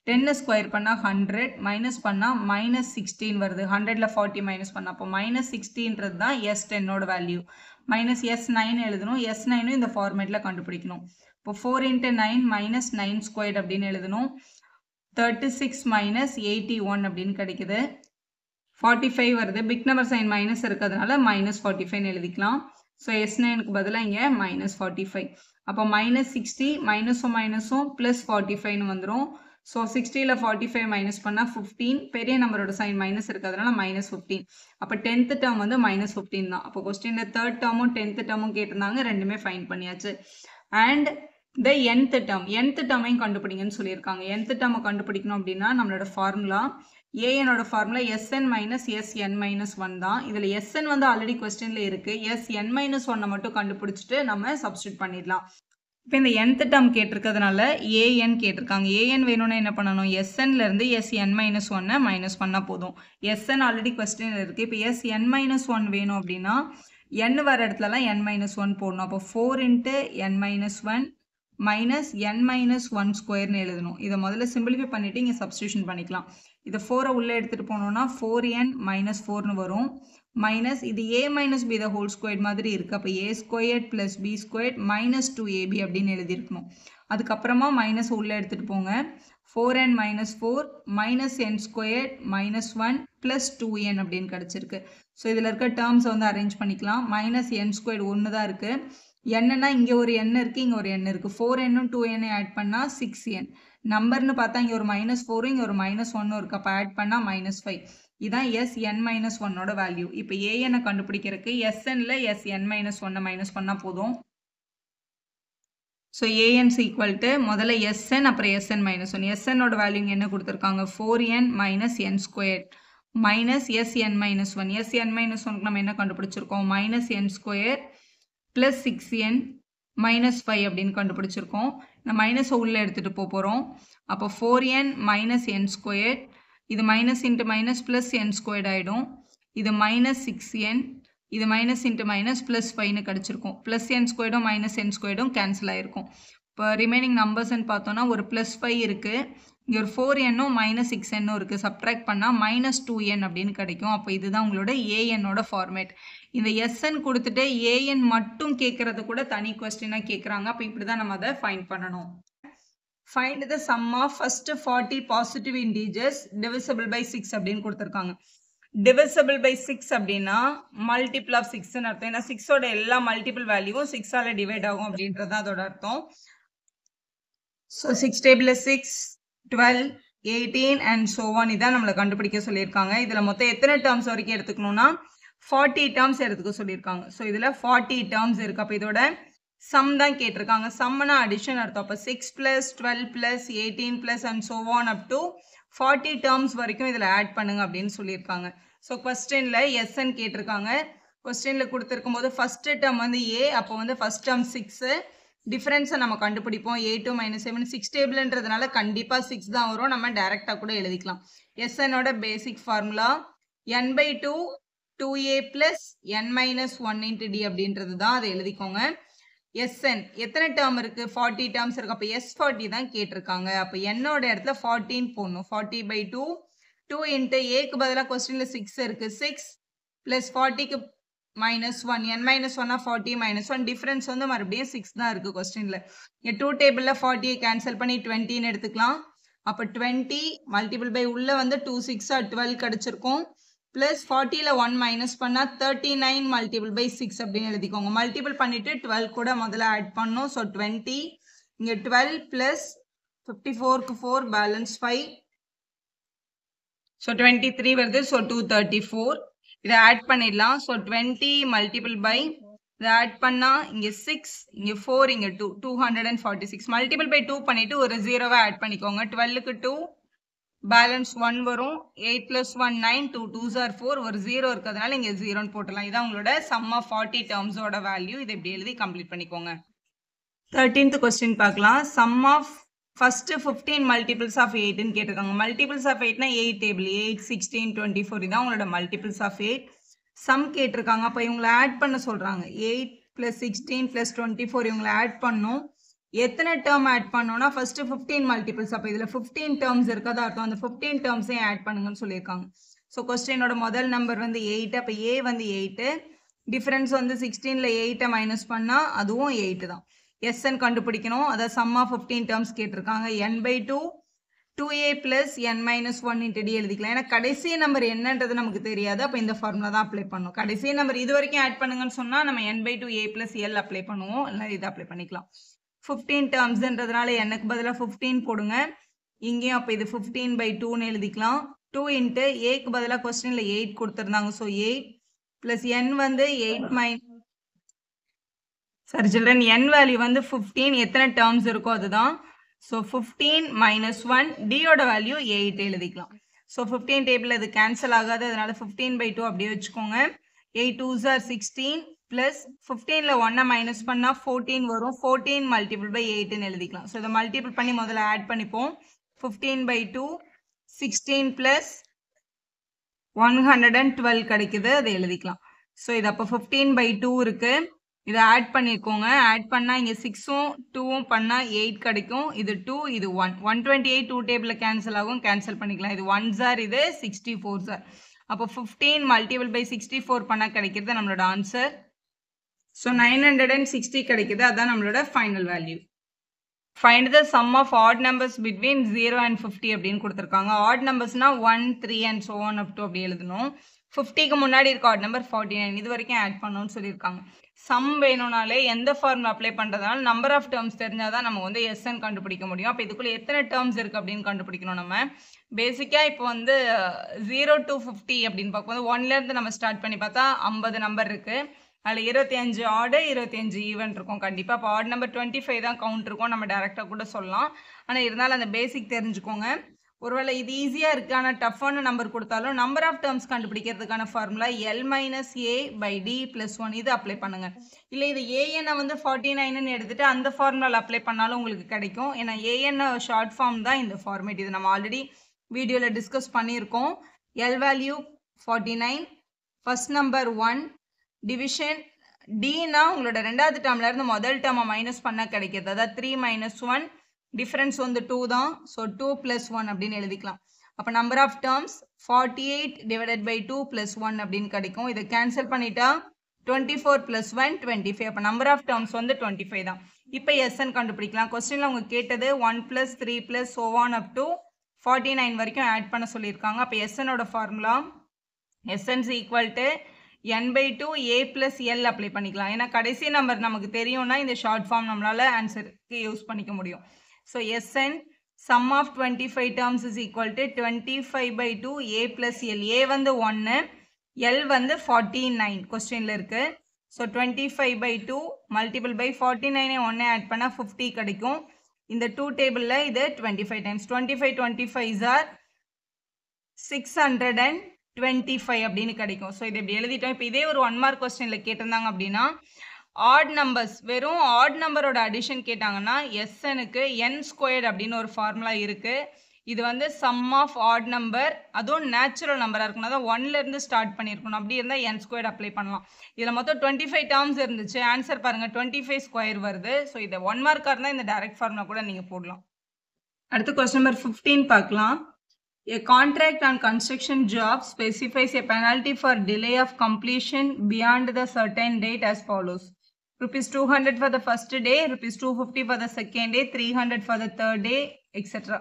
10 ஸ்கொயர் பண்ணால் 100, மைனஸ் பண்ணால் -16 வருது. 100ல் 40 மைனஸ் பண்ணால் அப்போ -16ன்றது தான் S10ஓட வேல்யூ. மைனஸ் S9 எழுதணும். S9ம் இந்த ஃபார்மேட்டில் கண்டுபிடிக்கணும். இப்போ 4 into 9 minus 9 ஸ்கொயர்ட் அப்படின்னு எழுதணும். 36 minus 81 அப்படின்னு கிடைக்குது. 45 வருது. பிக் நம்பர் சைன் மைனஸ் இருக்கிறதுனால -45ன்னு எழுதிக்கலாம். ஸோ S9க்கு பதிலாக இங்கே -45. அப்போ -60 மைனஸும் ப்ளஸ் 45ன்னு வந்துடும். ஸோ 60ல் 45 மைனஸ் பண்ணால் 15. பெரிய நம்பரோட சைன் மைனஸ் இருக்கிறதுனால -15. அப்போ 10th டேர்ம் வந்து -15 தான். அப்போ கொஸ்டினில் தேர்ட் டேர்மும் 10th டேர்மும் கேட்டிருந்தாங்க. ரெண்டுமே ஃபைன் பண்ணியாச்சு. அண்ட் த nth டேர்மையும் கண்டுபிடிங்கன்னு சொல்லியிருக்காங்க. nth டேர்மை கண்டுபிடிக்கணும் அப்படின்னா நம்மளோட ஃபார்முலா ஏஎனோட formula SN minus SN minus 1 தான். இதில் SN வந்து ஆல்ரெடி கொஸ்டினில் இருக்குது. SN minus 1 மட்டும் கண்டுபிடிச்சிட்டு நம்ம சப்ஸ்டியூட் பண்ணிடலாம். இப்போ இந்த nth டேர்ம் கேட்டிருக்கிறதுனால AN கேட்டிருக்காங்க. AN வேணும்னா என்ன பண்ணணும், SNலேருந்து SN minus 1 மைனஸ் பண்ணால் போதும். SN ஆல்ரெடி கொஸ்டினில் இருக்குது. இப்போ SN minus 1 வேணும் அப்படின்னா n வர இடத்துலலாம் n minus 1 போடணும். அப்போ 4 into n minus 1 minus n minus 1 ஸ்கொயர்னு எழுதணும். இதை முதல்ல சிம்பிளிஃபை பண்ணிவிட்டு இங்கே சப்ஸ்டியூஷன் பண்ணிக்கலாம். இதை 4 உள்ளே எடுத்துகிட்டு போனோம்னா 4n minus 4ன்னு வரும். மைனஸ் இது a minus b the whole squared மாதிரி இருக்குது. அப்போ a squared plus b squared minus 2ab அப்படின்னு எழுதியிருக்கணும். அதுக்கப்புறமா மைனஸ் உள்ளே எடுத்துகிட்டு போங்க. 4n minus 4 minus n squared minus 1 plus 2n அப்படின்னு கிடச்சிருக்கு. ஸோ இதில் இருக்க டேர்ம்ஸை வந்து அரேஞ்ச் பண்ணிக்கலாம். மைனஸ் n squared 1 தான் இருக்குது. என்னன்னா இங்கே ஒரு n இருக்குது, இங்கே ஒரு n இருக்குது. 4nனும் 2n ஆட் பண்ணால் 6n. நம்பர்னு பார்த்தா இங்கே ஒரு -4 இங்கே ஒரு -1 இருக்குது. அப்போ ஆட் பண்ணால் -5. இதான் SN minus 1ஓட வேல்யூ. இப்போ AN கண்டுபிடிக்கிறதுக்கு SNல SN minus 1 மைனஸ் பண்ணால் போதும். ஸோ AN equal to முதல்ல SN அப்புறம் SN minus 1. SNோட வேல்யூ என்ன கொடுத்துருக்காங்க, 4n minus n squared minus SN minus 1. SN minus 1க்கு நம்ம என்ன கண்டுபிடிச்சிருக்கோம், -n square plus 6n minus 5 அப்படின்னு கண்டுபிடிச்சிருக்கோம். நான் மைனஸ் உள்ளே எடுத்துகிட்டு போகிறோம். அப்போ 4n மைனஸ் n ஸ்கொயர், இது minus into minus plus n squared ஆகிடும். இது மைனஸ் 6n, இது மைனஸ் இன்ட்டு மைனஸ் ப்ளஸ் 5ன்னு கிடச்சிருக்கும். ப்ளஸ் n ஸ்கொயர்டும் மைனஸ் n ஸ்கொயர்டும் கேன்சல் ஆகிருக்கும். இப்போ ரிமைனிங் நம்பர்ஸ்ன்னு பார்த்தோன்னா ஒரு ப்ளஸ் 5 இருக்குது, இங்கே ஒரு 4nனும் மைனஸ் 6nனும் இருக்குது. சப்ட்ராக்ட் பண்ணால் மைனஸ் 2n அப்படின்னு கிடைக்கும். அப்போ இதுதான் உங்களோட ஏஎன்னோட ஃபார்மேட். இந்த எஸ்என் கொடுத்துட்டு ஏஎன் மட்டும் கேட்குறது கூட தனி கொஸ்டினாக கேட்குறாங்க. அப்போ இப்படி தான் நம்ம அதை ஃபைண்ட் பண்ணணும். Find the sum of first 40 positive integers divisible by 6 அப்படின்னு கொடுத்துருக்காங்க. divisible by 6 அப்படின்னா multiple of 6ன்னு அர்த்தம். ஏன்னா 6ஓட எல்லா மல்டிபிள் வேல்யூவும் 6ஆல் டிவைட் ஆகும் அப்படின்றது தான் அதோட அர்த்தம். So 6 table 6, 12, 18 and so one இதான் நம்மளை கண்டுபிடிக்க சொல்லியிருக்காங்க. இதில் மொத்தம் எத்தனை டேர்ம்ஸ் வரைக்கும் எடுத்துக்கணும்னா 40 டேர்ம்ஸ் எடுத்துக்க சொல்லியிருக்காங்க. ஸோ இதில் 40 டேர்ம்ஸ் இருக்குது. அப்போ இதோட சம் தான் கேட்டிருக்காங்க. சம்னா அடிஷன் அர்த்தம். அப்போ 6 + 12 + 18 + and so on up to 40 terms வரைக்கும் இதில் ஆட் பண்ணுங்க அப்படின்னு சொல்லியிருக்காங்க. ஸோ கொஸ்டினில் எஸ்என் கேட்டிருக்காங்க. கொஸ்டினில் கொடுத்துருக்கும் போது ஃபர்ஸ்ட் டேர்ம் வந்து ஏ, அப்போ வந்து ஃபர்ஸ்ட் டேர்ம் 6, டிஃப்ரென்ஸை நம்ம கண்டுபிடிப்போம். 8 - 7 6 டேபிள்ன்றதுனால கண்டிப்பாக 6 தான் வரும். நம்ம டைரெக்டாக கூட எழுதிக்கலாம். எஸ்என்னோட basic formula n/2 2a + n - 1 × d அப்படின்றது தான். அதை எழுதிக்கோங்க. எஸ்என் எத்தனை டேர்ம் இருக்குது? 40 டேர்ம்ஸ் இருக்குது. அப்போ S40 தான் கேட்டிருக்காங்க. அப்போ என்னோட இடத்துல 14 போடணும். 40/2 2 இன்ட்டு ஏக்கு பதிலாக கொஸ்டினில் 6 இருக்குது. 6 + 40க்கு -1 n - 1 40 - 1 டிஃப்ரென்ஸ் வந்து மறுபடியும் 6 தான் இருக்குது கொஸ்டினில். இங்கே 2 டேபிளில் 40யை கேன்சல் பண்ணி 20ன்னு எடுத்துக்கலாம். அப்போ 20 மல்டிபிள் பை உள்ளே வந்து 2 6 12 கிடச்சிருக்கும். ப்ளஸ் 40ல் 1 மைனஸ் பண்ணால் 39 மல்டிபிள் பை 6 அப்படின்னு எழுதிக்கோங்க. மல்டிபிள் பண்ணிவிட்டு 12 கூட முதல்ல ஆட் பண்ணணும். ஸோ 20, இங்கே 12 + 54க்கு 4 பேலன்ஸ் 5, ஸோ 23 வருது. ஸோ 234 இதை ஆட் பண்ணிடலாம். ஸோ 20 மல்டிபிள் பை இதை ஆட் பண்ணால் இங்கே 6, இங்கே 4, இங்கே 2 246 மல்டிபிள் பை 2 பண்ணிவிட்டு ஒரு 0வை ஆட் பண்ணிக்கோங்க. 12க்கு 2 பேலன்ஸ் 1 வரும். 8 + 1 9, 2 2s are 4, ஒரு 0 இருக்கிறதுனால இங்கே 0ன்னு போட்டலாம். இதான் உங்களோட சம் ஆஃப் 40 டேர்ம்ஸோட வேல்யூ. இதை இப்படி எழுதி கம்ப்ளீட் பண்ணிக்கோங்க. 13th கொஸ்டின் பார்க்கலாம். Sum of first 15 multiples of 8ன்னு கேட்டிருக்காங்க. மல்டிபிள்ஸ் ஆஃப் 8னா 8 டேபிள் 8 16 24 இதான் உங்களோட மல்டிபிள்ஸ் ஆஃப் 8. சம் கேட்டிருக்காங்க. அப்போ இவங்களை ஆட் பண்ண சொல்கிறாங்க. 8 + 16 + 24 இவங்களை ஆட் பண்ணும். எத்தனை டேர்ம் ஆட் பண்ணோம்னா ஃபர்ஸ்ட் 15 மல்டிபிள்ஸ். அப்போ இதில் 15 டேர்ம்ஸ் இருக்கதா அர்த்தம். அந்த 15 டேர்ம்ஸையும் ஆட் பண்ணுங்கன்னு சொல்லியிருக்காங்க. ஸோ கொஸ்டினோட முதல் நம்பர் வந்து 8. அப்போ ஏ வந்து 8, டிஃப்ரென்ஸ் வந்து 16ல் 8ஐ மைனஸ் பண்ணால் அதுவும் 8 தான். எஸ்என் கண்டுபிடிக்கணும். அதாவது சம் ஆஃப் 15 டேர்ம்ஸ் கேட்டிருக்காங்க. n/2 2a + n - 1 × d எழுதிக்கலாம். ஏன்னா கடைசி நம்பர் என்னன்றது நமக்கு தெரியாது. அப்போ இந்த ஃபார்முலா தான் அப்ளை பண்ணணும். கடைசி நம்பர் இது வரைக்கும் ஆட் பண்ணுங்கன்னு சொன்னால் நம்ம n/2 a + l அப்ளை பண்ணுவோம். இல்லை இதை அப்ளை பண்ணிக்கலாம். 15 டேர்ம்ஸ்ன்றதுனால எனக்கு பதிலாக 15 போடுங்க. இங்கேயும் அப்போ இது 15/2ன்னு எழுதிக்கலாம். 2 இன்ட்டு ஏக்கு பதிலாக கொஸ்டினில் 8 கொடுத்துருந்தாங்க. ஸோ 8 + n வந்து 8 சரி சில்ட்ரன், n வேல்யூ வந்து 15, எத்தனை டேர்ம்ஸ் இருக்கோ அதுதான். ஸோ 15 - 1 டியோட வேல்யூ 8 எழுதிக்கலாம். ஸோ 15 டேபிள் அது கேன்சல் ஆகாது. அதனால 15/2 அப்படியே வச்சுக்கோங்க. 8 2s are 16 ப்ளஸ் 15ல் 1ஐ மைனஸ் பண்ணால் 14 வரும். 14 மல்டிபிள் பை 8ன்னு எழுதிக்கலாம். ஸோ இதை மல்டிபிள் பண்ணி முதல்ல ஆட் பண்ணிப்போம். 15/2 16 ப்ளஸ் 112 கிடைக்குது. அதை எழுதிக்கலாம். ஸோ இது அப்போ 15/2 இருக்குது. இதை ஆட் பண்ணிக்கோங்க. ஆட் பண்ணால் இங்கே 6ம் 2ம் பண்ணால் 8 கிடைக்கும். இது 2, இது 1. 128 2 டேபிளில் கேன்சல் ஆகும். கேன்சல் பண்ணிக்கலாம். இது 1s are, இது 64s are. அப்போ 15 மல்டிபிள் பை 64 பண்ணால் கிடைக்கிறது நம்மளோட ஆன்சர். ஸோ 960 கிடைக்குது. அதுதான் நம்மளோட final value. Find the sum of odd numbers between 0 and 50 அப்படின்னு கொடுத்துருக்காங்க. ஆட் நம்பர்ஸ்னால் 1 3 and so on up to அப்படி எழுதணும். 50க்கு முன்னாடி இருக்க ஆட் நம்பர் 49. இது வரைக்கும் ஆட் பண்ணணும்னு சொல்லியிருக்காங்க. சம் வேணும்னாலே எந்த ஃபார்முலா அப்ளை பண்ணுறதுனால நம்பர் ஆஃப் டேர்ம்ஸ் தெரிஞ்சால் தான் நம்ம வந்து எஸ்என் கண்டுபிடிக்க முடியும். அப்போ இதுக்குள்ளே எத்தனை டேர்ம்ஸ் இருக்குது அப்படின்னு கண்டுபிடிக்கணும். நம்ம பேசிக்காக இப்போ வந்து 0 to 50 அப்படின்னு பார்க்கும்போது 1லேருந்து நம்ம ஸ்டார்ட் பண்ணி பார்த்தா 50 நம்பர் இருக்குது. அதில் 25 ஆடு 25 ஈவன் இருக்கும் கண்டிப்பாக. இப்போ ஆட் நம்பர் 25 தான் கவுண்ட் இருக்கும். நம்ம டேரெக்டாக கூட சொல்லலாம். ஆனால் இருந்தாலும் அந்த பேசிக் தெரிஞ்சுக்கோங்க. ஒருவேளை இது ஈஸியாக இருக்குது ஆனால் டஃப்பான நம்பர் கொடுத்தாலும் நம்பர் ஆஃப் டேர்ம்ஸ் கண்டுபிடிக்கிறதுக்கான formula L minus A by D plus 1 இது அப்ளை பண்ணுங்கள். இல்லை இது ஏஎன்னை வந்து 49ன்னு எடுத்துகிட்டு அந்த ஃபார்முலாவில் அப்ளை பண்ணாலும் உங்களுக்கு கிடைக்கும். ஏன்னா ஏஎன்னை ஷார்ட் ஃபார்ம் தான் இந்த ஃபார்மேட். இது நம்ம ஆல்ரெடி வீடியோவில் டிஸ்கஸ் பண்ணியிருக்கோம். L value 49, first number 1, division Dனா உங்களோட ரெண்டாவது டேர்ம்லேருந்து முதல் டேர்மை மைனஸ் பண்ணால் கிடைக்கிது. அதாவது 3 minus 1, டிஃபரன்ஸ் வந்து 2 தான். ஸோ 2 plus 1 அப்படின்னு எழுதிக்கலாம். அப்போ number of terms 48 divided by 2 plus 1 அப்படின்னு கிடைக்கும். இதை கேன்சல் பண்ணிட்டா 24 plus 1 25. அப்போ நம்பர் ஆஃப் டேர்ம்ஸ் வந்து 25 தான். இப்போ SN கண்டுபிடிக்கலாம். கொஸ்டினில் அவங்க கேட்டது 1 plus 3 plus so on up to 49 வரைக்கும் ஆட் பண்ண சொல்லியிருக்காங்க. அப்போ SNோட formula SN is equal to n by 2 a plus L apply பண்ணிக்கலாம். ஏன்னா கடைசி நம்பர் நமக்கு தெரியும்னா இந்த ஷார்ட் ஃபார்ம் நம்மளால ஆன்சருக்கு யூஸ் பண்ணிக்க முடியும். So Sn sum of 25 terms is equal to 25 by 2 a plus L. A வந்து 1, L வந்து 49 கொஸ்டின்ல இருக்கு. So 25 by 2 multiple by 49 1 add பண்ணா 50 கிடைக்கும். இந்த 2 டேபிள்ல இது 25 times 25 25 are 625 அப்படின்னு கிடைக்கும். ஸோ இது இப்படி எழுதிட்டோம். இப்போ இதே ஒரு 1 மார்க் கொஸ்டின்ல கேட்டிருந்தாங்க அப்படின்னா ஆட் நம்பர்ஸ் வெறும் ஆட் நம்பரோட அடிஷன் கேட்டாங்கன்னா SNக்கு n ஸ்கொயர்ட் அப்படின்னு ஒரு ஃபார்முலா இருக்குது. இது வந்து சம் ஆஃப் ஆட் நம்பர், அதுவும் நேச்சுரல் நம்பராக இருக்கணும். அதான் 1லேருந்து ஸ்டார்ட் பண்ணியிருக்கணும். அப்படி இருந்தால் n ஸ்கொயர்ட் அப்ளை பண்ணலாம். இதில் மொத்தம் 25 டேர்ம்ஸ் இருந்துச்சு. ஆன்சர் பாருங்கள் 25 ஸ்கொயர் வருது. ஸோ இதை 1 மார்க்காக இருந்தால் இந்த டைரக்ட் ஃபார்முலா கூட நீங்கள் போடலாம். அடுத்து கொஸ்டின் நம்பர் 15 பார்க்கலாம். A contract on construction job specifies a penalty for delay of completion beyond the certain date as follows. Rupees 200 for the first day, rupees 250 for the second day, 300 for the third day, etc.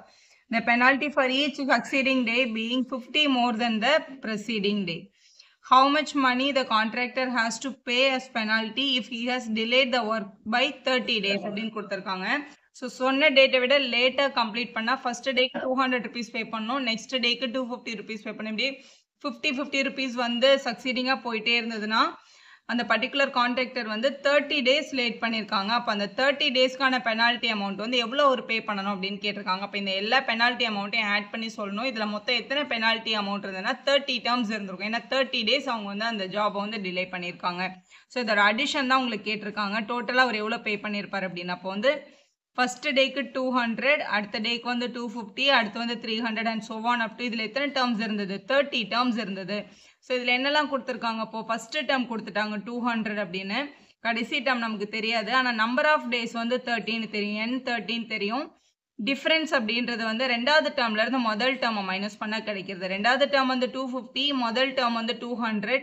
The penalty for each succeeding day being 50 more than the preceding day. How much money the contractor has to pay as penalty if he has delayed the work by 30 days அப்படின்னு கொடுத்துருக்காங்க. ஸோ சொன்ன டேட்டை விட லேட்டாக கம்ப்ளீட் பண்ணால் ஃபர்ஸ்ட் டேக்கு 200 rupees பே பண்ணணும், நெக்ஸ்ட் டேக்கு 250 rupees பே பண்ணணும். இப்படி 50 rupees வந்து சக்சீடிங்காக போயிட்டே இருந்ததுன்னா அந்த பர்டிகுலர் கான்ட்ராக்டர் வந்து 30 days லேட் பண்ணியிருக்காங்க. அப்போ அந்த 30 daysக்கான பெனால்ட்டி அமௌண்ட் வந்து எவ்வளோ ஒரு பே பண்ணணும் அப்படின்னு கேட்டிருக்காங்க. அப்போ இந்த எல்லா பெனால்ட்டி அமௌண்ட்டையும் ஆட் பண்ணி சொல்லணும். இதில் மொத்தம் எத்தனை பெனால்ட்டி அமௌண்ட் இருந்ததுன்னா 30 terms இருந்திருக்கும். ஏன்னா 30 days அவங்க வந்து அந்த ஜாபை வந்து டிலே பண்ணியிருக்காங்க. ஸோ இதோட அடிஷன் தான் உங்களுக்கு கேட்டிருக்காங்க. டோட்டலாக அவர் எவ்வளோ பே பண்ணியிருப்பார் அப்படின்னு. அப்போ வந்து ஃபர்ஸ்ட் டேக்கு 200, அடுத்த டேக்கு வந்து 250, அடுத்து வந்து 300 and so on up to இதில் எத்தனை டேர்ம்ஸ் இருந்தது? 30 terms இருந்தது. ஸோ இதில் என்னெல்லாம் கொடுத்துருக்காங்க? அப்போது ஃபஸ்ட்டு டேர்ம் கொடுத்துட்டாங்க 200 அப்படின்னு. கடைசி டேர்ம் நமக்கு தெரியாது. ஆனால் நம்பர் ஆஃப் டேஸ் வந்து 13 தெரியும், n 13 தெரியும். டிஃப்ரென்ஸ் அப்படின்றது வந்து ரெண்டாவது டேர்ம்லேருந்து முதல் டேர்மை மைனஸ் பண்ணால் கிடைக்கிறது. ரெண்டாவது டேர்ம் வந்து 250, முதல் டேர்ம் வந்து 200,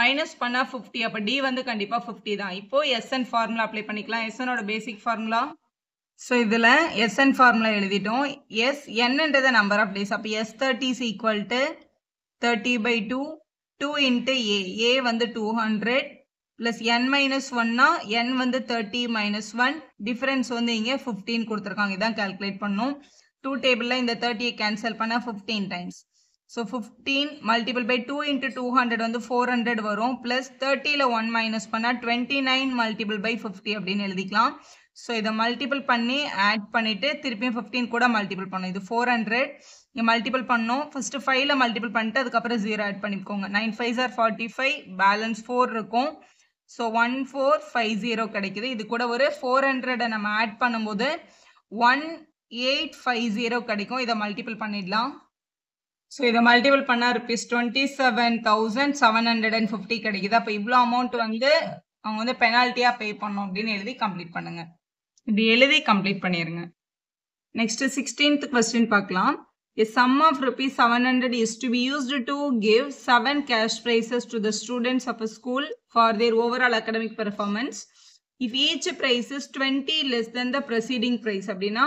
மைனஸ் பண்ணால் 50. அப்போ டி வந்து கண்டிப்பாக 50 தான். இப்போது SN ஃபார்முலா அப்ளை பண்ணிக்கலாம். SNோட பேசிக் ஃபார்முலா. ஸோ இதில் SN ஃபார்முலா எழுதிட்டோம். என்னன்றது நம்பர் ஆஃப் டேஸ். அப்போ S30 is equal to 30 by 2, 2 into A. A வந்து 200 plus n minus 1னா n வந்து 30 minus 1. டிஃபரன்ஸ் வந்து இங்கே 15 கொடுத்துருக்காங்க. இதான் கால்குலேட் பண்ணணும். 2 டேபிளில் இந்த 30 கேன்சல் பண்ணால் 15 times. So 15 multiple by 2 into 200 வந்து 400 வரும். ப்ளஸ் 30ல் 1 மைனஸ் பண்ணால் 29 மல்டிபிள் பை 50 அப்படின்னு எழுதிக்கலாம். ஸோ இதை மல்டிபிள் பண்ணி ஆட் பண்ணிவிட்டு திருப்பியும் 15 கூட மல்டிபிள் பண்ணணும். இது 400 இங்கே மல்டிபிள் பண்ணோம். ஃபஸ்ட்டு 5ல் மல்டிபிள் பண்ணிட்டு அதுக்கப்புறம் 0 ஆட் பண்ணிக்கோங்க. 9 5s are 45, பேலன்ஸ் 4 இருக்கும். ஸோ 1450 கிடைக்குது. இது கூட ஒரு 400 நம்ம ஆட் பண்ணும்போது 1850 கிடைக்கும். இதை மல்டிபிள் பண்ணிடலாம். ஸோ இதை மல்டிபிள் பண்ணால் rupees 27,750 கிடைக்குது. அப்போ இவ்வளோ அமௌண்ட் வந்து அவங்க வந்து பெனால்ட்டியாக பே பண்ணணும் அப்படின்னு எழுதி கம்ப்ளீட் பண்ணுங்க. இப்படி எழுதி கம்ப்ளீட் பண்ணிடுங்க. நெக்ஸ்ட் 16th கொஸ்டின் பார்க்கலாம். A sum of rupees 700 is to be used to give 7 cash prizes to the students of a school for their overall academic performance. If each prize is 20 less than the preceding prize அப்படின்னா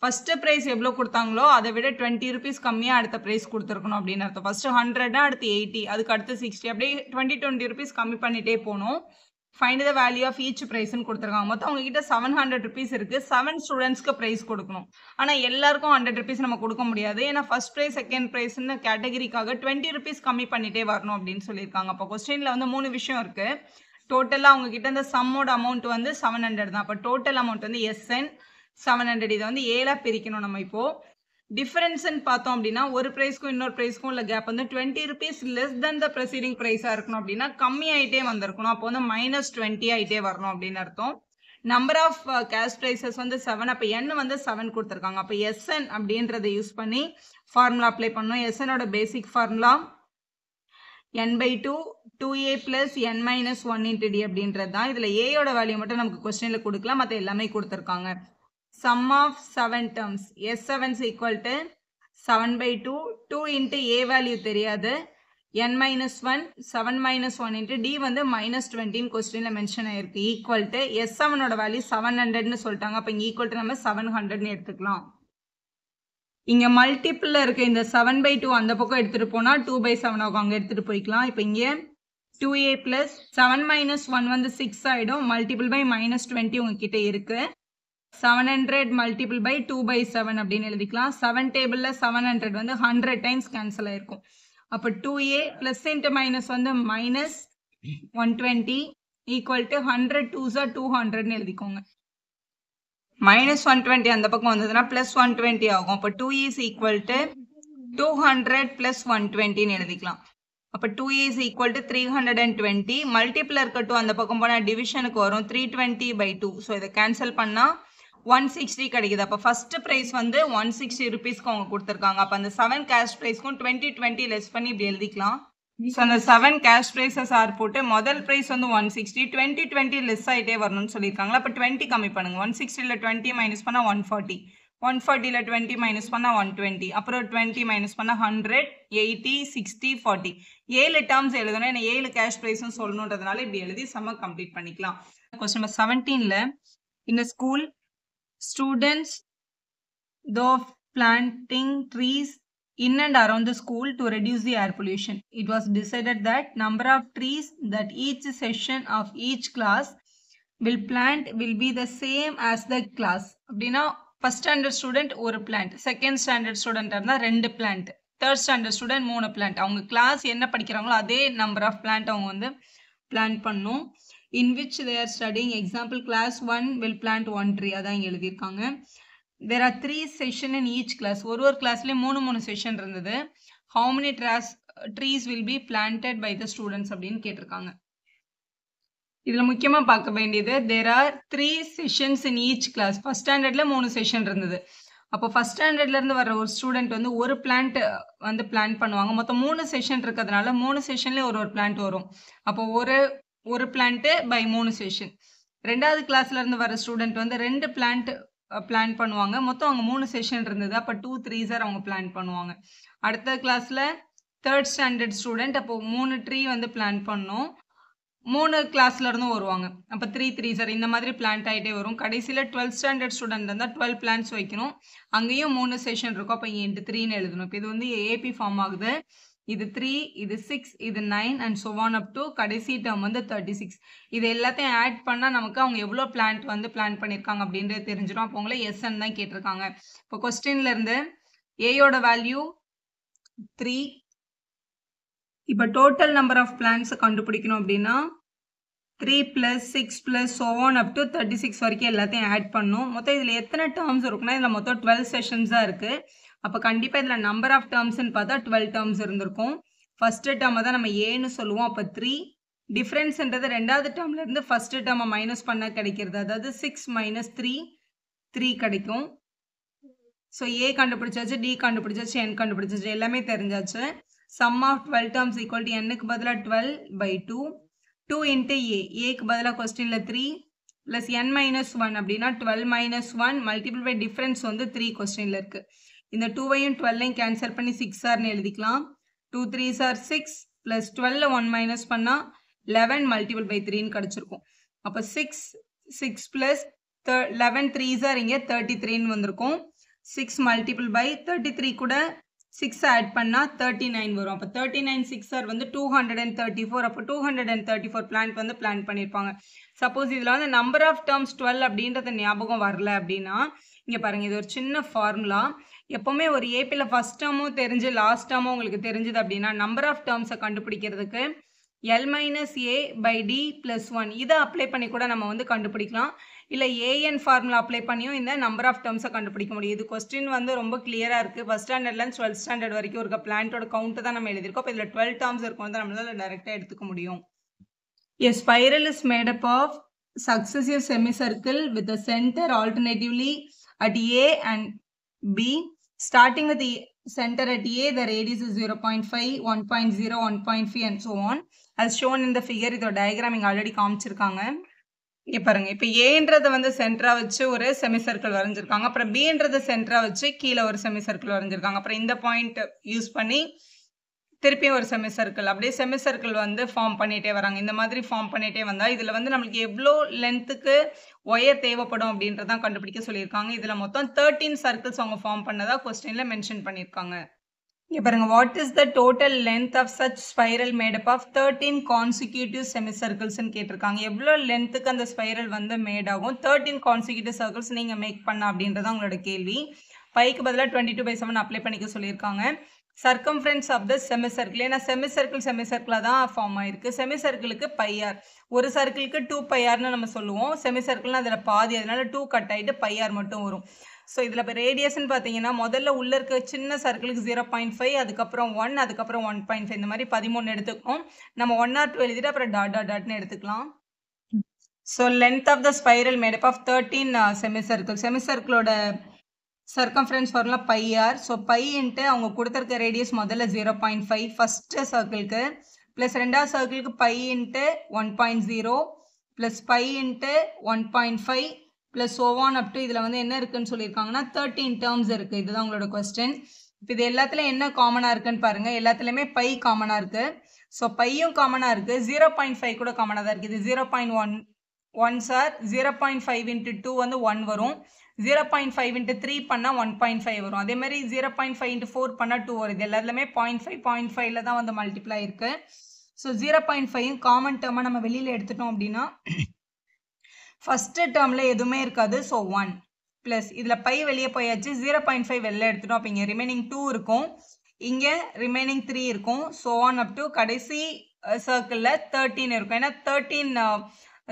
ஃபர்ஸ்ட் ப்ரைஸ் எவ்வளோ கொடுத்தாங்களோ அதை விட 20 rupees கம்மியாக அடுத்த ப்ரைஸ் கொடுத்துருக்கணும் அப்படின்னு அர்த்தம். ஃபர்ஸ்ட் 100, அடுத்து 80, அதுக்கு அடுத்து 60, அப்படியே 20 rupees கம்மி பண்ணிட்டே போகணும். Find the value of each ப்ரைஸ்ன்னு கொடுத்துருக்காங்க. மொத்தம் உங்ககிட்ட 700 rupees இருக்குது. 7 ஸ்டூடெண்ட்ஸ்க்கு ப்ரைஸ் கொடுக்கணும். ஆனால் எல்லாருக்கும் 100 rupees நம்ம கொடுக்க முடியாது. ஏன்னா ஃபர்ஸ்ட் ப்ரைஸ் செகண்ட் ப்ரைஸ்ன்னு கேட்டகரிக்காக 20 rupees கம்மி பண்ணிட்டே வரணும் அப்படின்னு சொல்லியிருக்காங்க. அப்போ கொஸ்டினில் வந்து 3 விஷயம் இருக்குது. டோட்டலாக உங்ககிட்ட இந்த சம்மோட அமௌண்ட் வந்து 700 தான். அப்போ டோட்டல் அமௌண்ட் வந்து SN 700. இதை வந்து 7ஆக பிரிக்கணும் நம்ம இப்போது. டிஃபரன்ஸ்ன்னு பார்த்தோம் அப்படின்னா ஒரு ப்ரைஸ்க்கும் இன்னொரு ப்ரைஸ்க்கும் உள்ள கேப் வந்து 20 rupees லெஸ் தென் த ப்ரெசீடிங் ப்ரைஸாக இருக்கணும் அப்படின்னா கம்மியாயிட்டே வந்திருக்கணும். அப்போ வந்து -20 ஆகிட்டே வரணும் அப்படின்னு அர்த்தம். நம்பர் ஆஃப் கேஷ் ப்ரைஸஸ் வந்து 7. அப்போ n வந்து 7 கொடுத்துருக்காங்க. அப்போ SN அப்படின்றத யூஸ் பண்ணி ஃபார்முலா அப்ளை பண்ணணும். SNோட basic formula n/2 2a plus n minus 1 into d அப்படின்றது தான். இதில் ஏயோட வேல்யூ மட்டும் நமக்கு கொஸ்டினில் கொடுக்கலாம், மற்ற எல்லாமே கொடுத்துருக்காங்க. Sum of 7 terms. S7 is equal to 7/2. 2 into A value தெரியாது. N minus 1. 7 minus 1 into D வந்து -20 question mention ஆயிருக்கு. Equal to S7 ஓட value 700 சொல்லிட்டாங்க. அப்ப இங்க equal to நம்ம 700 எடுத்துக்கலாம். இங்க மல்டிபிள் இருக்க இந்த 7/2 அந்த பக்கம் எடுத்துட்டு போனா 2/7 ஆகும். அங்க எடுத்துட்டு போய்க்கலாம். இப்ப இங்க 2a plus 7 minus 1 வந்து 6 ஆயிடும். மல்டிபிள் பை -20 உங்ககிட்ட இருக்கு. 700 multiple by 2/7 அப்படின்னு எழுதிக்கலாம். 7 டேபிள்ல 700 வந்து 100 டைம்ஸ் கேன்சல் ஆயிருக்கும். அப்போ 2a பிளஸ் இன்ட்டு மைனஸ் வந்து -120 ஈக்குவல் டு 100 2s are 200 எழுதிக்கோங்க. -120 அந்த பக்கம் வந்ததுன்னா +120 ஆகும். அப்போ 2 is equal to 200 plus 120 எழுதிக்கலாம். அப்போ 2 is equal to 320. மல்டிபிள் இருக்க 2 அந்த பக்கம் போனால் டிவிஷனுக்கு வரும் 320/2. ஸோ இதை கேன்சல் பண்ணால் 160 கிடைக்குது. அப்போ ஃபர்ஸ்ட் ப்ரைஸ் வந்து 160 rupeesக்கு அவங்க கொடுத்துருக்காங்க. அப்போ அந்த 7 கேஷ் ப்ரைஸ்க்கும் 20 லெஸ் பண்ணி இப்படி எழுதிக்கலாம். ஸோ அந்த 7 கேஷ் ப்ரைஸஸ் ஆர் போட்டு முதல் ப்ரைஸ் வந்து 160 20 லெஸ் ஆகிட்டே வரணும்னு சொல்லியிருக்காங்களா. அப்போ 20 கம்மி பண்ணுங்க. 160ல் 20 மைனஸ் பண்ணால் 140. 140ல் 20 மைனஸ் பண்ணால் 120. அப்புறம் 20 மைனஸ் பண்ணால் 100 80 60 40. 7 டேர்ம்ஸ் எழுதணும். ஏன்னா 7 கேஷ் ப்ரைஸும் சொல்லணுன்றதுனால இப்படி எழுதி சம்ம கம்ப்ளீட் பண்ணிக்கலாம். கொஸ்டின் நம்பர் 17ல் இந்த school students though planting trees in and around the school to reduce the air pollution. It was decided that number of trees that each session of each class will plant will be the same as the class. அப்படின்னா first standard student ஒரு plant, second standard student இருந்தா 2 plant, third standard student 3 plant. அவங்க கிளாஸ் என்ன படிக்கிறாங்களோ அதே number of plant அவங்க வந்து plant பண்ணும். In which they are studying. Example, class 1 will plant 1 tree. அதான் இங்க எழுதியிருக்காங்க. There are 3 sessions in each class. ஒரு கிளாஸ்ல 3 செஷன் இருந்தது. How many trees will be planted by the students அப்படின்னு கேட்டிருக்காங்க. இதுல முக்கியமா பார்க்க வேண்டியது there are 3 sessions in each class. First ஸ்டாண்டர்ட்ல 3 செஷன் இருந்தது. அப்போ ஃபர்ஸ்ட் ஸ்டாண்டர்ட்ல இருந்து வர ஒரு ஸ்டூடெண்ட் வந்து ஒரு பிளான்ட் வந்து பிளான் பண்ணுவாங்க. மொத்தம் 3 செஷன் இருக்கிறதுனால 3 செஷன்ல ஒரு பிளான்ட் வரும். அப்போ ஒரு பிளான்ட் பை 3 செஷன். ரெண்டாவது கிளாஸ்ல இருந்து வர ஸ்டூடெண்ட் வந்து 2 பிளான்ட் பிளான் பண்ணுவாங்க. மொத்தம் அவங்க 3 செஷன் இருந்தது. அப்போ 2 3s அவங்க பிளான் பண்ணுவாங்க. அடுத்த கிளாஸ்ல தேர்ட் ஸ்டாண்டர்ட் ஸ்டூடெண்ட் அப்போ 3 ட்ரீ வந்து பிளான் பண்ணோம். 3 கிளாஸ்ல இருந்தும் வருவாங்க. அப்போ 3 3s இந்த மாதிரி பிளான்ட் ஆகிட்டே வரும். கடைசியில் 12th ஸ்டாண்டர்ட் ஸ்டூடெண்ட் இருந்தால் 12 பிளான்ஸ் வைக்கணும். அங்கேயும் 3 செஷன் இருக்கும். அப்போ இங்கே இன்ட்டு 3ன்னு எழுதணும். இப்போ இது வந்து ஏபி ஃபார்ம் ஆகுது. இது 3, இது 6, இது 9 and so on up to கடைசி டேர்ம் வந்து 36. இது எல்லாத்தையும் ஆட் பண்ணால் நமக்கு அவங்க எவ்வளோ பிளான்ட் வந்து பிளான் பண்ணியிருக்காங்க அப்படின்றது தெரிஞ்சிடும். அப்போ உங்களை SN தான் கேட்டிருக்காங்க. இப்போ கொஸ்டின்ல இருந்து ஏயோட வேல்யூ 3. இப்போ டோட்டல் நம்பர் ஆஃப் பிளான்ஸை கண்டுபிடிக்கணும் அப்படின்னா 3 + 6 + so on up to 36 வரைக்கும் எல்லாத்தையும் ஆட் பண்ணும். மொத்தம் இதில் எத்தனை டேர்ம்ஸ் இருக்குன்னா இதில் மொத்தம் 12 செஷன்ஸ் தான் இருக்குது. அப்போ கண்டிப்பாக இதில் நம்பர் ஆஃப் டேர்ம்ஸ்ன்னு பார்த்தா 12 டேர்ம்ஸ் இருந்திருக்கும். ஃபஸ்ட்டு டேர்மை தான் நம்ம ஏன்னு சொல்லுவோம். அப்போ 3 டிஃப்ரென்ஸ்ன்றது ரெண்டாவது டேர்ம்லேருந்து ஃபஸ்ட்டு டேர்மை மைனஸ் பண்ண கிடைக்கிறது. அதாவது 6 - 3 3 கிடைக்கும். ஸோ ஏ கண்டுபிடிச்சாச்சு, டி கண்டுபிடிச்சாச்சு, என் கண்டுபிடிச்சாச்சு, எல்லாமே தெரிஞ்சாச்சு. Sum of 12 terms equal to என்னுக்கு பதிலாக 12/2. 2 into a. ஏக்கு பதிலாக கொஸ்டினில் 3 ப்ளஸ் n - 1 அப்படின்னா 12 - 1 மல்டிபிள் பை டிஃப்ரென்ஸ் வந்து 3 கொஸ்டினில் இருக்குது. இந்த 2வையும் 12ஐயும் கேன்சல் பண்ணி 6rன்னு எழுதிக்கலாம். 2 3s are 6 ப்ளஸ் 12 1 மைனஸ் பண்ணால் 11 மல்டிபிள் பை 3ன்னு கிடச்சிருக்கும். அப்போ 6 ப்ளஸ் 11 3s are இங்கே 33ன்னு வந்திருக்கும். 6 மல்டிபிள் பை 33 கூட 6 ஆட் பண்ணால் 39 வரும். அப்போ 39 6r வந்து 234. அப்போ 234 பிளான்ட் வந்து பிளான் பண்ணியிருப்பாங்க. சப்போஸ் இதில் வந்து நம்பர் ஆஃப் டேர்ம்ஸ் 12 அப்படின்றது ஞாபகம் வரல அப்படின்னா இங்கே பாருங்கள், இது ஒரு சின்ன ஃபார்முலா. எப்போவுமே ஒரு ஏபியில் ஃபஸ்ட் டேர்மும் தெரிஞ்சு லாஸ்ட் டேர்மும் உங்களுக்கு தெரிஞ்சுது அப்படின்னா நம்பர் ஆஃப் டேர்ம்ஸை கண்டுபிடிக்கிறதுக்கு L - A/D + 1 இதை அப்ளை பண்ணி கூட நம்ம வந்து கண்டுபிடிக்கலாம். இல்லை ஏஎன் ஃபார்முலா அப்ளை பண்ணியும் இந்த நம்பர் ஆஃப் டேர்ம்ஸை கண்டுபிடிக்க முடியும். இது கொஸ்டின் வந்து ரொம்ப கிளியராக இருக்குது. ஃபஸ்ட் ஸ்டாண்டர்ட்லேருந்து 12th ஸ்டாண்டர்ட் வரைக்கும் இருக்க பிளான்ட்டோட கவுண்ட்டு தான் நம்ம எழுதியிருக்கோம். இப்போ இதில் 12 டேர்ம்ஸ் இருக்கும் தான் நம்மளால் டைரெக்டாக எடுத்துக்க முடியும். A spiral is made up of successive semicircle with the center alternatively at A and B. Starting with the center at A, the radius is 0.5, 1.0, 1.5 and so on. As shown in the figure, இதோட diagram இங்க already காமிச்சிருக்காங்க. இங்க பாருங்க, இப்போ ஏன்றதை வந்து சென்டரா வச்சு ஒரு செமிசர்க்கிள் வரைஞ்சிருக்காங்க. அப்புறம் பின்றதை சென்டரா வச்சு கீழே ஒரு செமிசர்க்கிள் வரைஞ்சிருக்காங்க. அப்புறம் இந்த பாயிண்ட் யூஸ் பண்ணி திருப்பியும் ஒரு செமிசர்க்கிள், அப்படியே செமிசர்க்கிள் வந்து ஃபார்ம் பண்ணிகிட்டே வராங்க. இந்த மாதிரி ஃபார்ம் பண்ணிகிட்டே வந்தால் இதில் வந்து நம்மளுக்கு எவ்வளோ லென்த்துக்கு ஒயர் தேவைப்படும் அப்படின்றதான் கண்டுபிடிக்க சொல்லியிருக்காங்க. இதில் மொத்தம் 13 சர்க்கிள்ஸ் அவங்க ஃபார்ம் பண்ணதா கொஸ்டினில் மென்ஷன் பண்ணியிருக்காங்க. இங்கே பாருங்க, what is the total length of such spiral made up of 13 consecutive செமிசர்க்கிள்ஸ்ன்னு கேட்டிருக்காங்க. எவ்வளோ லென்த்துக்கு அந்த ஸ்பைரல் வந்து மேட் ஆகும் 13 கான்சிக்யூட்டிவ் சர்க்கிள்ஸ் நீங்கள் மேக் பண்ண அப்படின்றத உங்களோட கேள்வி. பைக்கு பதிலாக 22/7 அப்ளை பண்ணிக்க சொல்லியிருக்காங்க. சர்க்கம்ஃபரன்ஸ் ஆஃப் த செமிசர்க்கிள், ஏன்னா செமிசர்க்கிளாக தான் ஃபார்ம் ஆயிருக்கு. செமிசர்க்கிளுக்கு பையார், ஒரு சர்க்கிளுக்கு 2 பையார்னு நம்ம சொல்லுவோம். செமிசர்க்கிள்னா அதில் பாதி, அதனால 2 கட் ஆகிட்டு பையார் மட்டும் வரும். ஸோ இதில் இப்போ ரேடியஸ்ன்னு பார்த்தீங்கன்னா முதல்ல உள்ளே இருக்க சின்ன சர்க்கிளுக்கு 0.5, அதுக்கப்புறம் 1, அதுக்கப்புறம் 1.5, இந்த மாதிரி 13 எடுத்துக்கோம். நம்ம 1 or 2 எழுதிட்டு அப்புறம் டாட்னு எடுத்துக்கலாம். So length of the spiral made up of 13 semicircle. செமிசர்க்கிளோட circumference formula pi r. So pi into அவங்க கொடுத்துருக்க ரேடியஸ் முதல்ல 0.5 ஃபஸ்ட்டு சர்க்கிளுக்கு, ப்ளஸ் ரெண்டாவது சர்க்கிளுக்கு pi into 1.0 plus pi into 1.5 plus ஓவான் அப் டு இதில் வந்து என்ன இருக்குன்னு சொல்லியிருக்காங்கன்னா 13 டேர்ம்ஸ் இருக்குது. இதுதான் உங்களோட கொஸ்டின். இப்போ இது எல்லாத்துலேயும் என்ன காமனாக இருக்குன்னு பாருங்கள். எல்லாத்துலேயுமே பை காமனாக இருக்குது. ஸோ பையும் காமனாக இருக்குது, 0.5 கூட காமனாக தான் இருக்குது. இது 0.1 சார், 0.5 இன்ட்டு 2 வந்து 1 வரும். 0.5 இன்ட்டு 3 பண்ணால் 1.5 வரும். அதே மாதிரி 0.5 இன்ட்டு 4 பண்ணால் 2 வரும். இது எல்லாத்துலேயுமே 0.5 தான் வந்து மல்டிப்ளை இருக்குது. ஸோ 0.5 காமன் டேர்மாக நம்ம வெளியில் எடுத்துட்டோம் அப்படின்னா ஃபஸ்ட்டு டேர்மில் எதுவுமே இருக்காது. ஸோ 1 ப்ளஸ் இதில் பை வெளியே போயாச்சு, 0.5 வெளில எடுத்துட்டோம். அப்போ இங்கே ரிமைனிங் 2 இருக்கும், இங்கே ரிமைனிங் 3 இருக்கும். ஸோ ஆன் அப் டு கடைசி சர்க்கிளில் 13 இருக்கும். ஏன்னா 13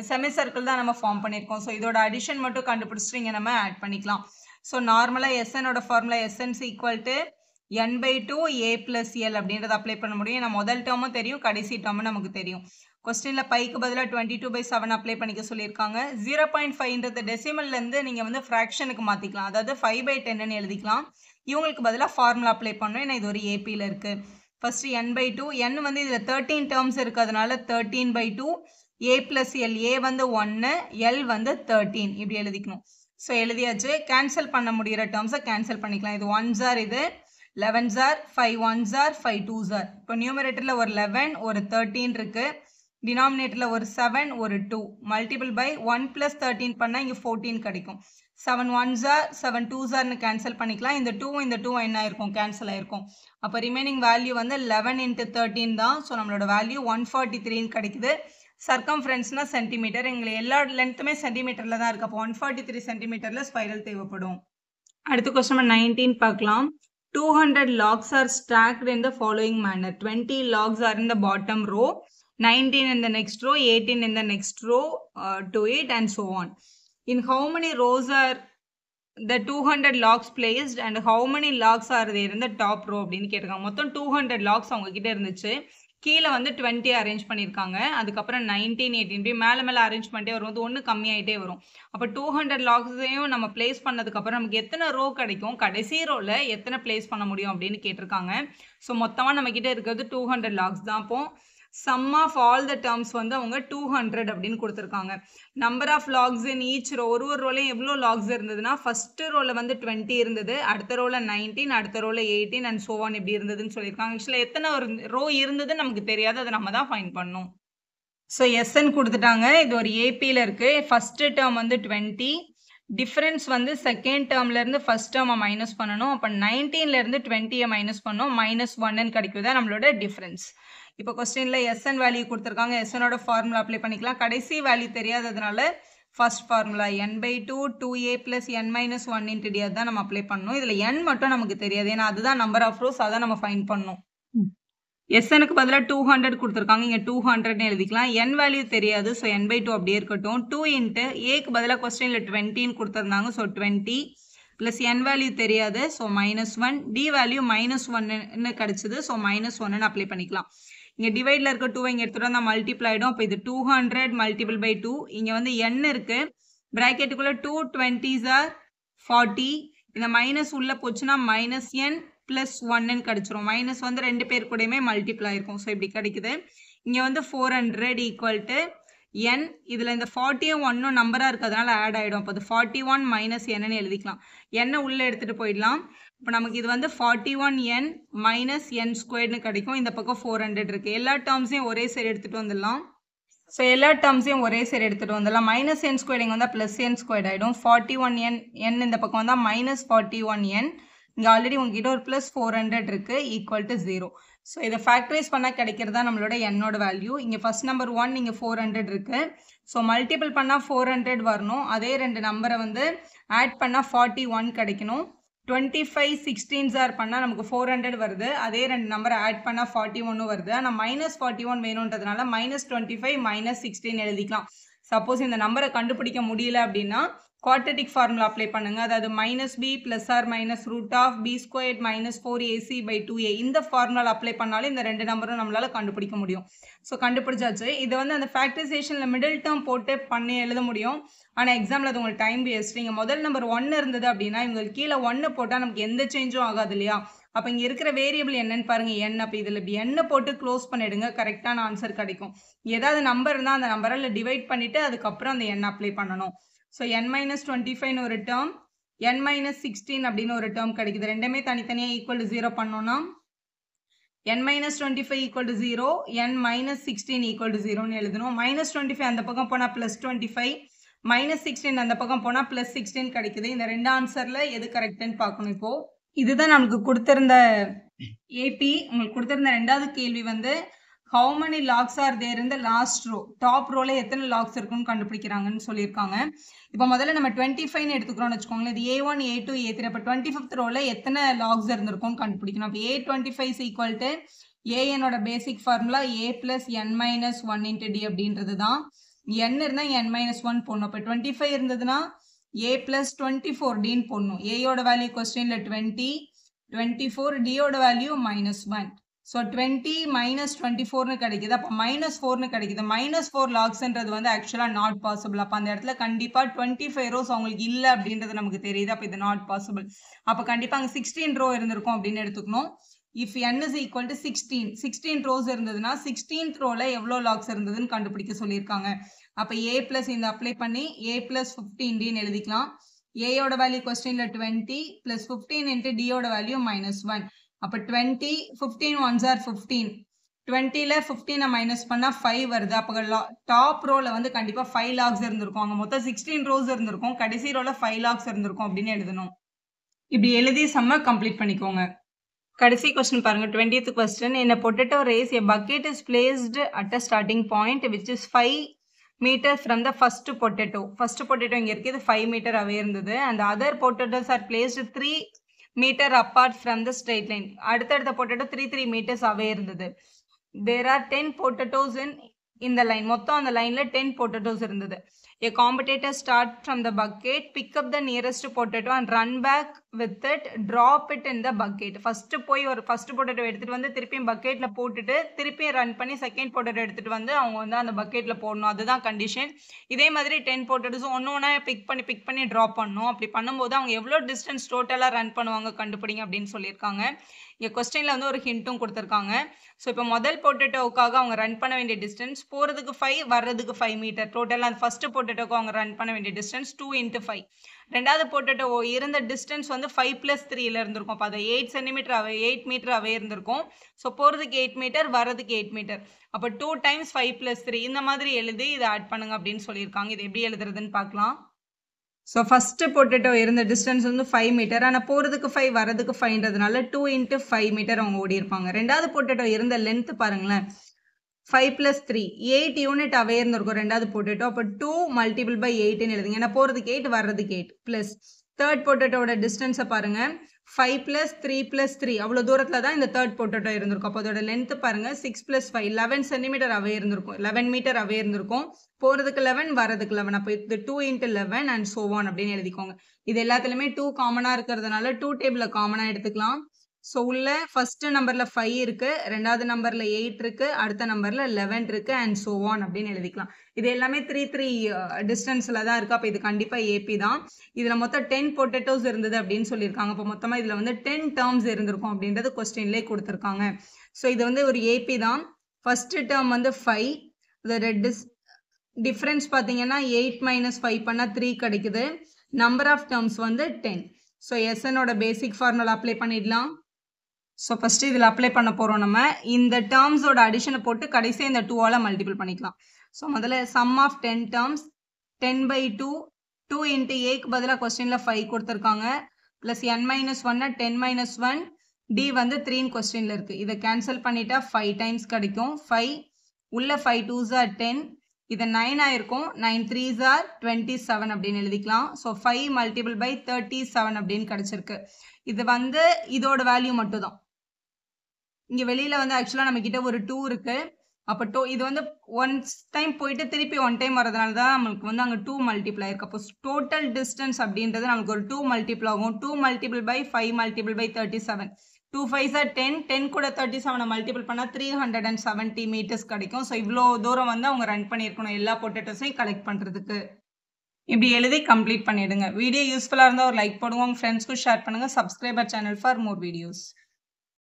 செமி சர்க்கிள் தான் நம்ம ஃபார்ம் பண்ணியிருக்கோம். ஸோ இதோட அடிஷன் மட்டும் கண்டுபிடிச்சிட்டு இங்கே நம்ம ஆட் பண்ணிக்கலாம். ஸோ நார்மலாக எஸ்எனோட ஃபார்முலா எஸ்என்ஸ் equal to n/2 a + l அப்படின்றத அப்ளை பண்ண முடியும். ஏன்னா முதல் டேர்மும் தெரியும், கடைசி டேர்மும் நமக்கு தெரியும். கொஸ்டினில் பைக்கு பதிலாக 22/7 அப்ளை பண்ணிக்க சொல்லியிருக்காங்க. 0.5ன்றது டெசிமல்லேருந்து நீங்கள் வந்து ஃப்ராக்ஷனுக்கு மாற்றிக்கலாம், அதாவது 5/10ன்னு எழுதிக்கலாம். இவங்களுக்கு பதிலாக ஃபார்முலா அப்ளை பண்ணணும், ஏன்னா இது ஒரு ஏபியில் இருக்குது. ஃபஸ்ட்டு n/2, n வந்து இதில் 13 டேர்ம்ஸ் இருக்கிறதுனால 13/2, a + l, a வந்து 1, l வந்து 13 இப்படி எழுதிக்கணும். ஸோ எழுதியாச்சு. கேன்சல் பண்ண முடிகிற டேர்ம்ஸை கேன்சல் பண்ணிக்கலாம். இது 1s ஆர், இது 11s R, 5 1s R, 5 2s R. இப்போ நியூமரேட்டரில் ஒரு 11 ஒரு 13 இருக்குது, டினாமினேட்டரில் ஒரு 7 ஒரு 2, மல்டிபிள் பை 1 + 13 பண்ணால் இங்கே 14 கிடைக்கும். 7 1s ஆர் 7 2s ஆர்னு கேன்சல் பண்ணிக்கலாம். இந்த 2 என்ன ஆயிருக்கும், கேன்சல் ஆயிருக்கும். அப்போ ரிமைனிங் வேல்யூ வந்து 11 × 13 தான். ஸோ நம்மளோட வேல்யூ 143 கிடைக்குது. சர்க்கம்ஃபரன்ஸ்னா சென்டிமீட்டர், எங்களுக்கு எல்லா லென்த்துமே சென்டிமீட்டரில் தான் இருக்குது. அப்போ 143 சென்டிமீட்டரில் ஸ்பைரல் தேவைப்படும். அடுத்த கொஸ்டின் 19 பார்க்கலாம். 200 logs are stacked in the following manner. 20 logs are in the bottom row, 19 in the next row, 18 in the next row to it and so on. In how many rows are the 200 logs placed and how many logs are there in the top row அப்படின்னு கேட்டிருக்காங்க. மொத்தம் 200 logs அவங்க கிட்ட இருந்துச்சு. கீழே வந்து 20 அரேஞ்ச் பண்ணியிருக்காங்க. அதுக்கப்புறம் 19 18 மேலே அரேஞ்ச் பண்ணிட்டே வரும், அது ஒன்று கம்மியாகிட்டே வரும். அப்போ 200 லாக்ஸையும் நம்ம பிளேஸ் பண்ணதுக்கப்புறம் நமக்கு எத்தனை ரோ கிடைக்கும், கடைசி ரோவில் எத்தனை பிளேஸ் பண்ண முடியும் அப்படின்னு கேட்டிருக்காங்க. ஸோ மொத்தமாக நம்மக்கிட்ட இருக்கிறது 200 லாக்ஸ் தான். அப்போ sum of all the terms வந்து அவங்க 200 அப்படின்னு கொடுத்துருக்காங்க. Number of logs in each row, ஒரு ரோலையும் எவ்வளோ லாக்ஸ் இருந்ததுன்னா ஃபஸ்ட்டு ரோவில் வந்து 20 இருந்தது, அடுத்த ரோவில் 19, அடுத்த ரோவில் 18 அண்ட் so on இப்படி இருந்ததுன்னு சொல்லியிருக்காங்க. ஆக்சுவலாக எத்தனை ஒரு ரோ இருந்ததுன்னு நமக்கு தெரியாது, அதை நம்ம தான் ஃபைண்ட் பண்ணணும். ஸோ எஸ்என் கொடுத்துட்டாங்க. இது ஒரு ஏபியில் இருக்குது. ஃபஸ்ட்டு டேர்ம் வந்து 20, டிஃப்ரென்ஸ் வந்து செகண்ட் டேர்ம்லேருந்து ஃபஸ்ட் டேர்மை மைனஸ் பண்ணணும். அப்போ 19லேருந்து 20 மைனஸ் பண்ணணும், -1ன்னு கிடைக்குதா நம்மளோட டிஃப்ரென்ஸ். இப்போ கொஸ்டினில் எஸ்என் வேல்யூ கொடுத்துருக்காங்க. எஸ்எனோட ஃபார்முலா அப்ளை பண்ணிக்கலாம். கடைசி வேல்யூ தெரியாததுனால first formula n/2 2a + n - 1 × d தான் நம்ம அப்ளை பண்ணணும். இதில் n மட்டும் நமக்கு தெரியாது, ஏன்னா அதுதான் நம்பர் ஆஃப் ரோஸ், அதான் நம்ம ஃபைண்ட் பண்ணணும். SNக்கு பதிலாக 200 கொடுத்துருக்காங்க. இங்கே 200ன்னு எழுதிக்கலாம். n வேல்யூ தெரியாது. ஸோ n/2 அப்படியே இருக்கட்டும். 2 இன்ட்டு ஏக்கு பதிலாக கொஸ்டினில் 20ன்னு கொடுத்துருந்தாங்க. ஸோ 20 ப்ளஸ் n வேல்யூ தெரியாது. ஸோ -1 d வேல்யூ -1ன்னு கிடச்சிது. ஸோ -1ன்னு அப்ளை பண்ணிக்கலாம். இங்கே டிவைடில் இருக்க 2 இங்கே எடுத்துகிட்டு வந்தால் மல்டிப்ளை ஆகிடும். அப்போ இது 200 மல்டிபிள் பை 2. இங்கே வந்து n இருக்குது. ப்ராக்கெட்டுக்குள்ளே 2 20s are 40. இந்த மைனஸ் உள்ளே போச்சுன்னா -n ப்ளஸ் 1ன்னு கிடச்சிரும். மைனஸ் வந்து ரெண்டு பேர் கூடயுமே மல்டிப்ளை ஆயிருக்கும். ஸோ இப்படி கிடைக்குது. இங்கே வந்து 400 ஈக்குவல் டு n. இதில் இந்த 40யும் 1ம் நம்பராக இருக்கிறதுனால ஆட் ஆகிடும். அப்போ அது 41 மைனஸ் என்னன்னு எழுதிக்கலாம். n உள்ளே எடுத்துகிட்டு போயிடலாம். இப்போ நமக்கு இது வந்து 41n மைனஸ் n ஸ்கொயர்னு கிடைக்கும். இந்த பக்கம் 400 இருக்குது. எல்லா டேர்ம்ஸையும் ஒரே சைடு எடுத்துகிட்டு வந்துடலாம். ஸோ எல்லா டேர்ம்ஸையும் ஒரே சைடு எடுத்துகிட்டு வந்துடலாம். மைனஸ் n ஸ்கொயர் இங்கே வந்தால் ப்ளஸ் n ஸ்கொயர் ஆகிடும். 41n இந்த பக்கம் வந்தால் மைனஸ் 41n. இங்கே ஆல்ரெடி உங்ககிட்ட ஒரு ப்ளஸ் 400 இருக்குது ஈக்குவல் டு 0. ஸோ இதை ஃபேக்டரைஸ் பண்ணால் கிடைக்கிறதா நம்மளோட என்னோட வேல்யூ. இங்கே ஃபஸ்ட் நம்பர் 1 இங்கே 400 இருக்குது. ஸோ மல்டிபிள் பண்ணால் 400 வரணும். அதே ரெண்டு நம்பரை வந்து ஆட் பண்ணால் 41 கிடைக்கணும். 25 16s ஆர் பண்ணால் நமக்கு 400 வருது. அதே ரெண்டு நம்பரை ஆட் பண்ணால் 41 வருது. ஆனால் -41 வேணுன்றதுனால -25 -16 எழுதிக்கலாம். சப்போஸ் இந்த நம்பரை கண்டுபிடிக்க முடியல அப்படின்னா குவாட்ரட்டிக் ஃபார்முலா அப்ளை பண்ணுங்க. அதாவது -b + or -√b² - 4ac/2a இந்த ஃபார்முலா அப்ளை பண்ணாலும் இந்த ரெண்டு நம்பரும் நம்மளால கண்டுபிடிக்க முடியும். ஸோ கண்டுபிடிச்சாச்சு. இதை வந்து அந்த ஃபேக்டரைசேஷனில் மிடில் டேர்ம் போட்டு பண்ணி எழுத முடியும். ஆனால் எக்ஸாமில் அது உங்களுக்கு டைம் வேஸ்ட். நீங்கள் முதல் நம்பர் 1 இருந்தது அப்படின்னா இவங்களுக்கு கீழே 1 போட்டால் நமக்கு எந்த சேஞ்சும் ஆகாது இல்லையா? அப்போ இங்கே இருக்கிற வேரியபிள் என்னன்னு பாருங்க n. அப்போ இதில் இப்படி n போட்டு க்ளோஸ் பண்ணிடுங்க. கரெக்டான ஆன்சர் கிடைக்கும். ஏதாவது நம்பர் இருந்தால் அந்த நம்பரால் டிவைட் பண்ணிவிட்டு அதுக்கப்புறம் அந்த n அப்ளை பண்ணணும். ஸோ n-25ன்னு ஒரு டேர்ம், n-16 அப்படின்னு ஒரு டேர்ம் கிடைக்குது. ரெண்டுமே தனித்தனியாக ஈக்குவல் டு 0 பண்ணோன்னா n-25 equal to 0, n-16 equal to 0ன்னு எழுதணும். -25 அந்த பக்கம் போனால் +25, -16 அந்த பக்கம் போனால் +16 கிடைக்குது. இந்த ரெண்டு ஆன்சரில் எது கரெக்டுன்னு பார்க்கணும். இப்போது இதுதான் நமக்கு கொடுத்துருந்த ஏபி. உங்களுக்கு கொடுத்துருந்த ரெண்டாவது கேள்வி வந்து how many logs are there in the last row? Top ரோல எத்தனை லாக்ஸ் இருக்குன்னு கண்டுபிடிக்கிறாங்கன்னு சொல்லியிருக்காங்க. இப்போ முதல்ல நம்ம 25ன்னு எடுத்துக்கிறோம்னு வச்சுக்கோங்களேன். இது A1 A2 A3. அப்போ 25th ரோல எத்தனை லாக்ஸ் இருந்திருக்கும்னு கண்டுபிடிக்கணும். அப்போ A25 ஈக்குவல் டு ஏஎனோட basic formula A + n-1 × d அப்படின்றது தான். n இருந்தால் n-1 போடணும். அப்போ 25 இருந்ததுன்னா A + 24dன்னு போடணும். ஏயோட வேல்யூ கொஸ்டினில் 20, 24 டியோட வேல்யூ -1. ஸோ 20 - 24ன்னு கிடைக்குது. அப்போ -4ன்னு கிடைக்குது. -4 லாக்ஸ்ன்றது வந்து ஆக்சுவலாக நாட் பாசிபிள். அப்போ அந்த இடத்துல கண்டிப்பாக 25 ரோஸ் அவங்களுக்கு இல்லை அப்படின்றது நமக்கு தெரியுது. அப்போ இது நாட் பாசிபிள். அப்போ கண்டிப்பாக அங்கே 16 ரோ இருந்திருக்கும் அப்படின்னு எடுத்துக்கணும். If n is equal to 16 rose இருந்ததுன்னா 16th ரோல எவ்வளோ லாக்ஸ் இருந்ததுன்னு கண்டுபிடிக்க சொல்லியிருக்காங்க. அப்போ A + இந்த அப்ளை பண்ணி A + 15dன்னு எழுதிக்கலாம். ஏயோட வேல்யூ கொஸ்டினில் 20 + 15 × டியோட வேல்யூ -1. அப்போ 20, 15 1s are 15. 20ல் 15 மைனஸ் பண்ணால் 5 வருது. அப்போ டாப் ரோவில் வந்து கண்டிப்பாக 5 லாக்ஸ் இருந்திருக்கும். அங்கே மொத்தம் 16 ரோஸ் இருந்திருக்கும். கடைசி ரோவில் 5 லாக்ஸ் இருந்திருக்கும் அப்படின்னு எழுதணும். இப்படி எழுதி சம்ம கம்ப்ளீட் பண்ணிக்கோங்க. கடைசி கொஸ்டின் பாருங்க. 20th question. In a potato race, a bucket is placed at a starting point which is 5 meters from the first potato. First potato இங்கே இருக்குது. 5 meter away இருந்தது. And the other potatoes are placed 3 meter apart from the straight line. அடுத்தடுத்த potato 3 meters away இருந்தது. There are 10 potatoes in the line. மொத்தம் அந்த லைன்ல 10 potatoes இருந்தது. A competitor start from the bucket, pick up the nearest potato and run back with it, drop it in the bucket. First போய் ஒரு first potato எடுத்துட்டு வந்து திருப்பியும் பக்கெட்ல போட்டுட்டு திருப்பியும் ரன் பண்ணி செகண்ட் potato எடுத்துட்டு வந்து அவங்க வந்து அந்த பக்கெட்ல போடணும். அதுதான் கண்டிஷன். இதே மாதிரி 10 potatoes ஒன்று ஒன்றா பிக் பண்ணி ட்ராப் பண்ணணும். அப்படி பண்ணும்போது அவங்க எவ்வளோ டிஸ்டன்ஸ் டோட்டலாக ரன் பண்ணுவாங்க கண்டுபிடிங்க அப்படின்னு சொல்லியிருக்காங்க. இங்கே கொஸ்டினில் வந்து ஒரு ஹிண்ட்டும் கொடுத்துருக்காங்க. ஸோ இப்போ முதல் பொட்டேட்டோவுக்காக அவங்க ரன் பண்ண வேண்டிய டிஸ்டன்ஸ் போகிறதுக்கு 5, வர்றதுக்கு 5 மீட்டர். டோட்டலாக அந்த ஃபர்ஸ்ட் பொட்டேட்டோக்கு அவங்க ரன் பண்ண வேண்டிய டிஸ்டன்ஸ் 2 × 5. ரெண்டாவது பொட்டேட்டோ இருந்த டிஸ்டன்ஸ் வந்து 5 + 3ல் இருந்திருக்கும். அப்போ அதை 8 சென்டிமீட்டர் அவே 8 மீட்டர் அவே இருந்திருக்கும். ஸோ போகிறதுக்கு 8 மீட்டர், வர்றதுக்கு 8 மீட்டர். அப்போ 2 × 5 + 3 இந்த மாதிரி எழுதி இதை ஆட் பண்ணுங்க அப்படின்னு சொல்லியிருக்காங்க. இது எப்படி எழுதுறதுன்னு பார்க்கலாம். ஸோ ஃபஸ்ட்டு பொட்டேட்டோ இருந்த டிஸ்டன்ஸ் வந்து 5 மீட்டர். ஆனால் போகிறதுக்கு 5, வரதுக்கு 5ன்றதுனால 2 × 5 மீட்டர் அவங்க ஓடி இருப்பாங்க. ரெண்டாவது பொட்டேட்டோ இருந்த லென்த் பாருங்களேன், 5 + 3 8 யூனிட் அவே இருந்திருக்கும் ரெண்டாவது பொட்டேட்டோ. அப்போ 2 × 8ன்னு எழுதுங்க. ஏன்னா போகிறதுக்கு 8, வர்றதுக்கு 8 ப்ளஸ் தேர்ட் பொட்டேட்டோட டிஸ்டன்ஸை பாருங்கள், 5 + 3 + 3 அவ்வளோ தூரத்தில் தான் இந்த தேர்ட் பொட்டேட்டோ இருந்திருக்கும். அப்போ அதோட லென்த்து பாருங்கள் 6 + 5 11 சென்டிமீட்டர் அவே இருந்திருக்கும், 11 மீட்டர் அவே இருந்திருக்கும். போகிறதுக்கு 11 வரதுக்கு 11. அப்போ இது 2 × 11 அண்ட் so on அப்படின்னு எழுதிக்கோங்க. இது எல்லாத்துலேயுமே 2 காமனாக இருக்கிறதுனால 2 டேபிளில் காமனாக எடுத்துக்கலாம். ஸோ உள்ள ஃபர்ஸ்ட் நம்பரில் 5 இருக்குது, ரெண்டாவது நம்பரில் 8 இருக்குது, அடுத்த நம்பரில் 11 இருக்குது அண்ட் so on அப்படின்னு எழுதிக்கலாம். இது எல்லாமே 3 டிஸ்டன்ஸில் தான் இருக்குது. அப்போ இது கண்டிப்பாக ஏபி தான். இதில் மொத்தம் 10 பொட்டேட்டோஸ் இருந்தது அப்படின்னு சொல்லியிருக்காங்க. அப்போ மொத்தமாக இதில் வந்து 10 டேர்ம்ஸ் இருந்திருக்கும் அப்படின்றது கொஸ்டின்லேயே கொடுத்துருக்காங்க. ஸோ இது வந்து ஒரு ஏபி தான். ஃபஸ்ட்டு டேர்ம் வந்து 5, இதோட டிஃப்ரென்ஸ் பார்த்தீங்கன்னா 8 - 5 பண்ணால் 3 கிடைக்குது. நம்பர் ஆஃப் டேர்ம்ஸ் வந்து 10. ஸோ எஸ்எனோட பேசிக் ஃபார்முலா அப்ளை பண்ணிடலாம். ஸோ ஃபஸ்ட்டு இதில் அப்ளை பண்ண போகிறோம். நம்ம இந்த டேர்ம்ஸோட அடிஷனை போட்டு கடைசியாக இந்த 2ஆல் மல்டிபிள் பண்ணிக்கலாம். ஸோ முதல்ல சம் ஆஃப் 10 டேர்ம்ஸ் 10/2 2 × ஏக்கு பதிலாக கொஸ்டினில் 5 கொடுத்துருக்காங்க, ப்ளஸ் n - 1 10 - 1 டி வந்து 3 கொஸ்டினில் இருக்குது. இதை கேன்சல் பண்ணிட்டா 5 டைம்ஸ் கிடைக்கும். 5 உள்ள 5 2s are 10, இது 9 ஆயிருக்கும். 9 3s are 27 அப்படின்னு எழுதிக்கலாம். ஸோ 5 × 37 அப்படின்னு கிடச்சிருக்கு. இது வந்து இதோட வேல்யூ மட்டும் தான். இங்கே வெளியில் வந்து ஆக்சுவலாக நம்மக்கிட்ட ஒரு 2 இருக்குது. அப்போ இது வந்து ஒன்ஸ் டைம் போயிட்டு திருப்பி 1 டைம் வரதுனால தான் நம்மளுக்கு வந்து அங்கே 2 மல்டிபிள் ஆயிருக்கு. அப்போ டோட்டல் டிஸ்டன்ஸ் அப்படின்றது நமக்கு ஒரு 2 மல்டிபிள் ஆகும். 2 × 5 × 37. 2 5s are 10, 10 கூட 37 மல்டிபிள் பண்ணால் 370 மீட்டர்ஸ் கிடைக்கும். ஸோ இவ்வளோ தூரம் வந்து அவங்க ரன் பண்ணியிருக்கணும் எல்லா பொட்டேட்டோஸையும் கலெக்ட் பண்ணுறதுக்கு. இப்படி எழுதி கம்ப்ளீட் பண்ணிவிடுங்க. வீடியோ யூஸ்ஃபுல்லாக இருந்தால் ஒரு லைக் போடுங்க, உங்கள் ஃப்ரெண்ட்ஸ்க்கும் ஷேர் பண்ணுங்கள். Subscriber channel for more videos.